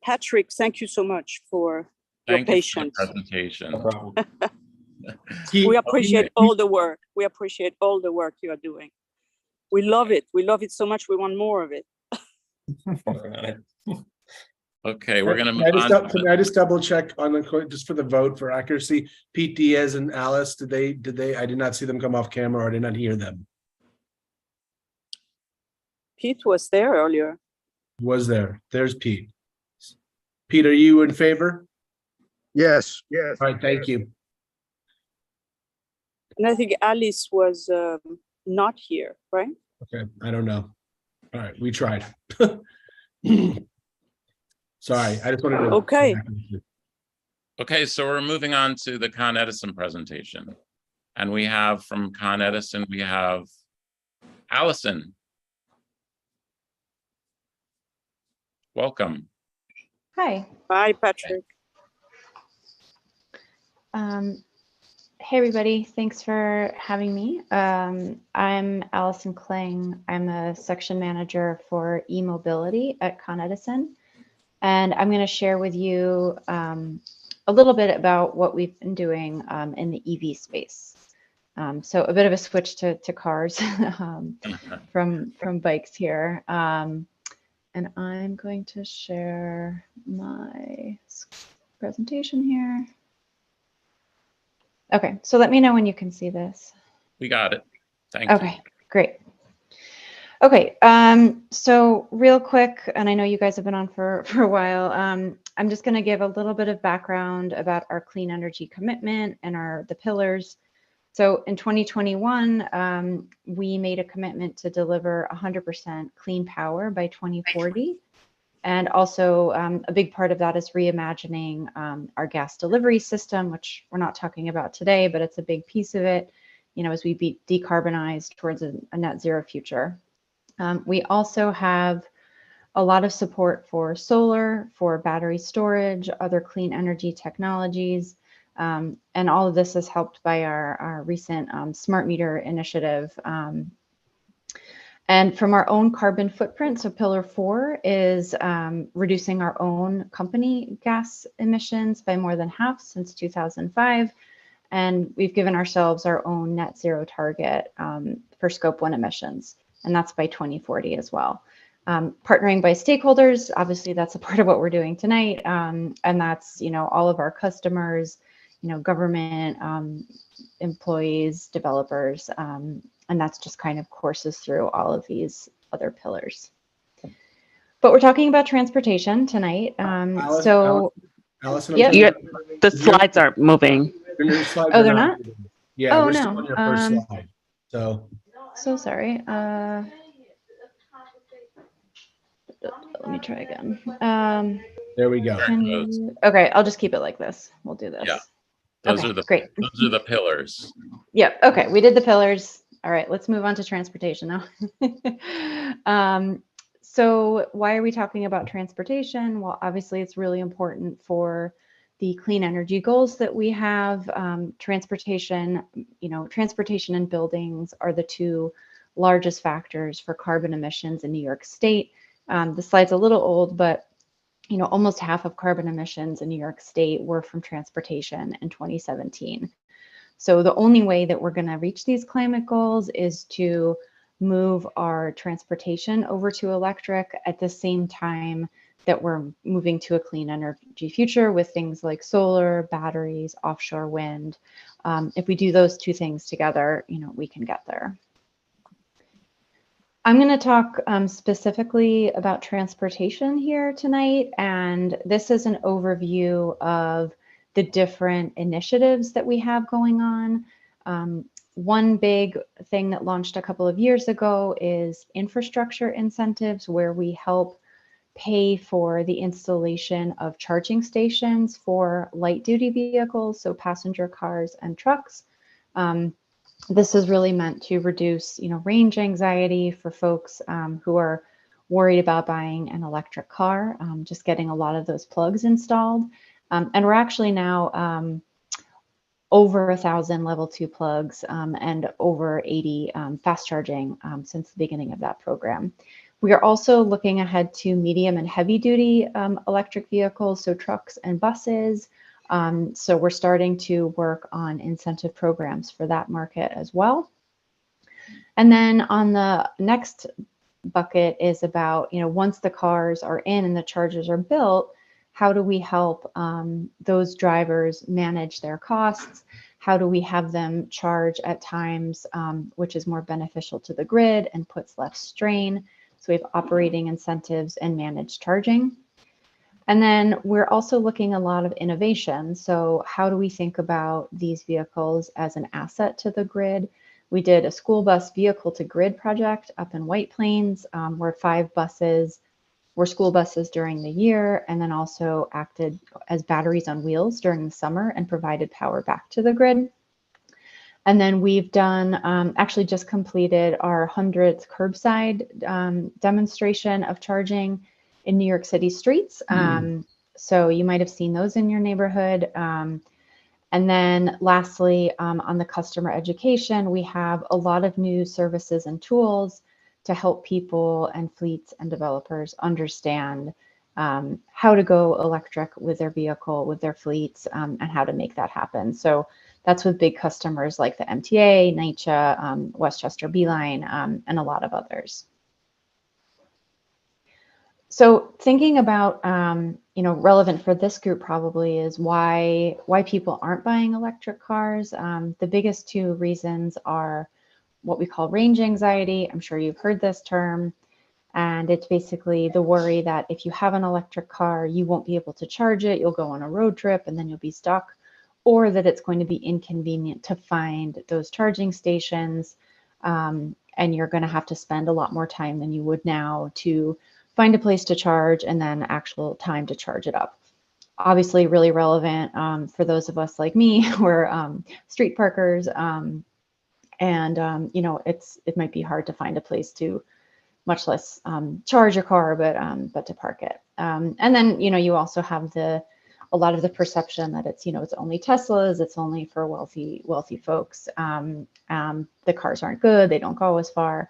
Patrick, thank you so much for Thank your you for the patience. presentation. We appreciate all the work. We appreciate all the work you are doing. We love it. We love it so much. We want more of it. Okay, we're gonna move Can on. I just double check on just for the vote for accuracy? Pete Diaz and Alice, did they? I did not see them come off camera, or I did not hear them. Pete was there earlier. Was there? There's Pete. Pete, are you in favor? Yes. All right, thank you. And I think Alice was not here, right? Okay, I don't know. All right, we tried. Sorry, I just wanted to. Okay. Okay, so we're moving on to the Con Edison presentation. And we have from Con Edison, we have Allison. Welcome. Hi. Bye, Patrick. Hey, everybody. Thanks for having me. I'm Allison Kling. I'm the section manager for e-mobility at Con Edison. And I'm going to share with you a little bit about what we've been doing in the EV space. So a bit of a switch to cars from bikes here. And I'm going to share my presentation here. Okay, so let me know when you can see this. We got it. Thank you. Okay, great. Okay, so real quick, and I know you guys have been on for a while, I'm just going to give a little bit of background about our clean energy commitment and the pillars. So in 2021, we made a commitment to deliver 100% clean power by 2040. And also a big part of that is reimagining our gas delivery system, which we're not talking about today, but it's a big piece of it, as we be decarbonized towards a net zero future. We also have a lot of support for solar, for battery storage, other clean energy technologies. And all of this is helped by our recent smart meter initiative. And from our own carbon footprint, so pillar 4 is reducing our own company gas emissions by more than half since 2005. And we've given ourselves our own net zero target for scope 1 emissions, and that's by 2040 as well. Partnering by stakeholders, obviously that's a part of what we're doing tonight. And that's, all of our customers, government, employees, developers, and that's just kind of courses through all of these other pillars. But we're talking about transportation tonight. Allison, yep. The slides aren't moving. Your slides Oh, are they're not? moving. Yeah, Oh, we're no. still on your first slide. So sorry. Let me try again. There we go. Okay, I'll just keep it like this. We'll do this. Yeah. Those Okay, are the great. Those are the pillars. Yep. Okay, we did the pillars. All right, let's move on to transportation now. So why are we talking about transportation? Well, obviously it's really important for the clean energy goals that we have. Transportation, transportation and buildings are the two largest factors for carbon emissions in New York State. The slide's a little old, but almost half of carbon emissions in New York State were from transportation in 2017. So the only way that we're going to reach these climate goals is to move our transportation over to electric at the same time that we're moving to a clean energy future with things like solar, batteries, offshore wind. If we do those two things together, we can get there. I'm going to talk specifically about transportation here tonight, and this is an overview of the different initiatives that we have going on. One big thing that launched a couple of years ago is infrastructure incentives, where we help pay for the installation of charging stations for light duty vehicles, so passenger cars and trucks. This is really meant to reduce, range anxiety for folks who are worried about buying an electric car, just getting a lot of those plugs installed. And we're actually now over 1,000 level 2 plugs and over 80 fast charging since the beginning of that program. We are also looking ahead to medium and heavy duty electric vehicles, so trucks and buses. So we're starting to work on incentive programs for that market as well. And then on the next bucket is about, once the cars are in and the chargers are built, how do we help those drivers manage their costs? How do we have them charge at times which is more beneficial to the grid and puts less strain? So we have operating incentives and managed charging. And then we're also looking a lot of innovation. So how do we think about these vehicles as an asset to the grid? We did a school bus vehicle to grid project up in White Plains, where 5 buses were school buses during the year, and then also acted as batteries on wheels during the summer and provided power back to the grid. And then we've done, actually just completed our 100th curbside demonstration of charging in New York City streets. So you might have seen those in your neighborhood. And then lastly, on the customer education, we have a lot of new services and tools to help people and fleets and developers understand how to go electric with their vehicle, with their fleets, and how to make that happen. So that's with big customers like the MTA, NYCHA, Westchester Beeline, and a lot of others. So thinking about, relevant for this group probably is why people aren't buying electric cars. The biggest 2 reasons are what we call range anxiety. I'm sure you've heard this term. And it's basically the worry that if you have an electric car, you won't be able to charge it. You'll go on a road trip and then you'll be stuck, or that it's going to be inconvenient to find those charging stations. And you're going to have to spend a lot more time than you would now to find a place to charge and then actual time to charge it up. Obviously really relevant for those of us like me who are street parkers. It might be hard to find a place to, much less charge your car, but to park it. And then, you also have a lot of the perception that it's, it's only Teslas, it's only for wealthy folks. The cars aren't good, they don't go as far.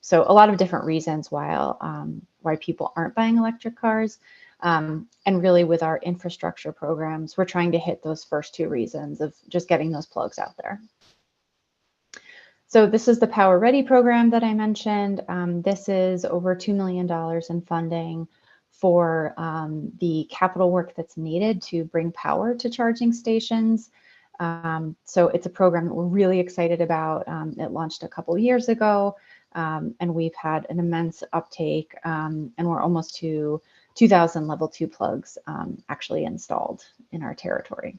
So a lot of different reasons why people aren't buying electric cars. And really with our infrastructure programs, we're trying to hit those first 2 reasons of just getting those plugs out there. So this is the Power Ready program that I mentioned. This is over $2 million in funding for the capital work that's needed to bring power to charging stations. So it's a program that we're really excited about. It launched a couple years ago, and we've had an immense uptake, and we're almost to 2,000 level 2 plugs actually installed in our territory.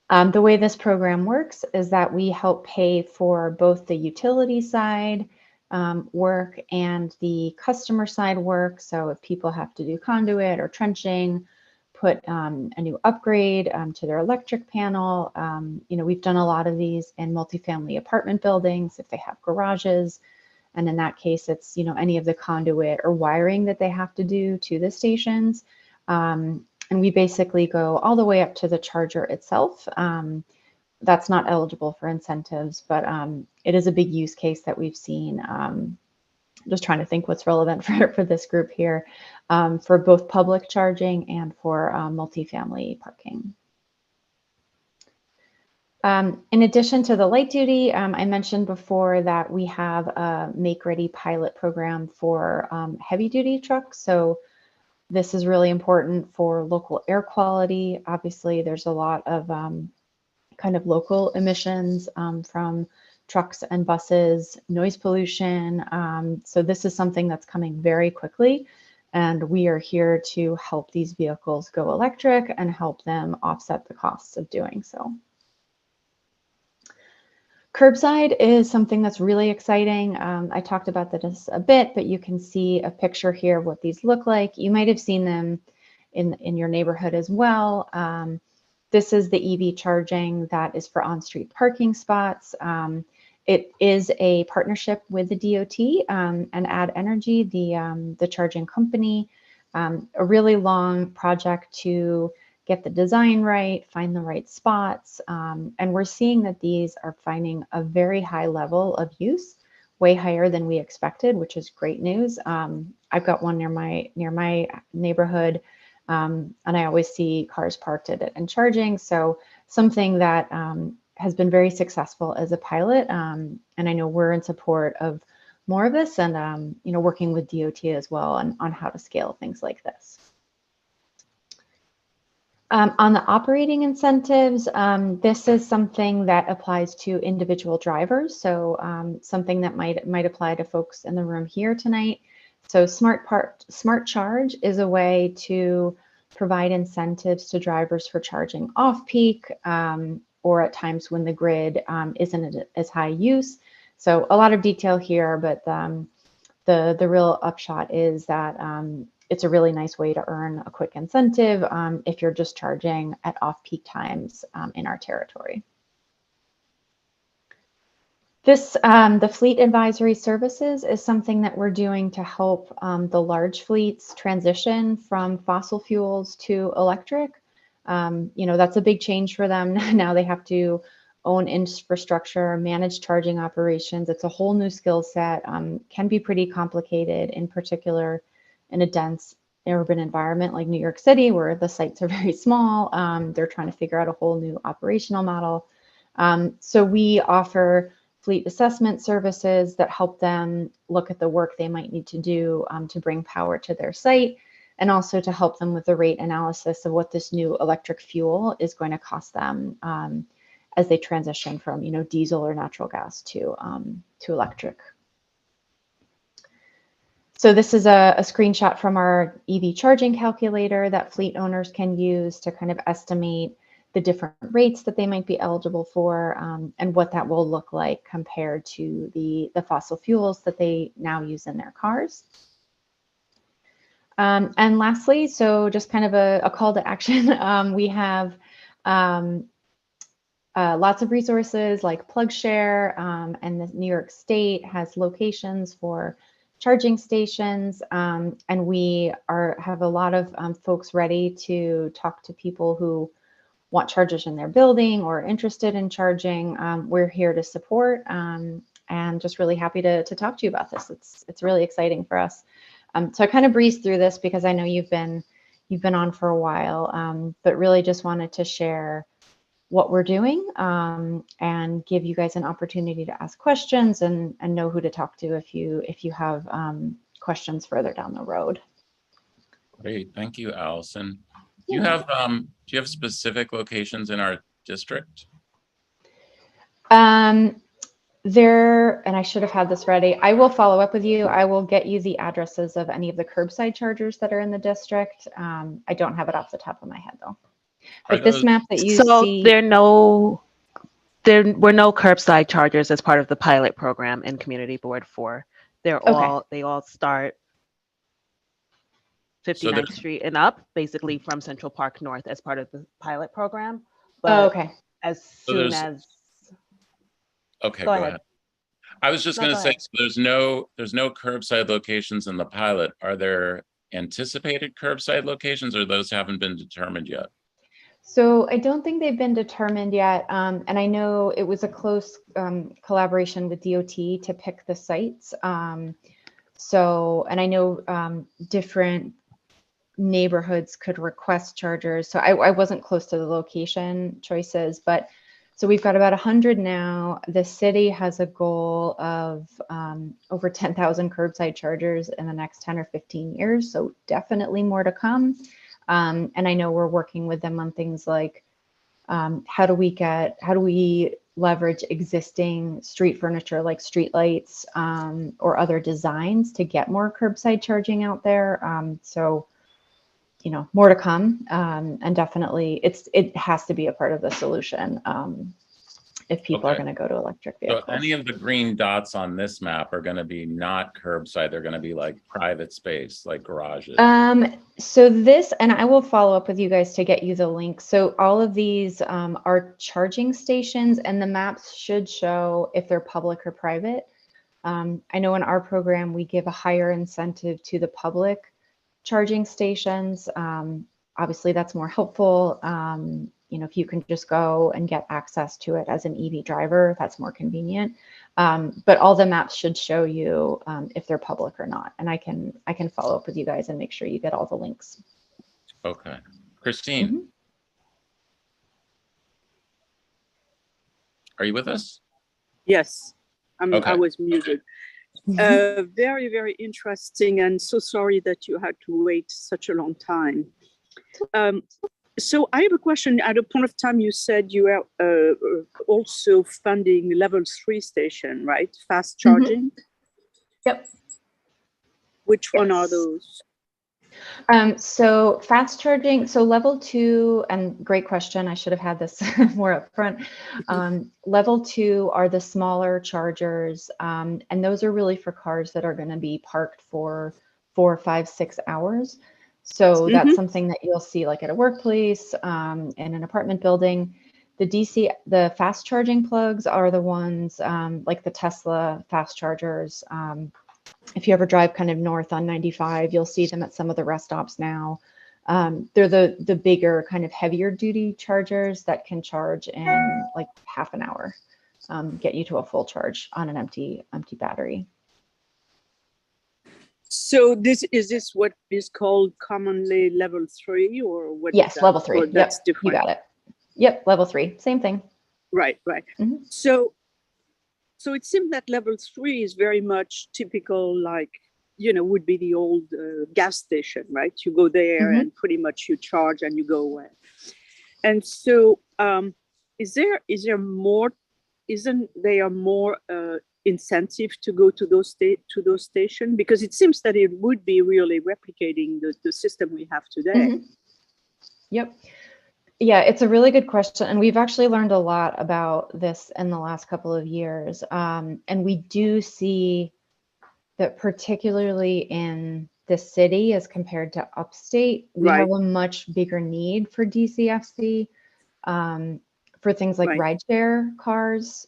The way this program works is that we help pay for both the utility side work and the customer side work. So if people have to do conduit or trenching, put a new upgrade to their electric panel, we've done a lot of these in multifamily apartment buildings if they have garages. And in that case, it's, you know, any of the conduit or wiring that they have to do to the stations. And we basically go all the way up to the charger itself. That's not eligible for incentives, but it is a big use case that we've seen. Just trying to think what's relevant for this group here, for both public charging and for multifamily parking. In addition to the light duty, I mentioned before that we have a Make Ready pilot program for heavy duty trucks. So this is really important for local air quality. Obviously, there's a lot of kind of local emissions from trucks and buses, noise pollution. So this is something that's coming very quickly. And we are here to help these vehicles go electric and help them offset the costs of doing so. Curbside is something that's really exciting. I talked about this a bit, but you can see a picture here of what these look like. You might have seen them in your neighborhood as well. This is the EV charging that is for on-street parking spots. It is a partnership with the DOT and Add Energy, the charging company. A really long project to get the design right, find the right spots. And we're seeing that these are finding a very high level of use, way higher than we expected, which is great news. I've got one near my neighborhood, and I always see cars parked at it and charging. So something that has been very successful as a pilot. And I know we're in support of more of this and, you know, working with DOT as well on how to scale things like this. On the operating incentives, this is something that applies to individual drivers. So something that might apply to folks in the room here tonight. So Smart Charge is a way to provide incentives to drivers for charging off-peak or at times when the grid isn't as high use. So a lot of detail here, but the real upshot is that it's a really nice way to earn a quick incentive if you're just charging at off-peak times in our territory. This, the fleet advisory services is something that we're doing to help the large fleets transition from fossil fuels to electric. You know, that's a big change for them. Now they have to own infrastructure, manage charging operations. It's a whole new skill set, can be pretty complicated, in particular in a dense urban environment like New York City, where the sites are very small. They're trying to figure out a whole new operational model. So we offer fleet assessment services that help them look at the work they might need to do to bring power to their site, and also to help them with the rate analysis of what this new electric fuel is going to cost them as they transition from, you know, diesel or natural gas to electric. So this is a screenshot from our EV charging calculator that fleet owners can use to kind of estimate the different rates that they might be eligible for and what that will look like compared to the fossil fuels that they now use in their cars. And lastly, so just kind of a call to action, we have lots of resources like PlugShare, and the New York State has locations for charging stations, and we have a lot of folks ready to talk to people who want chargers in their building or interested in charging. We're here to support, and just really happy to talk to you about this. It's really exciting for us. So I kind of breezed through this because I know you've been on for a while, but really just wanted to share what we're doing and give you guys an opportunity to ask questions and know who to talk to if you have questions further down the road. Great, thank you, Allison. Do you have specific locations in our district? And I should have had this ready. I will follow up with you. I will get you the addresses of any of the curbside chargers that are in the district. I don't have it off the top of my head though. But this map that you see. There were no curbside chargers as part of the pilot program in Community Board 4. They all start 59th Street and up, basically from Central Park North as part of the pilot program. But as soon as Okay, go ahead. I was just No, going to go say, ahead. so there's no curbside locations in the pilot. Are there anticipated curbside locations, or those haven't been determined yet? So I don't think they've been determined yet. And I know it was a close collaboration with DOT to pick the sites. And I know different neighborhoods could request chargers. So I wasn't close to the location choices, but so we've got about 100 now. The city has a goal of over 10,000 curbside chargers in the next 10 or 15 years. So definitely more to come. And I know we're working with them on things like how do we leverage existing street furniture like street lights or other designs to get more curbside charging out there. So, you know, more to come. And definitely it has to be a part of the solution if people are going to go to electric vehicles. So any of the green dots on this map are going to be not curbside. They're going to be like private space, like garages. So this, and I will follow up with you guys to get you the link. So all of these are charging stations, and the maps should show if they're public or private. I know in our program, we give a higher incentive to the public charging stations. Obviously, that's more helpful. You know, if you can just go and get access to it as an EV driver, that's more convenient. But all the maps should show you if they're public or not. And I can follow up with you guys and make sure you get all the links. Okay. Christine. Are you with us? Yes, Okay. I was muted. Very, very interesting, and so sorry that you had to wait such a long time. So I have a question. At a point of time, you said you are also funding level 3 station, right? Fast charging? Yep. Which one are those? So fast charging, so level 2, and great question, I should have had this more up front. Level 2 are the smaller chargers, and those are really for cars that are going to be parked for 4, 5, 6 hours. So that's something that you'll see like at a workplace, in an apartment building. The fast charging plugs are the ones like the Tesla fast chargers. If you ever drive kind of north on 95, you'll see them at some of the rest stops now. They're the bigger kind of heavier duty chargers that can charge in like half an hour, get you to a full charge on an empty battery. So is this what is called commonly level 3, or what? Yes, level 3. Yep, that's different. you got it. Yep, level 3, same thing. Right. So it seems that level 3 is very much typical, like, you know, would be the old gas station, right? You go there and pretty much you charge and you go away. And so isn't there more incentive to go to those stations? Because it seems that it would be really replicating the system we have today. Yep. Yeah, it's a really good question. And we've actually learned a lot about this in the last couple of years. And we do see that particularly in the city as compared to upstate, we have a much bigger need for DCFC for things like rideshare cars.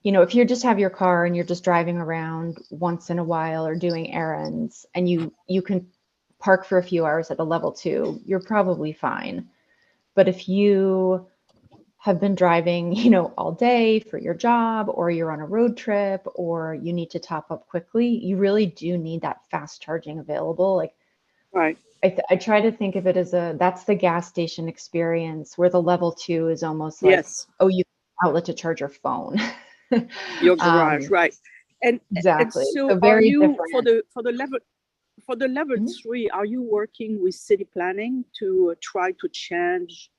You know, if you just have your car and you're just driving around once in a while or doing errands, and you can park for a few hours at a level 2, you're probably fine. But if you have been driving, you know, all day for your job, or you're on a road trip, or you need to top up quickly, you really do need that fast charging available. Like, I try to think of it as that's the gas station experience, where the level 2 is almost like, oh, you have an outlet to charge your phone. Your garage, right? And exactly. And so, very are you different. for the level 3? Are you working with city planning to try to change?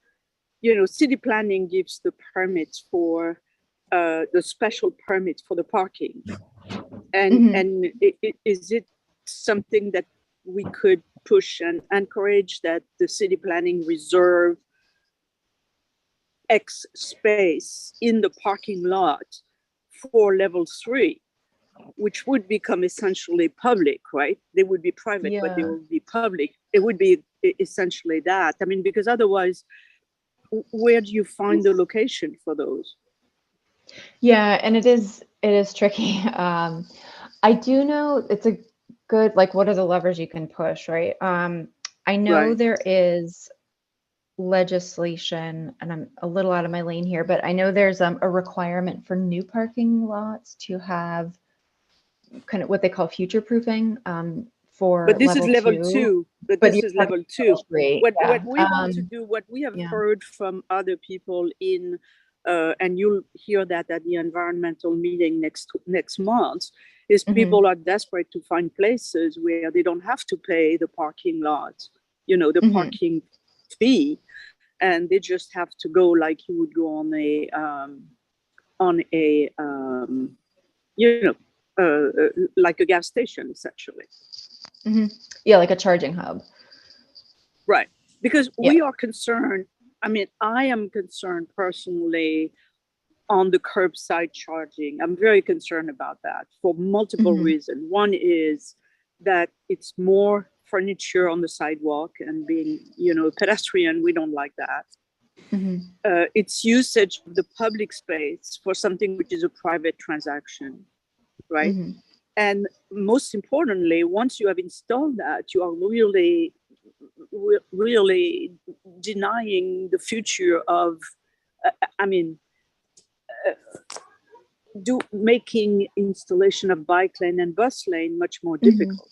You know, city planning gives the permits for the special permits for the parking, and is it something that we could push and encourage, that the city planning reserve X space in the parking lot for level 3, which would become essentially public, right? They would be private, but they would be public. It would be essentially that. I mean, because otherwise, where do you find the location for those? Yeah, and it is It is tricky. I do know it's a good, like, what are the levers you can push, right? I know Right. there is legislation, and I'm a little out of my lane here, but I know there's a requirement for new parking lots to have kind of what they call future proofing for But this is level 2. two. But But this you're is talking level two. level 3. What Yeah. what we want to do, what we have yeah. heard from other people in, and you'll hear that at the environmental meeting next month, is people are desperate to find places where they don't have to pay the parking lot, the parking fee, and they just have to go like you would go on a like a gas station, essentially. Yeah, like a charging hub. Right. Because we are concerned, I mean, I am concerned personally on the curbside charging. I'm very concerned about that for multiple reasons. One is that it's more furniture on the sidewalk, and being, a pedestrian, we don't like that. It's usage of the public space for something which is a private transaction, right? And most importantly, once you have installed that, you are really denying the future of, making installation of bike lane and bus lane much more difficult.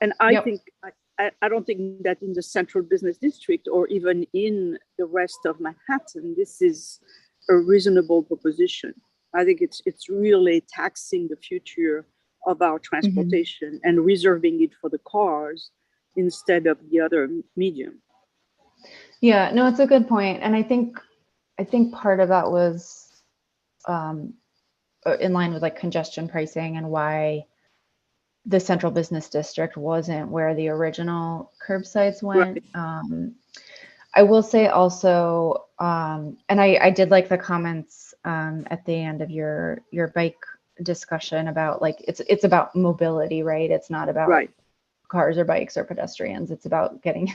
And I think, I don't think that in the central business district or even in the rest of Manhattan, this is a reasonable proposition. I think it's really taxing the future of our transportation and reserving it for the cars instead of the other medium. Yeah, no, it's a good point. And I think part of that was in line with like congestion pricing and why the central business district wasn't where the original curbsides went. Right. I will say also, and I did like the comments at the end of your bike discussion about like it's about mobility, right? It's not about cars or bikes or pedestrians. It's about getting.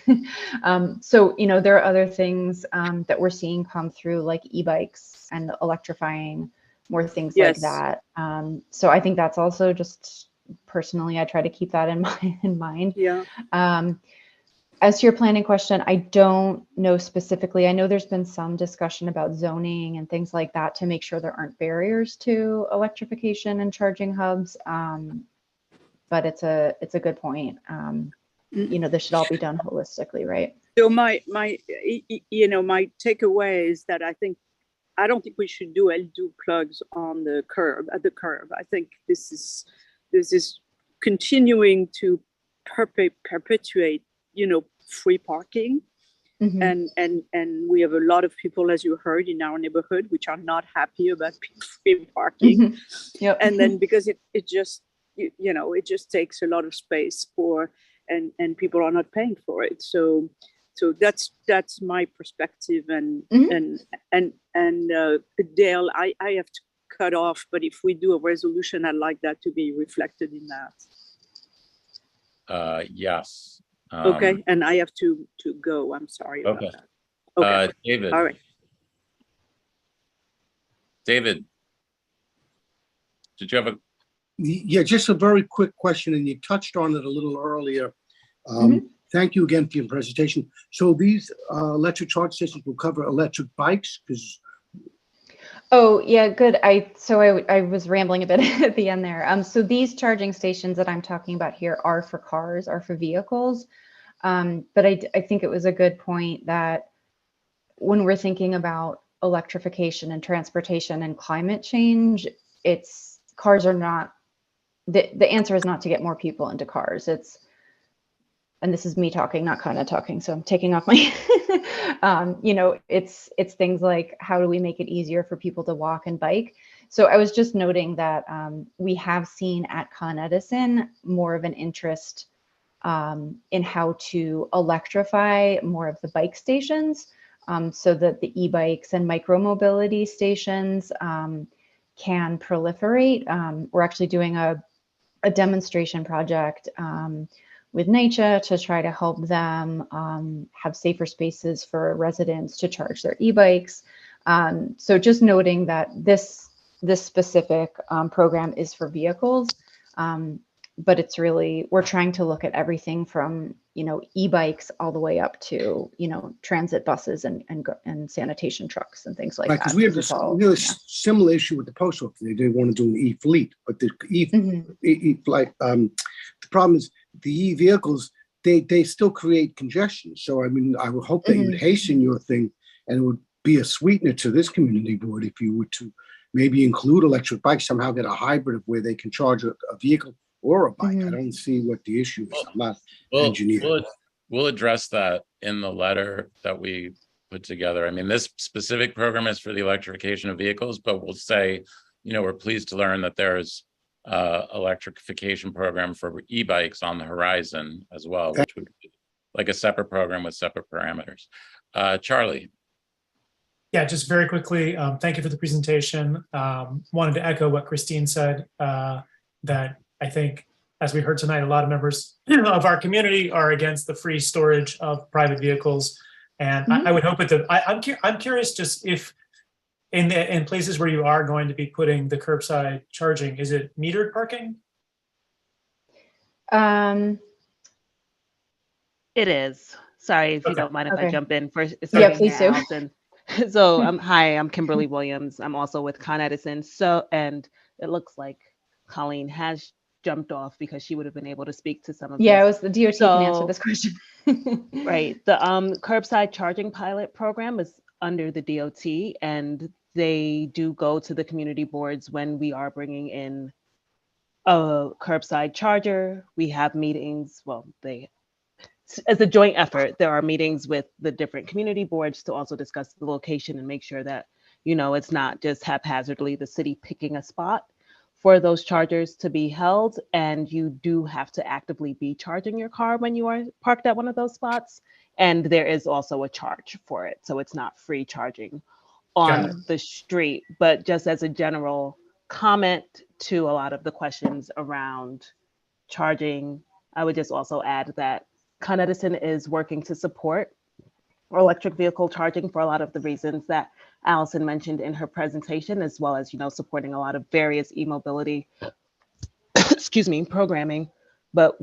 So there are other things that we're seeing come through, like e-bikes and electrifying more things like that. So I think that's also just personally, I try to keep that in mind. Yeah. As to your planning question, I don't know specifically. I know there's been some discussion about zoning and things like that to make sure there aren't barriers to electrification and charging hubs. But it's a good point. This should all be done holistically, right? So my takeaway is that I don't think we should do plugs on the curb, at the curb. I think this is continuing to perpetuate, free parking. And we have a lot of people, as you heard, in our neighborhood, which are not happy about free parking. And then because it just takes a lot of space and people are not paying for it. So that's my perspective. And Dale, I have to cut off, but if we do a resolution, I'd like that to be reflected in that. Yes. Okay, and I have to go. I'm sorry about that. Okay. David. All right. David, did you have a? Yeah, just a very quick question, and you touched on it a little earlier. Thank you again for your presentation. So these electric charge stations will cover electric bikes? Oh, yeah, good. I was rambling a bit at the end there. So these charging stations that I'm talking about here are for cars, are for vehicles. But I think it was a good point that when we're thinking about electrification and transportation and climate change, cars are not, the answer is not to get more people into cars. And this is me talking, not Kana talking, so I'm taking off my, it's things like, how do we make it easier for people to walk and bike? So I was just noting that we have seen at Con Edison more of an interest in how to electrify more of the bike stations so that the e-bikes and micro-mobility stations can proliferate. We're actually doing a demonstration project with NYCDOT to try to help them have safer spaces for residents to charge their e-bikes. So just noting that this this specific program is for vehicles. But it's really, we're trying to look at everything from, e-bikes all the way up to, transit buses and sanitation trucks and things like Right, that. because we have 'cause it's this all- really yeah. similar issue with the post office. They want to do an e-fleet, but the e-flight, the problem is the e-vehicles, they still create congestion. So, I mean, I would hope that you would hasten your thing, and it would be a sweetener to this community board if you were to maybe include electric bikes, somehow get a hybrid of where they can charge a vehicle or a bike. I don't see what the issue is. I'm not an engineer. We'll address that in the letter that we put together. I mean, this specific program is for the electrification of vehicles, but we'll say, we're pleased to learn that there's electrification program for e-bikes on the horizon as well, which would be like a separate program with separate parameters. Charlie. Yeah, just very quickly, thank you for the presentation. Wanted to echo what Christine said, that I think, as we heard tonight, a lot of members of our community are against the free storage of private vehicles. And I would hope I'm curious just if in places where you are going to be putting the curbside charging, is it metered parking? It is. Sorry if you don't mind if I jump in first. Yeah, please do. So hi, I'm Kimberly Williams. I'm also with Con Edison. So, and it looks like Colleen has jumped off because she would have been able to speak to some of Yeah, this. it was the DOT can answer this question. Right. The curbside charging pilot program is under the DOT, and they do go to the community boards when we are bringing in a curbside charger. We have meetings. Well, as a joint effort, there are meetings with the different community boards to also discuss the location and make sure that, it's not just haphazardly the city picking a spot for those chargers to be held. And you do have to actively be charging your car when you are parked at one of those spots. And there is also a charge for it. So it's not free charging on the street. But just as a general comment to a lot of the questions around charging, I would just also add that Con Edison is working to support electric vehicle charging for a lot of the reasons that Allison mentioned in her presentation, as well as, supporting a lot of various e-mobility, programming. But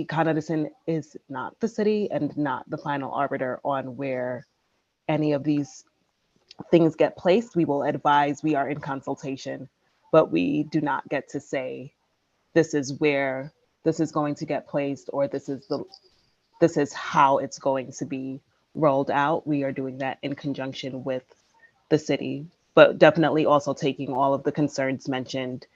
Con Edison is not the city and not the final arbiter on where any of these things get placed. We will advise, we are in consultation, but we do not get to say, this is where this is going to get placed, or this is how it's going to be rolled out. We are doing that in conjunction with the city, but definitely also taking all of the concerns mentioned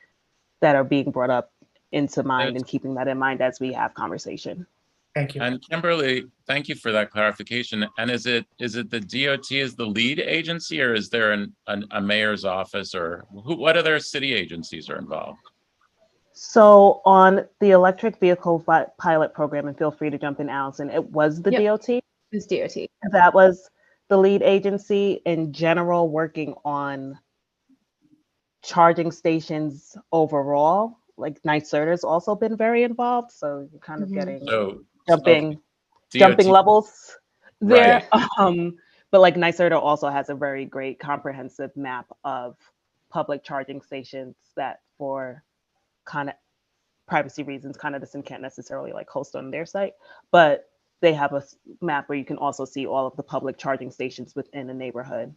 that are being brought up into mind and keeping that in mind as we have conversation. Thank you. And Kimberly, thank you for that clarification. And is it the DOT is the lead agency, or is there a mayor's office, or what other city agencies are involved? So on the electric vehicle pilot program, and feel free to jump in, Allison, it was the DOT. It was DOT. That was the lead agency in general, working on charging stations overall. Like NYCDOT's also been very involved. So you're kind of getting jumping levels there. Right. But like NYCDOT also has a very great comprehensive map of public charging stations that for kind of privacy reasons, Con Edison can't necessarily like host on their site, but they have a map where you can also see all of the public charging stations within a neighborhood,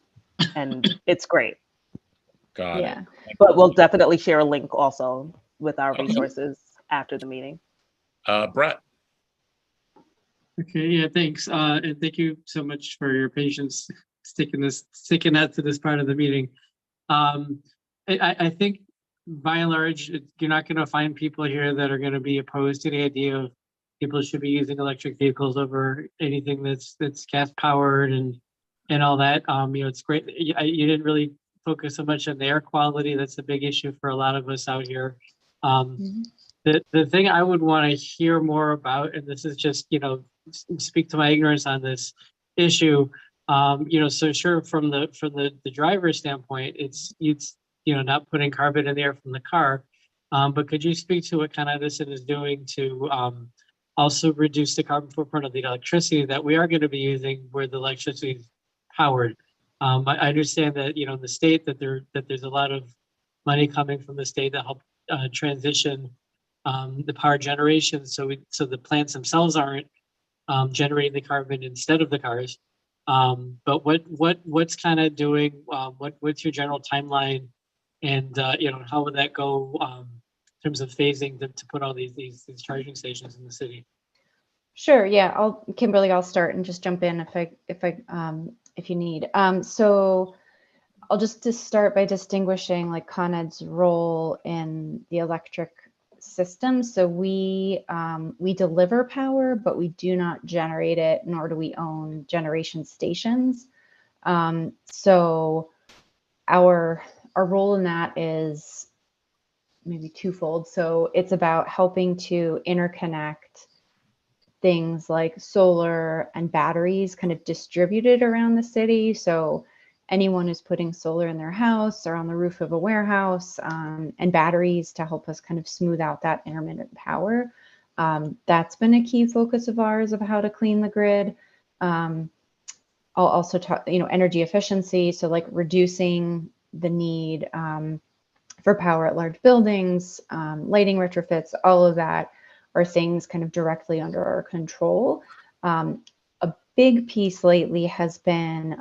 and it's great. Got it. But we'll definitely share a link also with our resources after the meeting. Brett. Okay, yeah, thanks. And thank you so much for your patience sticking that to this part of the meeting. I think by and large, you're not going to find people here that are going to be opposed to the idea of people should be using electric vehicles over anything that's gas powered and all that. It's great. You didn't really focus so much on the air quality. That's a big issue for a lot of us out here. The thing I would want to hear more about, and this is just, speak to my ignorance on this issue. So sure, from the driver's standpoint, it's not putting carbon in the air from the car. But could you speak to what Con Edison is doing to also reduce the carbon footprint of the electricity that we are going to be using where the electricity is powered? I understand that in the state that there's a lot of money coming from the state to help transition the power generation. So the plants themselves aren't generating the carbon instead of the cars. But what's kind of doing? What's your general timeline, and how would that go in terms of phasing to put all these charging stations in the city? Sure. Yeah. Kimberly, I'll start and just jump in if you need. So I'll just start by distinguishing like Con Ed's role in the electric system. So we deliver power, but we do not generate it, nor do we own generation stations. So our role in that is maybe twofold. So it's about helping to interconnect things like solar and batteries kind of distributed around the city. So anyone who's putting solar in their house or on the roof of a warehouse, and batteries to help us kind of smooth out that intermittent power. That's been a key focus of ours of how to clean the grid. I'll also talk, energy efficiency. So like reducing the need for power at large buildings, lighting retrofits, all of that are things kind of directly under our control. A big piece lately has been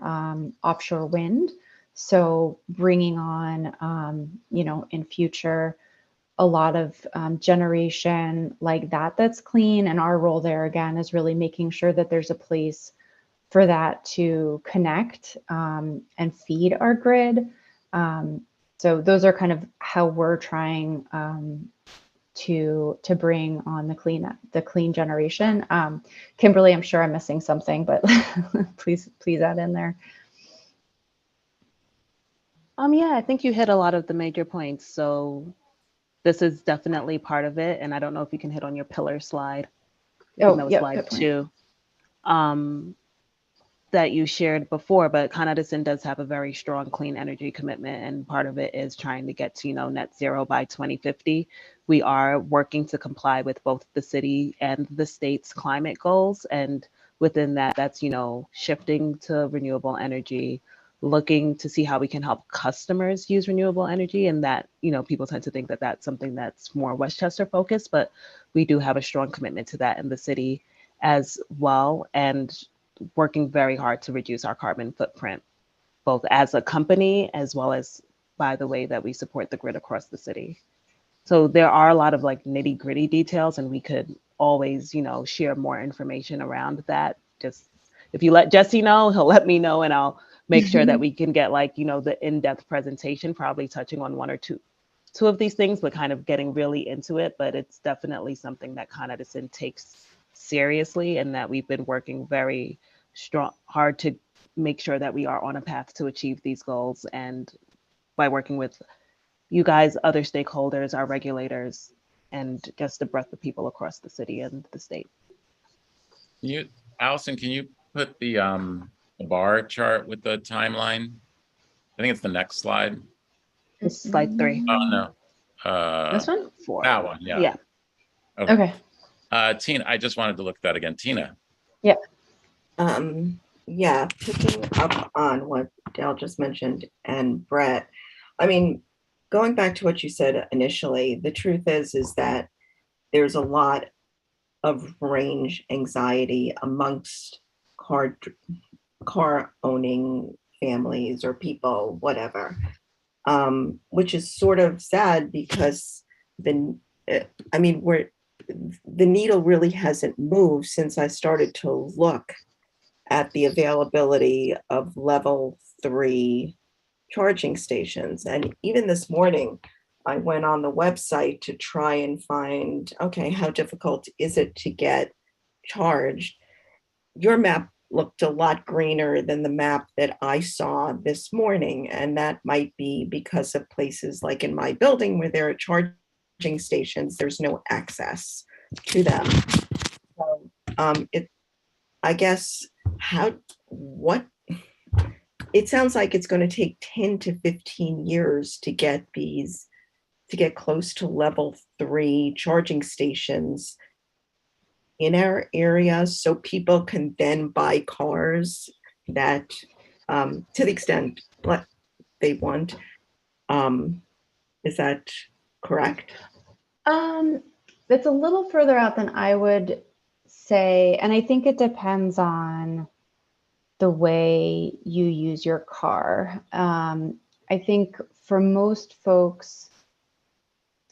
offshore wind. So bringing on, in future, a lot of generation like that's clean. And our role there, again, is really making sure that there's a place for that to connect and feed our grid. So those are kind of how we're trying to bring on the clean generation. Kimberly, I'm sure I'm missing something, but please add in there. Yeah, I think you hit a lot of the major points. So this is definitely part of it. And I don't know if you can hit on your pillar slide. Oh, that was yep, slide definitely. 2. That you shared before, but Con Edison does have a very strong clean energy commitment, and part of it is trying to get to net zero by 2050. We are working to comply with both the city and the state's climate goals, and within that, that's shifting to renewable energy, looking to see how we can help customers use renewable energy, and that people tend to think that that's something that's more Westchester focused, but we do have a strong commitment to that in the city as well, and working very hard to reduce our carbon footprint, both as a company as well as by the way that we support the grid across the city. So there are a lot of like nitty gritty details, and we could always, share more information around that. Just if you let Jesse know, he'll let me know, and I'll make sure that we can get like, the in-depth presentation, probably touching on one or two of these things, but kind of getting really into it. But it's definitely something that Con Edison takes seriously, and that we've been working very hard to make sure that we are on a path to achieve these goals, and by working with you guys, other stakeholders, our regulators, and just a breadth of people across the city and the state. Allison, can you put the bar chart with the timeline? I think it's the next slide. It's slide 3. Oh no. This one? 4. That one, yeah. Yeah. Okay. Tina, I just wanted to look at that again. Tina. Yeah. Yeah, picking up on what Dale just mentioned and Brett, I mean, going back to what you said initially, the truth is that there's a lot of range anxiety amongst car owning families or people, whatever, which is sort of sad because the needle really hasn't moved since I started to look at the availability of level 3 charging stations. And even this morning, I went on the website to try and find, okay, how difficult is it to get charged? Your map looked a lot greener than the map that I saw this morning. And that might be because of places like in my building where there are charging stations, there's no access to them. So it sounds like it's going to take 10 to 15 years to get close to level 3 charging stations in our area, so people can then buy cars that, to the extent they want, Is that correct? It's a little further out than I would say, and I think it depends on the way you use your car. I think for most folks,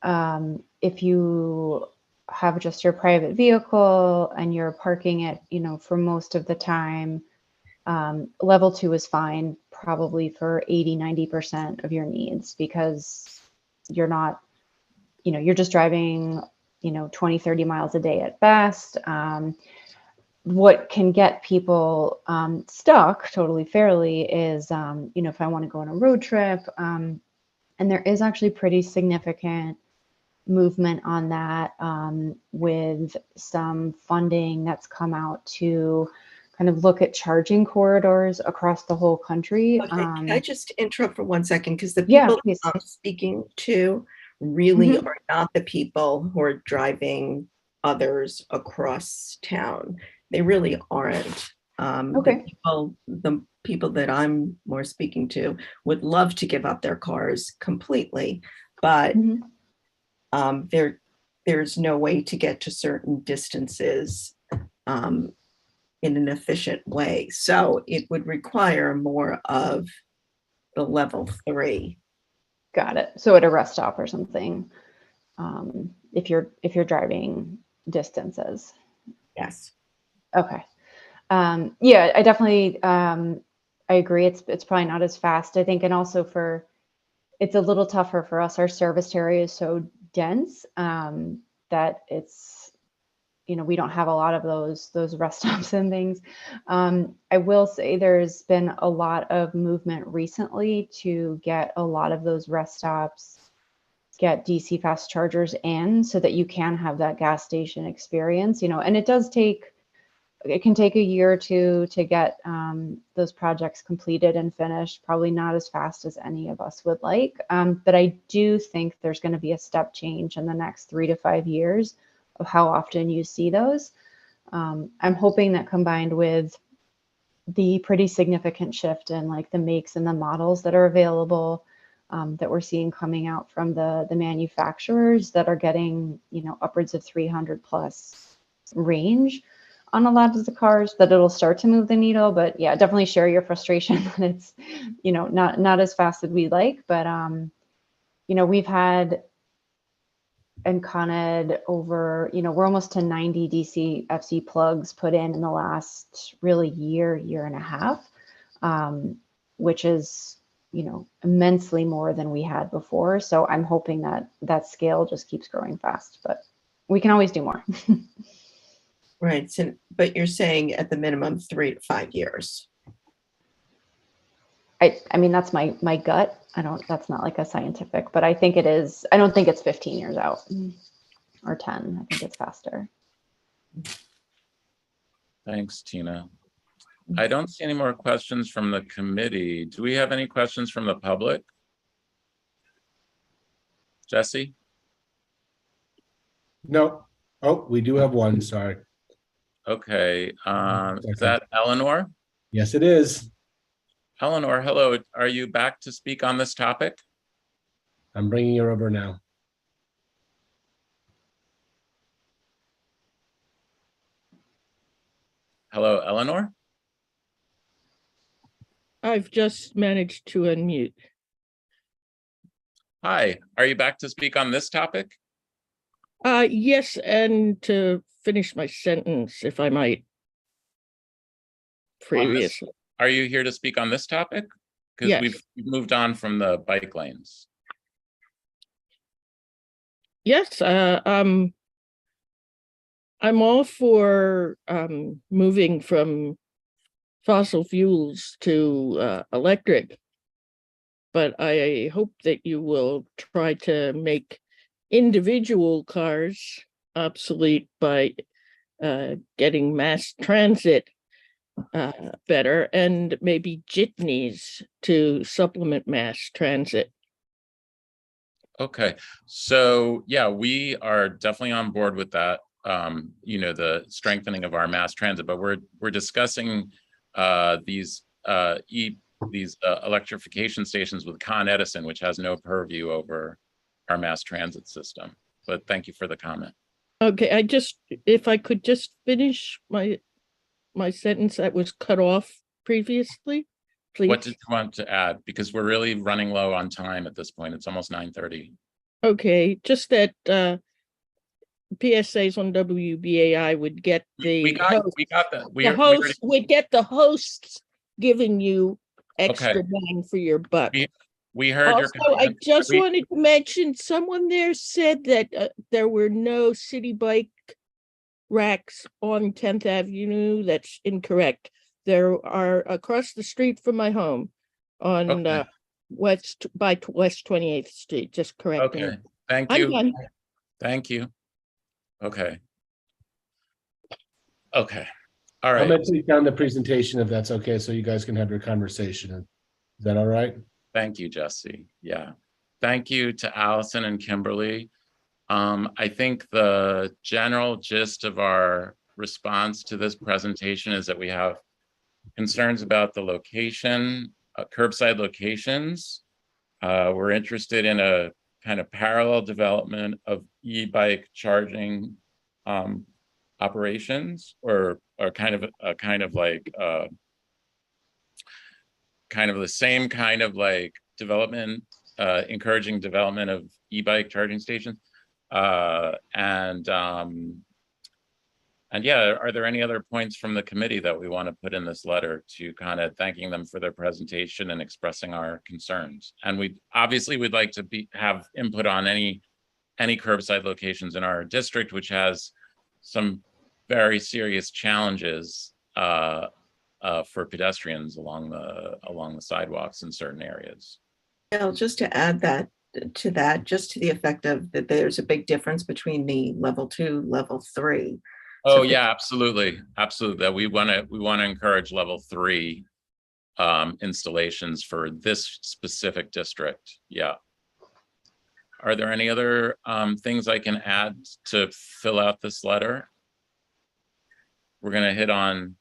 if you have just your private vehicle and you're parking it, for most of the time, level 2 is fine, probably for 80-90% of your needs, because you're not, you're just driving, 20-30 miles a day at best. What can get people stuck totally fairly is, if I want to go on a road trip, and there is actually pretty significant movement on that, with some funding that's come out to kind of look at charging corridors across the whole country. Okay, can I just interrupt for 1 second? Because the Yeah, people please. I'm speaking to really are not the people who are driving others across town. They really aren't. Okay. The people that I'm more speaking to would love to give up their cars completely, but there's no way to get to certain distances in an efficient way. So it would require more of the level 3. Got it. So at a rest stop or something, if you're driving distances. Yes. Okay. Yeah, I definitely, I agree. It's probably not as fast, I think. And also it's a little tougher for us. Our service area is so dense, that it's, we don't have a lot of those rest stops and things. I will say there's been a lot of movement recently to get a lot of those rest stops, get DC fast chargers in, so that you can have that gas station experience, and it can take a year or two to get those projects completed and finished, probably not as fast as any of us would like. But I do think there's going to be a step change in the next 3 to 5 years of how often you see those. I'm hoping that, combined with the pretty significant shift in like the makes and the models that are available, that we're seeing coming out from the manufacturers that are getting, upwards of 300 plus range on a lot of the cars, that it'll start to move the needle. But yeah, definitely share your frustration that it's, not as fast as we like. But, we've had and Con Ed over, we're almost to 90 DC FC plugs put in the last really year and a half, which is, immensely more than we had before. So I'm hoping that scale just keeps growing fast, but we can always do more. Right. So, but you're saying at the minimum 3 to 5 years. I mean, that's my gut. That's not like a scientific, but I think it is. I don't think it's 15 years out or 10. I think it's faster. Thanks, Tina. I don't see any more questions from the committee. Do we have any questions from the public? Jesse? No. Oh, we do have one, sorry. Okay, is that Eleanor? Yes, it is. Eleanor, hello. Are you back to speak on this topic? I'm bringing her over now. Hello, Eleanor? I've just managed to unmute. Hi, are you back to speak on this topic? Yes, and to finish my sentence, if I might. Previously. Are you here to speak on this topic? Because Yes. we've moved on from the bike lanes. Yes, I'm all for moving from fossil fuels to electric, but I hope that you will try to make individual cars obsolete by getting mass transit better, and maybe jitneys to supplement mass transit. Okay, so yeah, we are definitely on board with that. The strengthening of our mass transit, but we're discussing these electrification stations with Con Edison, which has no purview over our mass transit system. But thank you for the comment. Okay, if I could just finish my sentence that was cut off previously, please. What did you want to add? Because we're really running low on time at this point. It's almost 9:30. Okay, just that PSAs on WBAI would get We got that. The host would get the hosts giving you extra Okay. bang for your buck. We heard your Also, I comment. just wanted to mention, someone there said that there were no city bike racks on 10th Avenue. That's incorrect. There are across the street from my home on West 28th Street. Just correct me. Okay, thank I'm you. done. Thank you. Okay. Okay. All I'm right. gonna take down the presentation if that's okay, so you guys can have your conversation. Is that all right? Thank you, Jesse. Yeah. Thank you to Allison and Kimberly. I think the general gist of our response to this presentation is that we have concerns about the location, curbside locations. We're interested in a kind of parallel development of e-bike charging operations, or kind of the same kind of like development, encouraging development of e-bike charging stations. And yeah, are there any other points from the committee that we want to put in this letter to kind of thanking them for their presentation and expressing our concerns? And we obviously would like to have input on any curbside locations in our district, which has some very serious challenges for pedestrians along the sidewalks in certain areas. Well, just to add that to that, just to the effect of that, there's a big difference between the level 2, level 3. Oh yeah, absolutely, absolutely. We want to encourage level 3 installations for this specific district. Yeah. Are there any other things I can add to fill out this letter? We're going to hit on,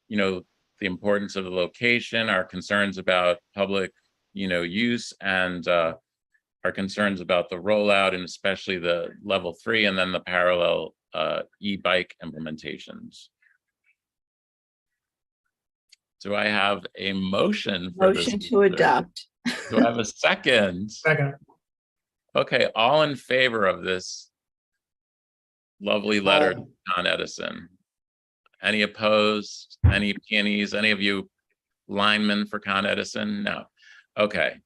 the importance of the location, our concerns about public, use, and our concerns about the rollout, and especially the level 3, and then the parallel e-bike implementations. Do I have a motion for Motion this? to adopt. Do I have a second? Second. Okay, all in favor of this lovely letter to Con Edison? Any opposed? Any peonies? Any of you linemen for Con Edison? No. Okay.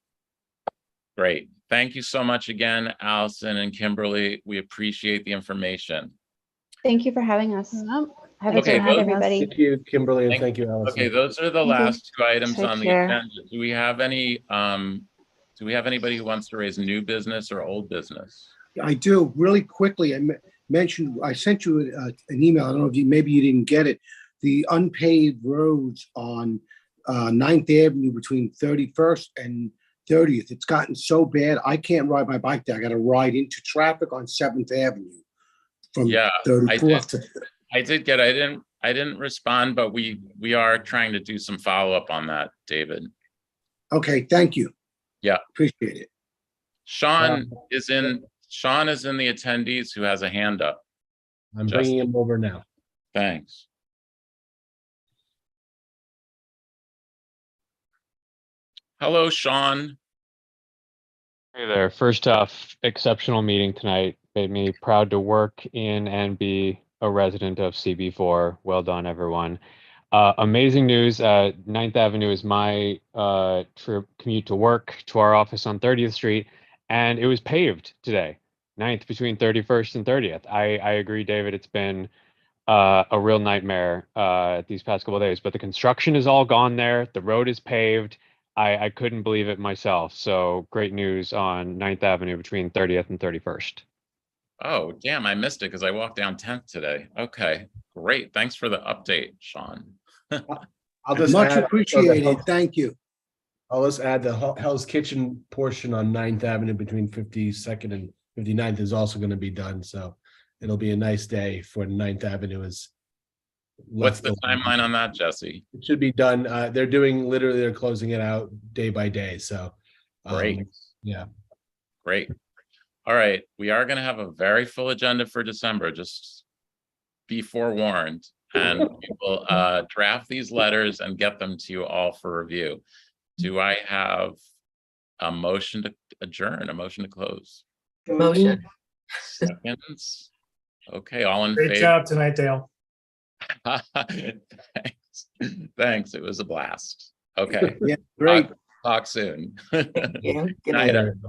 Great. Thank you so much again, Allison and Kimberly. We appreciate the information. Thank you for having us. Have a Okay, good night, everybody. Thank you, Kimberly, and thank you, Allison. Okay, those are the Thank you. last 2 items Take on the care. agenda. Do we have any, do we have anybody who wants to raise new business or old business? I do. Really quickly, I sent you an email. I don't know if maybe you didn't get it. The unpaved roads on 9th Avenue between 31st and 30th. It's gotten so bad, I can't ride my bike there. I got to ride into traffic on 7th Avenue from 34th to. I did get, I didn't respond, but we are trying to do some follow-up on that, David. Okay, thank you. Yeah. Appreciate it. Sean is in the attendees who has a hand up. I'm bringing him over now. Thanks. Hello, Sean. Hey there. First off, exceptional meeting tonight. Made me proud to work in and be a resident of CB4. Well done, everyone. Amazing news. 9th Avenue is my commute to work to our office on 30th Street, and it was paved today. 9th between 31st and 30th. I agree, David. It's been a real nightmare these past couple of days, but the construction is all gone there. The road is paved. I couldn't believe it myself. So great news on 9th Avenue between 30th and 31st. Oh, damn, I missed it because I walked down 10th today. Okay, great. Thanks for the update, Sean. I'll just Much add, appreciated. Thank you. I'll just add the Hell's Kitchen portion on 9th Avenue between 52nd and 59th is also going to be done. So it'll be a nice day for 9th Avenue. What's the timeline on that, Jesse? It should be done. They're closing it out day by day. So great. Yeah. Great. All right, we are going to have a very full agenda for December, just be forewarned. And we will draft these letters and get them to you all for review. Do I have a motion to adjourn, a motion to close? Motion. Seconds. Okay, all in Great favor? job tonight, Dale. Thanks. Thanks. It was a blast. Okay. Yeah, great. Talk soon. Thank you. Good Night, night. everyone.